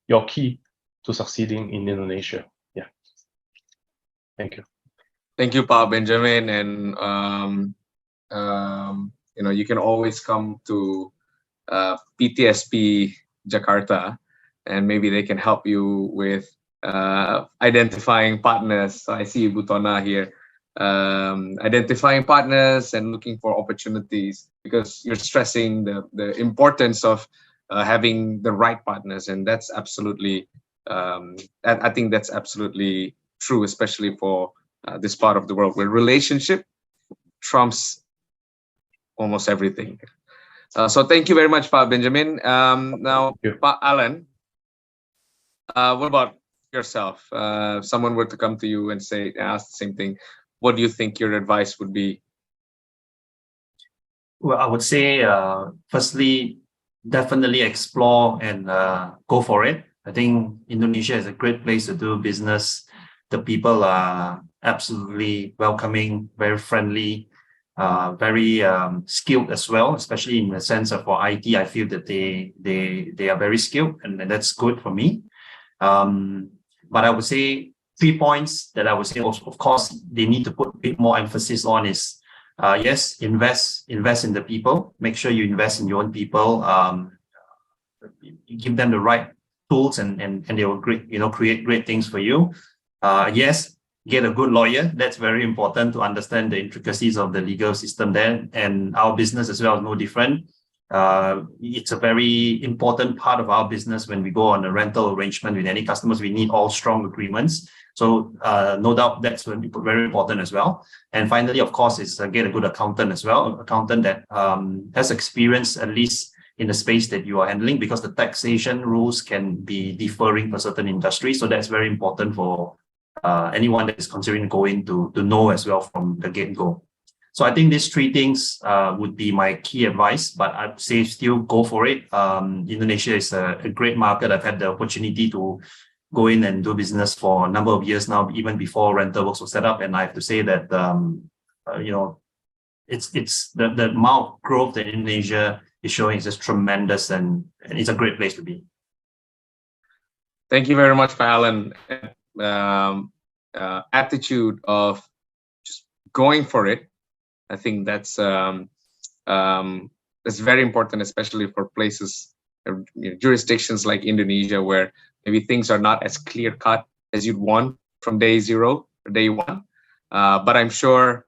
your key to succeeding in Indonesia. Yeah. Thank you. Thank you, Pak Benjamin. And you can always come to PTSP Jakarta, and maybe they can help you with identifying partners. So I see Ibu Tona here. Identifying partners and looking for opportunities, because you're stressing the importance of having the right partners, and that's absolutely I think that's absolutely true, especially for this part of the world where relationship trumps almost everything. So thank you very much, Pak Benjamin. Now, Pak Alan, what about yourself? If someone were to come to you and ask the same thing, what do you think your advice would be? Well, I would say, firstly, definitely explore and go for it. I think Indonesia is a great place to do business. The people are absolutely welcoming, very friendly, very skilled as well, especially in the sense of for IT. I feel that they are very skilled, and that's good for me. But I would say 3 points that I would say, of course, they need to put a bit more emphasis on is, yes, invest in the people. Make sure you invest in your own people. You give them the right tools, and they will create great things for you. Yes, get a good lawyer. That's very important to understand the intricacies of the legal system there. And our business as well is no different. It's a very important part of our business. When we go on a rental arrangement with any customers, we need all strong agreements. So no doubt that's very important as well. And finally, of course, is get a good accountant as well, accountant that has experience at least in the space that you are handling, because the taxation rules can be differing for certain industries. So that's very important for anyone that is considering going to know as well from the get-go. So I think these 3 things would be my key advice, but I'd say still go for it. Indonesia is a great market. I've had the opportunity to go in and do business for a number of years now, even before Rentalworks was set up. And I have to say that, it's the amount of growth that Indonesia is showing is just tremendous, and it's a great place to be. Thank you very much, Alan. Attitude of just going for it. I think that's very important, especially for places, jurisdictions like Indonesia, where maybe things are not as clear cut as you'd want from day 0 or day 1. But I'm sure,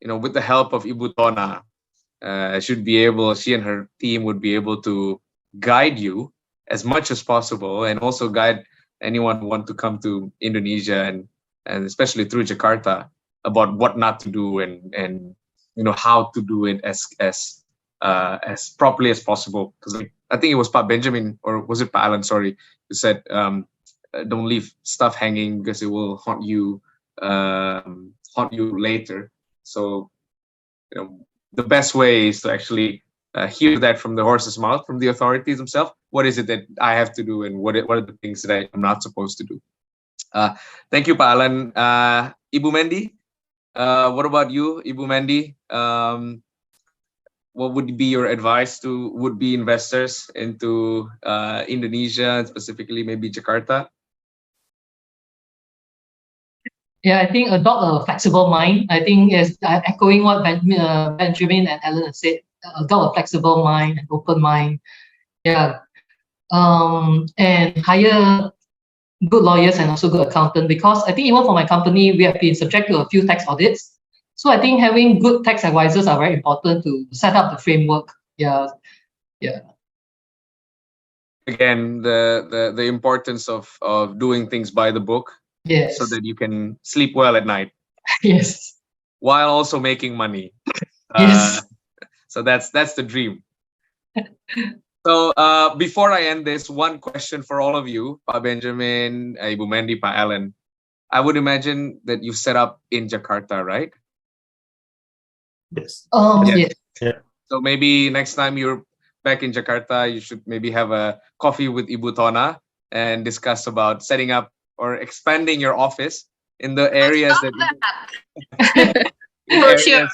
with the help of Ibu Tona, she and her team would be able to guide you as much as possible, and also guide anyone who want to come to Indonesia and especially through Jakarta about what not to do and how to do it as properly as possible. Because I think it was Pak Benjamin, or was it Pak Alan? Sorry, who said don't leave stuff hanging because it will haunt you later. So the best way is to actually hear that from the horse's mouth, from the authorities themselves. What is it that I have to do, and what are the things that I'm not supposed to do? Thank you, Pak Alan. Ibu Mandy, what about you, Ibu Mandy? What would be your advice to would-be investors into Indonesia, and specifically maybe Jakarta? Yeah, I think adopt a flexible mind. I think yes, echoing what Benjamin and Ellen have said, adopt a flexible mind, an open mind. Yeah, and hire good lawyers and also good accountant, because I think even for my company, we have been subject to a few tax audits. So I think having good tax advisors are very important to set up the framework. Yeah. Again, the importance of doing things by the book, Yes. so that you can sleep well at night. Yes. While also making money. Yes. So that's the dream. So before I end this, one question for all of you, Pak Benjamin, Ibu Mandy, Pak Alan. I would imagine that you set up in Jakarta, right? Yes. Yes. Yeah. So maybe next time you're back in Jakarta, you should maybe have a coffee with Ibu Tona and discuss about setting up or expanding your office in the areas that For sure.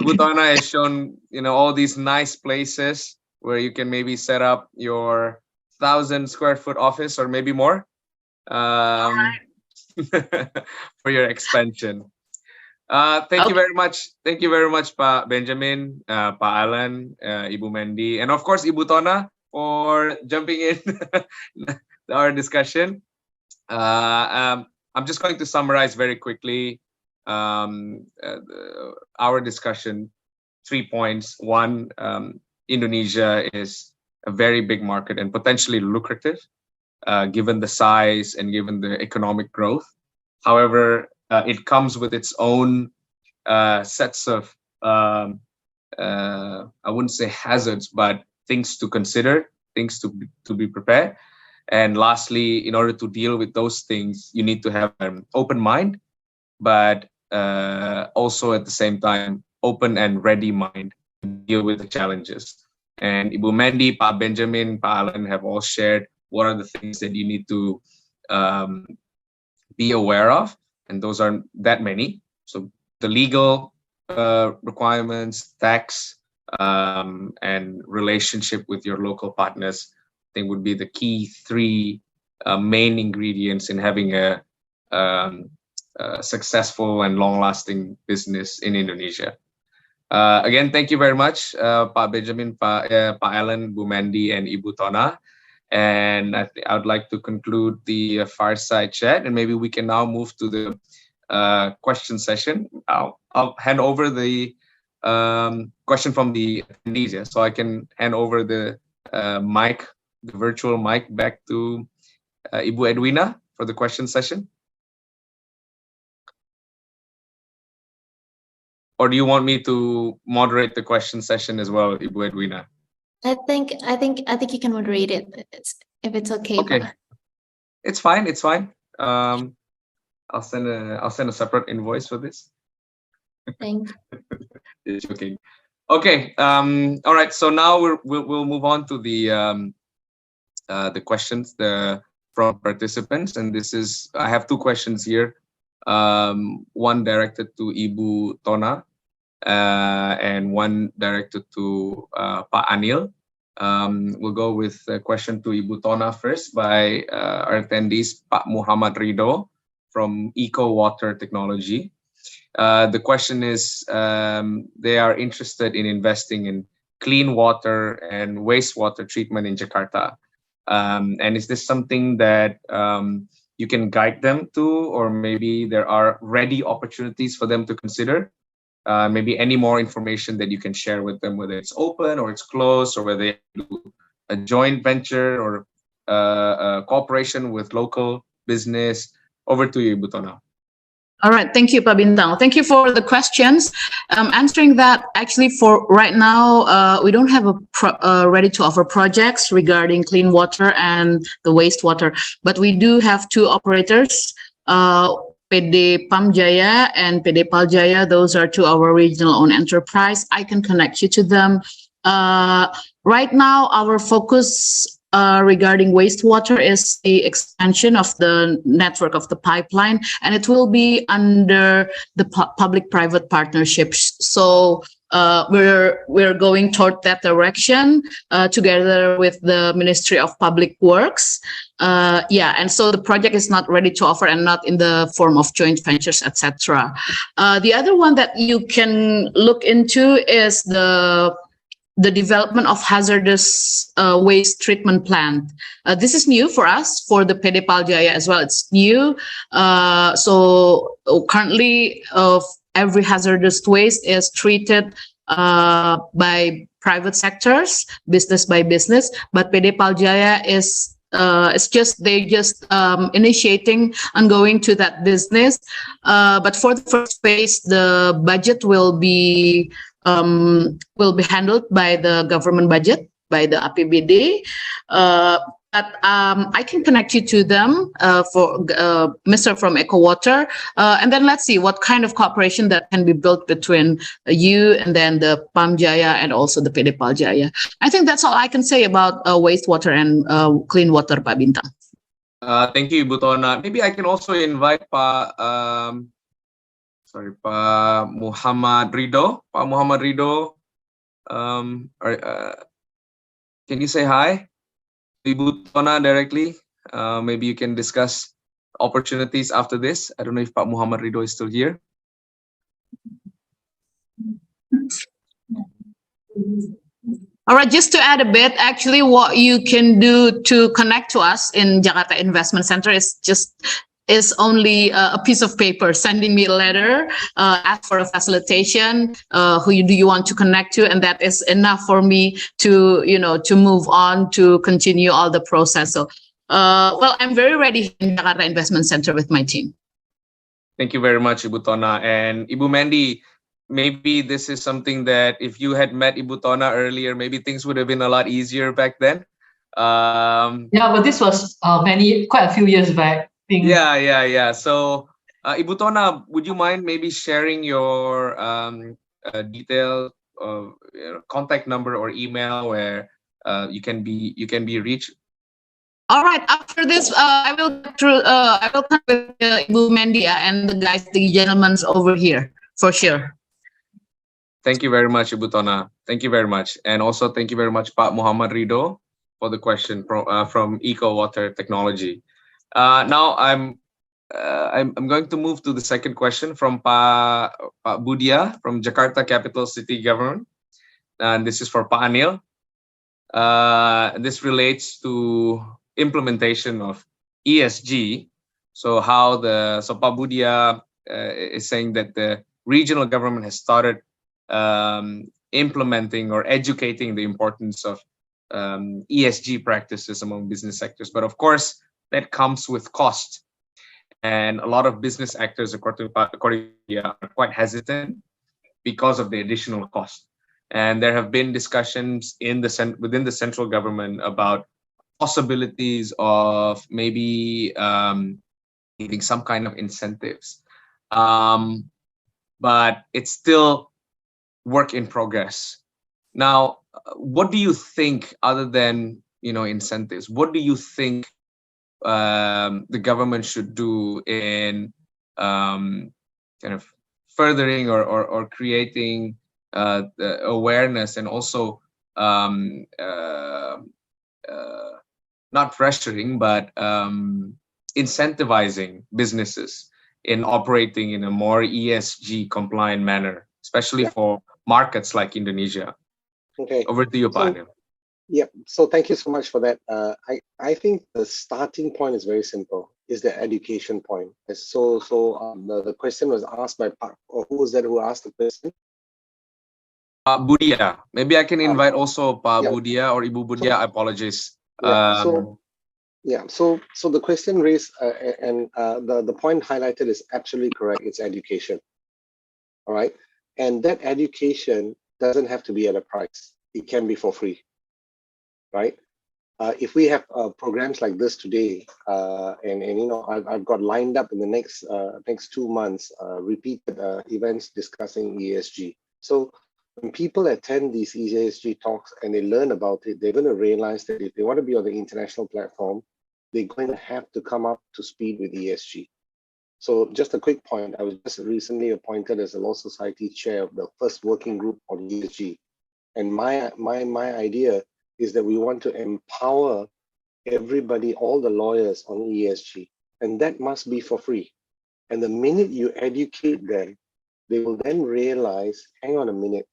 Ibu Tona has shown, all these nice places where you can maybe set up your 1,000 square foot office or maybe more for your expansion. Thank you very much. Thank you very much, Pak Benjamin, Pak Alan, Ibu Mandy, and of course Ibu Tona for jumping in our discussion. I'm just going to summarize very quickly our discussion. 3 points. One, Indonesia is a very big market and potentially lucrative, given the size and given the economic growth. However, it comes with its own sets of, I wouldn't say hazards, but things to consider, things to be prepared. And lastly, in order to deal with those things, you need to have an open mind, but also at the same time, open and ready mind to deal with the challenges. And Ibu Mandy, Pak Benjamin, Pak Alan have all shared what are the things that you need to be aware of. And those aren't that many. So the legal requirements, tax, and relationship with your local partners, I think would be the key 3 main ingredients in having a successful and long-lasting business in Indonesia. Again, thank you very much, Pak Benjamin, Pak Alan, Bu Mandy, and Ibu Tona. And I would like to conclude the fireside chat, and maybe we can now move to the question session. I'll hand over the question from the attendees, yeah? So I can hand over the mic, the virtual mic, back to Ibu Edwina for the question session. Or do you want me to moderate the question session as well, Ibu Edwina? I think you can moderate it if it's okay. Okay, it's fine. It's fine. I'll send a separate invoice for this. Thank you. Joking. Okay. All right. So now we'll move on to the questions from participants, and I have 2 questions here. One directed to Ibu Tona, and one directed to Pak Anil. We'll go with a question to Ibu Tona first by our attendees, Pak Muhammad Rido from Eco Water Technology. The question is, they are interested in investing in clean water and wastewater treatment in Jakarta. And is this something that you can guide them to, or maybe there are ready opportunities for them to consider? Maybe any more information that you can share with them, whether it's open or it's closed, or whether they do a joint venture or a cooperation with local business. Over to you, Ibu Tona. All right, thank you, Pak Bintang. Thank you for the questions. Answering that, actually, for right now, we don't have a ready-to-offer projects regarding clean water and the wastewater, but we do have 2 operators, PD Pamjaya and PD Paljaya. Those are 2 our regional-owned enterprise. I can connect you to them. Right now, our focus regarding wastewater is the expansion of the network of the pipeline, and it will be under the public-private partnerships. So we're going toward that direction together with the Ministry of Public Works. And so the project is not ready to offer and not in the form of joint ventures, etc. The other one that you can look into is the development of hazardous waste treatment plant. This is new for us, for the PD Paljaya as well. It's new. So currently, every hazardous waste is treated by private sectors, business by business. But PD Paljaya is they just initiating and going to that business. But for the first phase, the budget will be handled by the government budget, by the APBD. But I can connect you to them for Mr. from EcoWater, and then let's see what kind of cooperation that can be built between you and then the Pamjaya and also the PD Paljaya. I think that's all I can say about wastewater and clean water, Pak Bintang. Thank you, Ibu Tona. Maybe I can also invite Pak Muhammad Ridho. Pak Muhammad Ridho, can you say hi to Ibu Tona directly? Maybe you can discuss opportunities after this. I don't know if Pak Muhammad Ridho is still here. All right, just to add a bit, actually what you can do to connect to us in Jakarta Investment Centre is only a piece of paper, sending me a letter, ask for a facilitation, who do you want to connect to, and that is enough for me to, to move on, to continue all the process. So, well, I'm very ready in Jakarta Investment Centre with my team. Thank you very much, Ibu Tona. And Ibu Mandy, maybe this is something that if you had met Ibu Tona earlier, maybe things would have been a lot easier back then. Yeah, but this was quite a few years back. Yeah. So, Ibu Tona, would you mind maybe sharing your detailed contact number or email where you can be reached? All right. After this, I will come with Ibu Mendia and the gentlemen over here for sure. Thank you very much, Ibu Tona. Thank you very much, and also thank you very much, Pak Muhammad Ridho, for the question from EcoWater Technology. Now I'm going to move to the second question from Pak Budia from Jakarta Capital City Government, and this is for Pak Anil. This relates to implementation of ESG. So Pak Budia is saying that the regional government has started implementing or educating the importance of ESG practices among business sectors, but of course that comes with cost, and a lot of business actors, according to are quite hesitant because of the additional cost. And there have been discussions within the central government about possibilities of maybe giving some kind of incentives, but it's still work in progress. Now, what do you think, other than incentives? What do you think the government should do in kind of furthering or creating the awareness, and also not pressuring, but incentivizing businesses in operating in a more ESG compliant manner, especially for markets like Indonesia? Okay. Over to you, Pak Anil. Yeah, so thank you so much for that. I think the starting point is very simple, is the education point. So the question was asked by Pak, or who was that who asked the question? Budia. Maybe I can invite also Pak Budia or Ibu Budia. I apologize. So the question raised and the point highlighted is absolutely correct. It's education. All right. And that education doesn't have to be at a price. It can be for free. Right? If we have programs like this today, and I've got lined up in the next 2 months repeated events discussing ESG. So when people attend these ESG talks and they learn about it, they're going to realize that if they want to be on the international platform, they're going to have to come up to speed with ESG. So just a quick point, I was just recently appointed as a Law Society chair of the first working group on ESG. And my idea is that we want to empower everybody, all the lawyers on ESG, and that must be for free. And the minute you educate them, they will then realize, hang on a minute,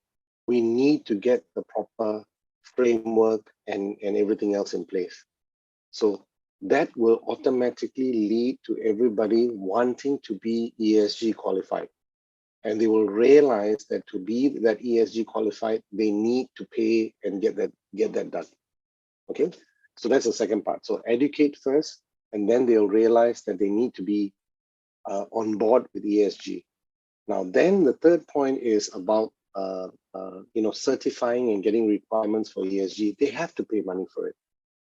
we need to get the proper framework and everything else in place. So that will automatically lead to everybody wanting to be ESG qualified. And they will realize that to be that ESG qualified, they need to pay and get that done. Okay, so that's the second part. So educate first, and then they'll realize that they need to be on board with ESG. Now, then the third point is about certifying and getting requirements for ESG. They have to pay money for it.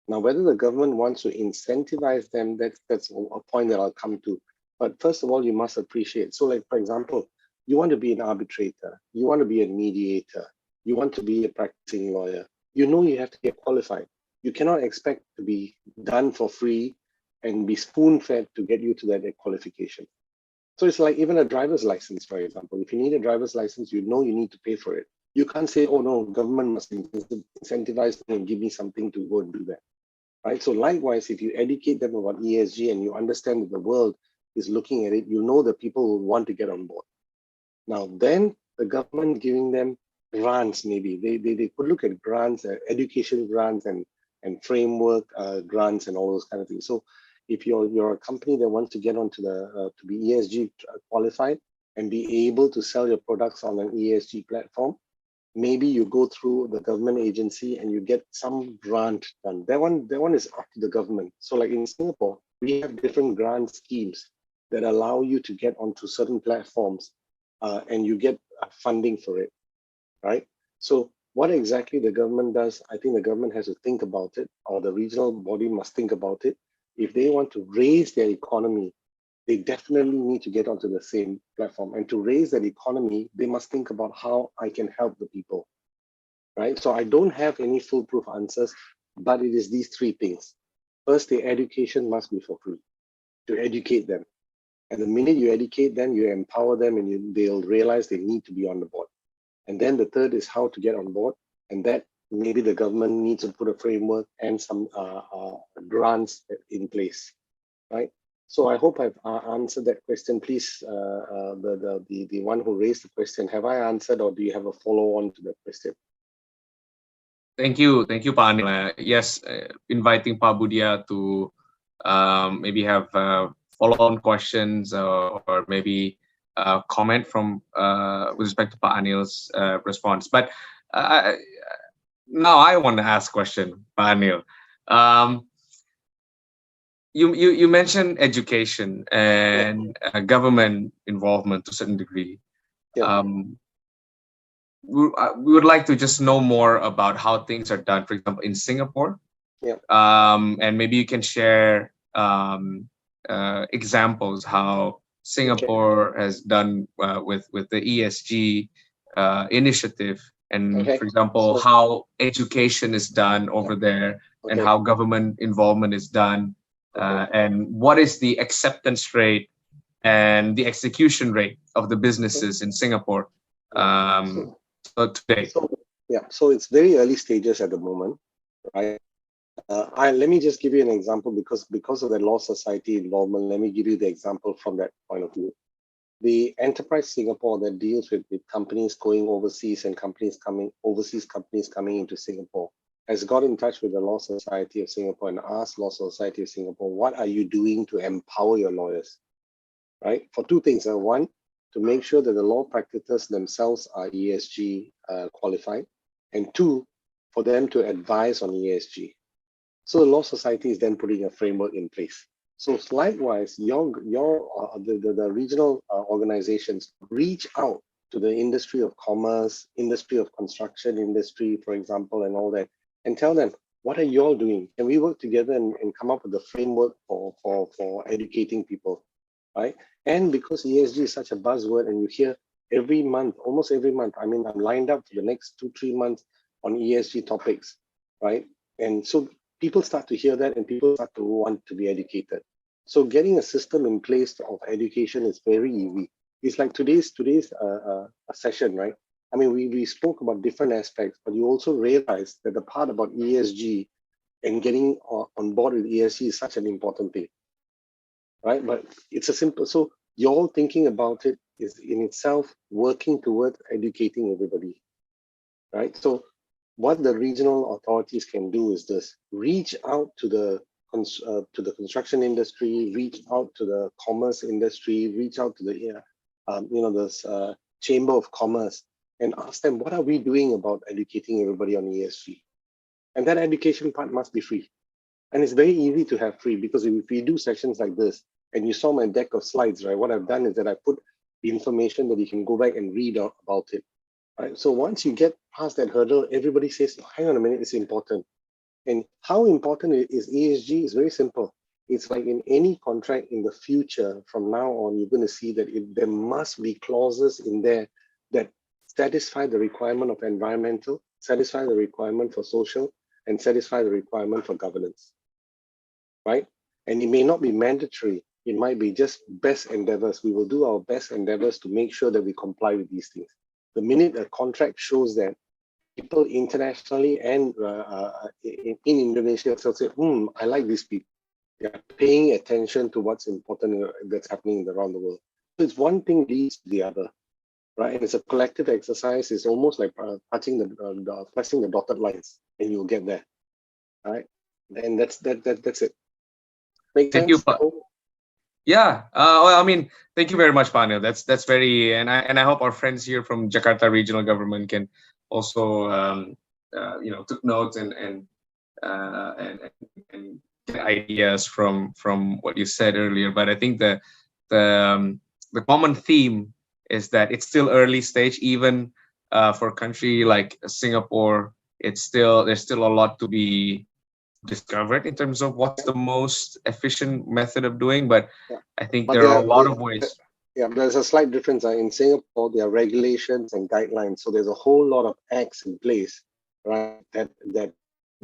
Now, whether the government wants to incentivize them, that's a point that I'll come to. But first of all, you must appreciate. So, like for example, you want to be an arbitrator, you want to be a mediator, you want to be a practicing lawyer. You know you have to get qualified. You cannot expect to be done for free and be spoon-fed to get you to that qualification. So it's like even a driver's license, for example. If you need a driver's license, you know you need to pay for it. You can't say, oh no, government must incentivize me and give me something to go and do that, right? So likewise, if you educate them about ESG and you understand that the world is looking at it, you know that people will want to get on board. Now then, the government giving them grants, maybe they could look at grants, education grants and framework grants and all those kind of things. So if you're a company that wants to get onto the to be ESG qualified and be able to sell your products on an ESG platform, maybe you go through the government agency and you get some grant done. That one is up to the government. So like in Singapore, we have different grant schemes that allow you to get onto certain platforms and you get funding for it, right? So what exactly the government does, I think the government has to think about it, or the regional body must think about it. If they want to raise their economy, they definitely need to get onto the same platform. And to raise that economy, they must think about how I can help the people, right? So I don't have any foolproof answers, but it is these three things. First, the education must be for free, to educate them. And the minute you educate them, you empower them and they'll realize they need to be on the board. And then the third is how to get on board. And that maybe the government needs to put a framework and some grants in place, right? So I hope I've answered that question. Please, the one who raised the question, have I answered or do you have a follow-on to that question? Thank you, Pak Anil. Yes, inviting Pak Budia to maybe have follow-on questions or maybe comment from with respect to Pak Anil's response. But now I want to ask a question, Pak Anil. You mentioned education and government involvement to a certain degree. Yeah. We would like to just know more about how things are done, for example, in Singapore. Yeah. And maybe you can share examples how Singapore has done with the ESG initiative, and for example, how education is done over there, and how government involvement is done, and what is the acceptance rate and the execution rate of the businesses in Singapore today. So it's very early stages at the moment, right? Let me just give you an example because of the Law Society involvement. Let me give you the example from that point of view. The Enterprise Singapore that deals with companies going overseas and overseas companies coming into Singapore has got in touch with the Law Society of Singapore and asked Law Society of Singapore, what are you doing to empower your lawyers, right? For two things. One, to make sure that the law practitioners themselves are ESG qualified, and two, for them to advise on ESG. So the Law Society is then putting a framework in place. So likewise, the regional organizations reach out to the industry of commerce, industry of construction industry, for example, and all that, and tell them, what are you all doing? Can we work together and come up with a framework for educating people, right? And because ESG is such a buzzword and you hear every month, almost every month. I mean, I'm lined up for the next 2-3 months on ESG topics, right? And so people start to hear that and people start to want to be educated. So getting a system in place of education is very easy. It's like today's session, right? I mean, we spoke about different aspects, but you also realize that the part about ESG and getting on board with ESG is such an important thing, right? But it's a simple, so you're all thinking about it is in itself working towards educating everybody, right? So what the regional authorities can do is this: reach out to the construction industry, reach out to the commerce industry, reach out to the this chamber of commerce, and ask them, what are we doing about educating everybody on ESG? And that education part must be free. And it's very easy to have free, because if we do sessions like this, and you saw my deck of slides, right? What I've done is that I put the information that you can go back and read about it, right? So once you get past that hurdle, everybody says, oh, hang on a minute, it's important. And how important is ESG is very simple. It's like in any contract in the future, from now on, you're going to see that there must be clauses in there that satisfy the requirement of environmental, satisfy the requirement for social, and satisfy the requirement for governance, right? And it may not be mandatory. It might be just best endeavors. We will do our best endeavors to make sure that we comply with these things. The minute a contract shows that, people internationally and in Indonesia will say, I like these people. They're paying attention to what's important that's happening around the world. So it's one thing leads to the other, right? And it's a collective exercise. It's almost like pressing the dotted lines, and you'll get there, right? And that's it. Make Thank sense? you. Yeah, well, I mean, thank you very much, Panil. That's very, and I hope our friends here from Jakarta Regional Government can also took notes and get ideas from what you said earlier. But I think the common theme is that it's still early stage, even for a country like Singapore. There's still a lot to be discovered in terms of what's the most efficient method of doing, but I think there are a lot of ways. Yeah, there's a slight difference. In Singapore, there are regulations and guidelines, so there's a whole lot of acts in place, right, that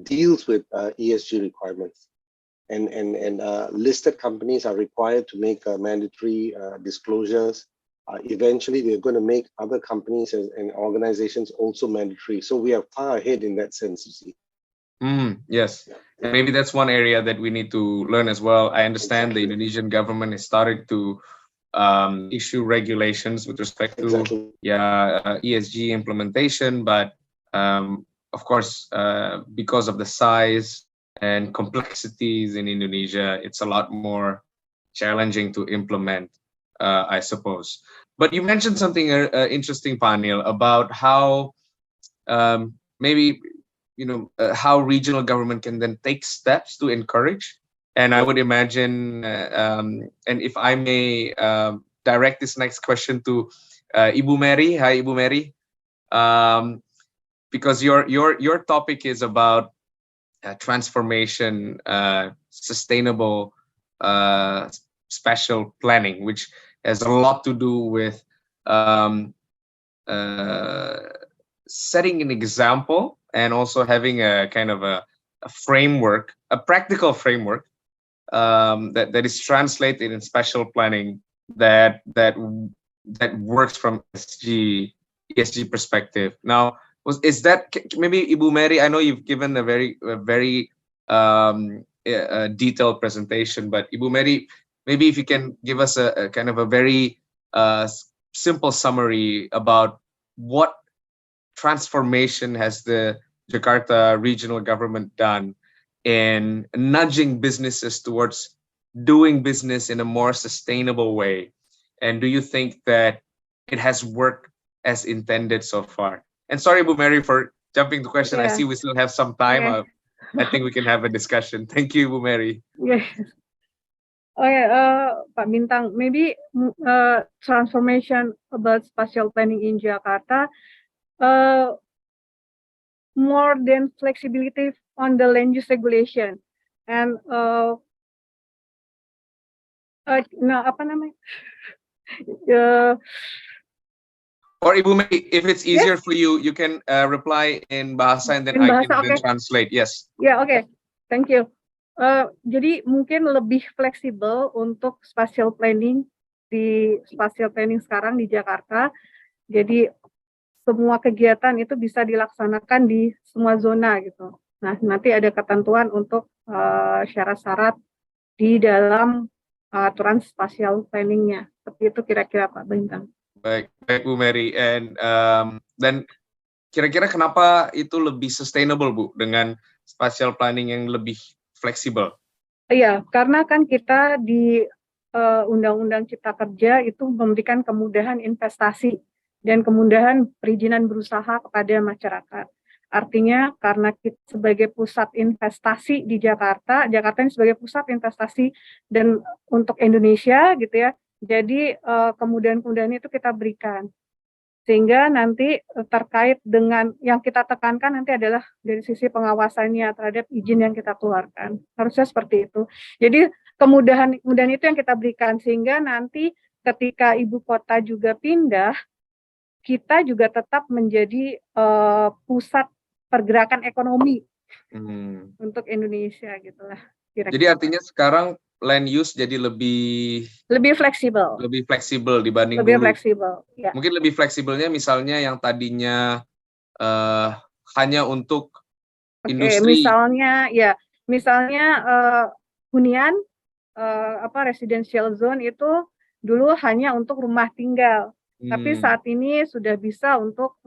deals with ESG requirements, and listed companies are required to make mandatory disclosures. Eventually, they're going to make other companies and organizations also mandatory. So we are far ahead in that sense, you see. Yes, and maybe that's one area that we need to learn as well. I understand the Indonesian government has started to issue regulations with respect to ESG implementation, but of course, because of the size and complexities in Indonesia, it's a lot more challenging to implement, I suppose. But you mentioned something interesting, Panil, about how maybe how regional government can then take steps to encourage. And I would imagine, and if I may direct this next question to Ibu Mary. Hi, Ibu Mary. Because your topic is about transformation, sustainable spatial planning, which has a lot to do with setting an example and also having a kind of a framework, a practical framework that is translated in spatial planning that works from ESG perspective. Now, is that maybe Ibu Mary? I know you've given a very detailed presentation, but Ibu Mary, maybe if you can give us a kind of a very simple summary about what transformation has the Jakarta regional government done in nudging businesses towards doing business in a more sustainable way? And do you think that it has worked as intended so far? And sorry, Ibu Mary, for jumping the question. I see we still have some time. I think we can have a discussion. Thank you, Ibu Mary. Yes. Okay, Pak Bintang, maybe transformation about spatial planning in Jakarta, more than flexibility on the land use regulation, and Or Ibu Mei, if it's easier for you, you can reply in Bahasa and then I can then translate. Yes. Ya, oke. Thank you. Jadi mungkin lebih fleksibel untuk spatial planning sekarang di Jakarta. Jadi semua kegiatan itu bisa dilaksanakan di semua zona gitu. Nah, nanti ada ketentuan untuk syarat-syarat di dalam aturan spatial planning-nya. Seperti itu kira-kira Pak Bintang. Baik, Bu Mary. Dan kira-kira kenapa itu lebih sustainable, Bu, dengan spatial planning yang lebih fleksibel? Iya, karena kan kita di Undang-Undang Cipta Kerja itu memberikan kemudahan investasi dan kemudahan perizinan berusaha kepada masyarakat. Artinya karena kita sebagai pusat investasi di Jakarta ini sebagai pusat investasi dan untuk Indonesia gitu ya. Jadi kemudahan-kemudahan itu kita berikan. Sehingga nanti terkait dengan yang kita tekankan nanti adalah dari sisi pengawasannya terhadap izin yang kita keluarkan. Harusnya seperti itu. Jadi kemudahan itu yang kita berikan sehingga nanti ketika ibu kota juga pindah, kita juga tetap menjadi pusat pergerakan ekonomi untuk Indonesia gitulah. Kira-kira. Jadi artinya sekarang land use jadi lebih fleksibel. Lebih fleksibel dibanding lebih dulu. Fleksibel, ya. Mungkin lebih fleksibelnya misalnya yang tadinya hanya untuk industri. Misalnya hunian residential zone itu dulu hanya untuk rumah tinggal. Tapi saat ini sudah bisa untuk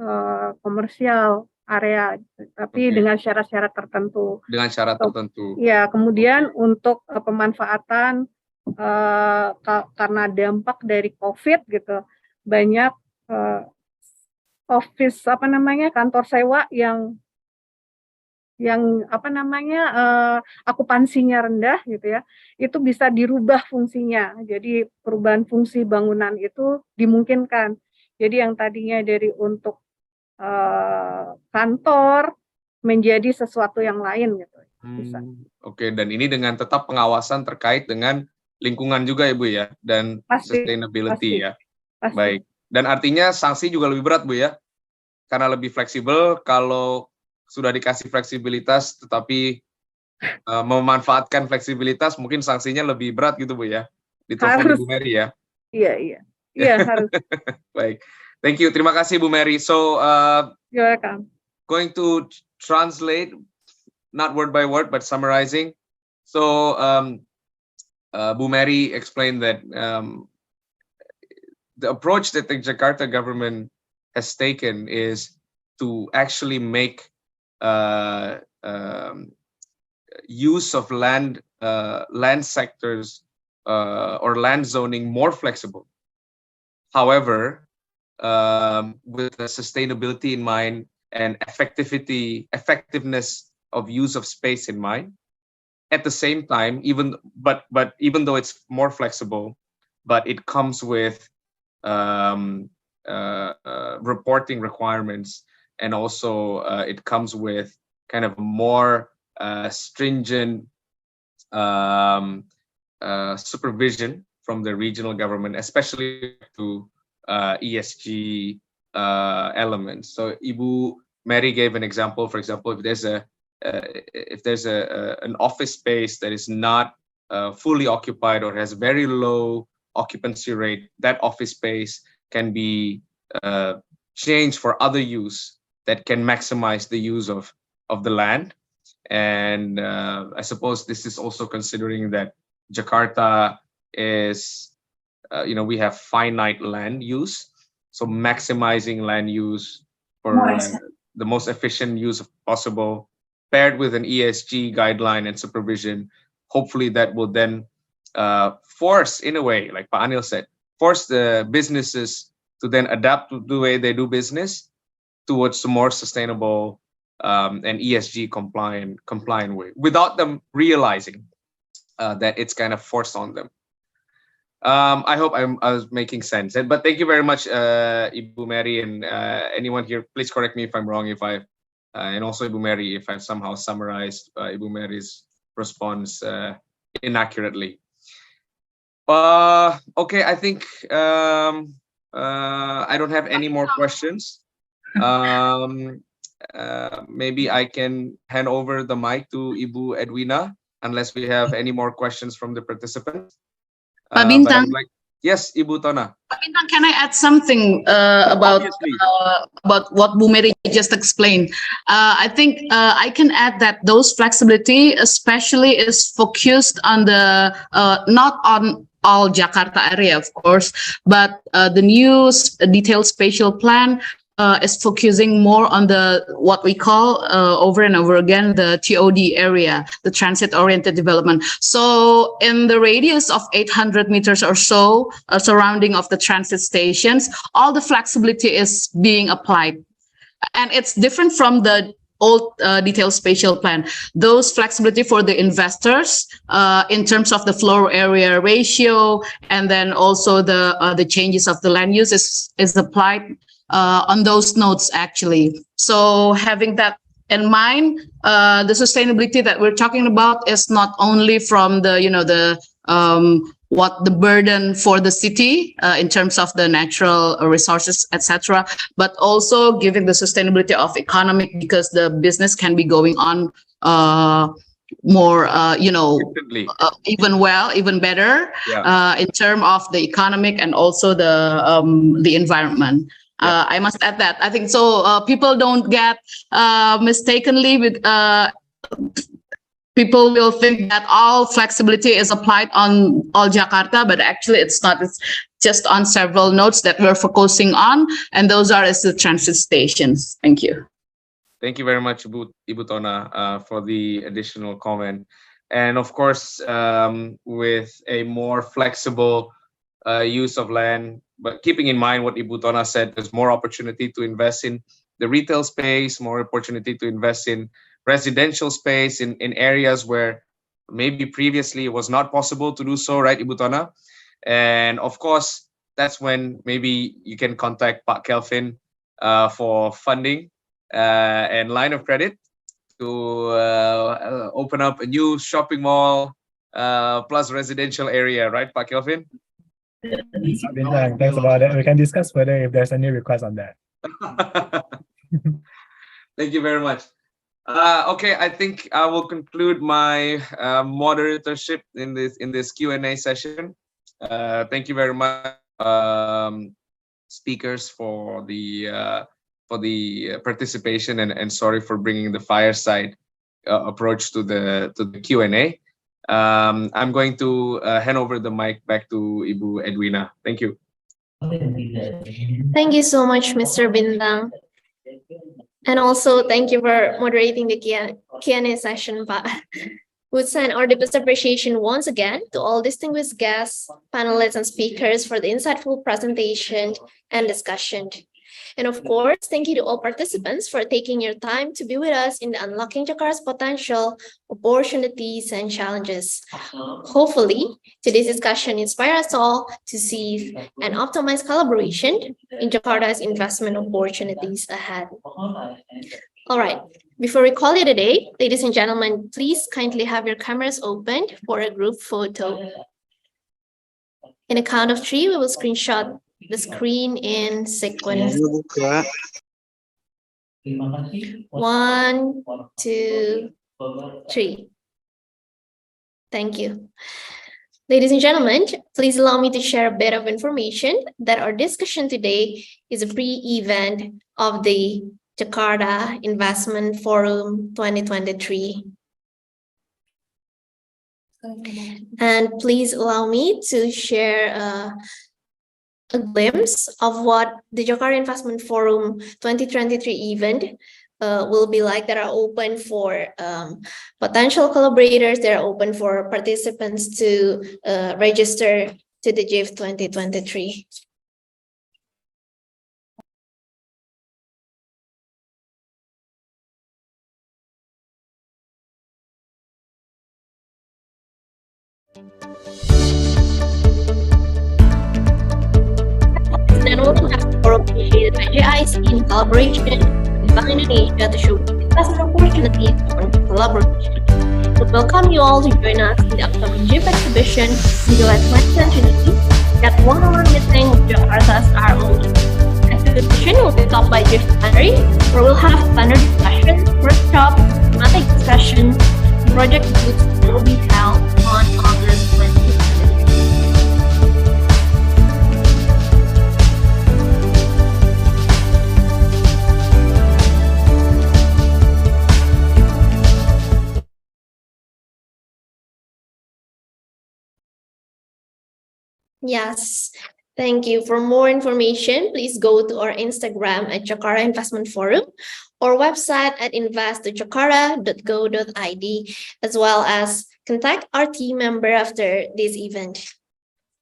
komersial area, tapi dengan syarat-syarat tertentu. Dengan syarat tertentu. Ya, kemudian untuk pemanfaatan karena dampak dari COVID gitu, banyak office kantor sewa yang akupansinya rendah gitu ya, itu bisa dirubah fungsinya. Jadi perubahan fungsi bangunan itu dimungkinkan. Jadi yang tadinya dari untuk kantor menjadi sesuatu yang lain gitu. Bisa. Oke, dan ini dengan tetap pengawasan terkait dengan lingkungan juga ya Bu ya, dan sustainability ya. Pasti. Baik. Dan artinya sanksi juga lebih berat Bu ya, karena lebih fleksibel. Kalau sudah dikasih fleksibilitas tetapi memanfaatkan fleksibilitas, mungkin sanksinya lebih berat gitu Bu ya. Ditelepon Ibu Mary ya. Iya harus. Baik. Thank you. Terima kasih Bu Mary. So you're welcome. Going to translate, not word by word, but summarizing. So Bu Mary explained that the approach that the Jakarta government has taken is to actually make use of land sectors or land zoning more flexible. However, with the sustainability in mind and effectiveness of use of space in mind, at the same time, even though it's more flexible, but it comes with reporting requirements, and also it comes with kind of more stringent supervision from the regional government, especially to ESG elements. So Ibu Mary gave an example. For example, if there's an office space that is not fully occupied or has very low occupancy rate, that office space can be changed for other use that can maximize the use of the land. And I suppose this is also considering that Jakarta is, we have finite land use. So maximizing land use for the most efficient use possible, paired with an ESG guideline and supervision, hopefully that will then force, in a way, like Pa Anil said, force the businesses to then adapt to the way they do business towards a more sustainable and ESG compliant way, without them realizing that it's kind of forced on them. I hope I was making sense. But thank you very much, Ibu Mary, and anyone here. Please correct me if I'm wrong. And also Ibu Mary, if I've somehow summarized Ibu Mary's response inaccurately. Okay, I think I don't have any more questions. Maybe I can hand over the mic to Ibu Edwina, unless we have any more questions from the participants. Pak But Bintang, I'm like, yes, Ibu Tona. Pak Bintang, can I add something about what Bu Mary just explained? I think I can add that those flexibility especially is focused on the not on all Jakarta area, of course, but the new detailed spatial plan is focusing more on the what we call over and over again the TOD area, the transit-oriented development. So in the radius of 800 meters or so surrounding of the transit stations, all the flexibility is being applied, and it's different from the old detailed spatial plan. Those flexibility for the investors in terms of the floor area ratio, and then also the changes of the land use is applied on those nodes actually. So having that in mind, the sustainability that we're talking about is not only from the what the burden for the city in terms of the natural resources, etc., but also giving the sustainability of economic, because the business can be going on more, even better in terms of the economic and also the environment. I must add that. I think so. People don't get mistakenly with. People will think that all flexibility is applied on all Jakarta, but actually it's not. It's just on several nodes that we're focusing on, and those are as the transit stations. Thank you. Thank you very much, Ibu Tona, for the additional comment. And of course, with a more flexible use of land, but keeping in mind what Ibu Tona said, there's more opportunity to invest in the retail space, more opportunity to invest in residential space in areas where maybe previously it was not possible to do so, right, Ibu Tona? And of course, that's when maybe you can contact Pak Kelvin for funding and line of credit to open up a new shopping mall plus residential area, right, Pak Kelvin? Thanks about it. We can discuss further if there's any request on that. Thank you very much. Okay, I think I will conclude my moderatorship in this Q&A session. Thank you very much, speakers, for the participation, and sorry for bringing the fireside approach to the Q&A. I'm going to hand over the mic back to Ibu Edwina. Thank you. Thank you so much, Mr. Bintang. And also, thank you for moderating the Q&A session, Pak. We send our deepest appreciation once again to all distinguished guests, panelists, and speakers for the insightful presentation and discussion. And of course, thank you to all participants for taking your time to be with us in the Unlocking Jakarta's Potential, Opportunities, and Challenges. Hopefully, today's discussion inspires us all to seize and optimize collaboration in Jakarta's investment opportunities ahead. All right, before we call it a day, ladies and gentlemen, please kindly have your cameras opened for a group photo. In a count of 3, we will screenshot the screen in sequence. 1, 2, 3. Thank you. Ladies and gentlemen, please allow me to share a bit of information that our discussion today is a pre-event of the Jakarta Investment Forum 2023. And please allow me to share a glimpse of what the Jakarta Investment Forum 2023 event will be like, that are open for potential collaborators, that are open for participants to register to the JIF 2023. Then we'll have a forum initiated by JIC in collaboration with Bank Indonesia to show investment opportunities for collaboration. We welcome you all to join us in the upcoming JIF exhibition in July 2023 at 1 hour meeting Jakarta's ROE. Acquisition will be taught by JIF plenary, where we'll have plenary discussion, workshop, thematic discussion, and project groups that will be held on August 20th. Yes, thank you. For more information, please go to our Instagram at Jakarta Investment Forum or website at invest.jakarta.go.id, as well as contact our team member after this event.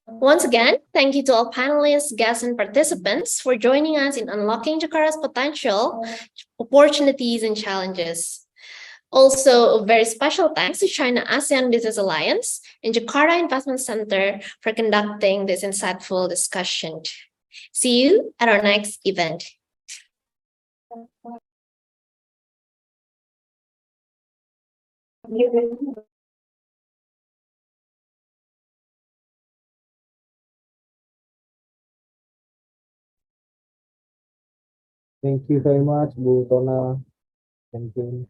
Once again, thank you to all panelists, guests, and participants for joining us in unlocking Jakarta's potential, opportunities, and challenges. Also, a very special thanks to China ASEAN Business Alliance and Jakarta Investment Centre for conducting this insightful discussion. See you at our next event. Thank you very much, Bu Tona. Thank you.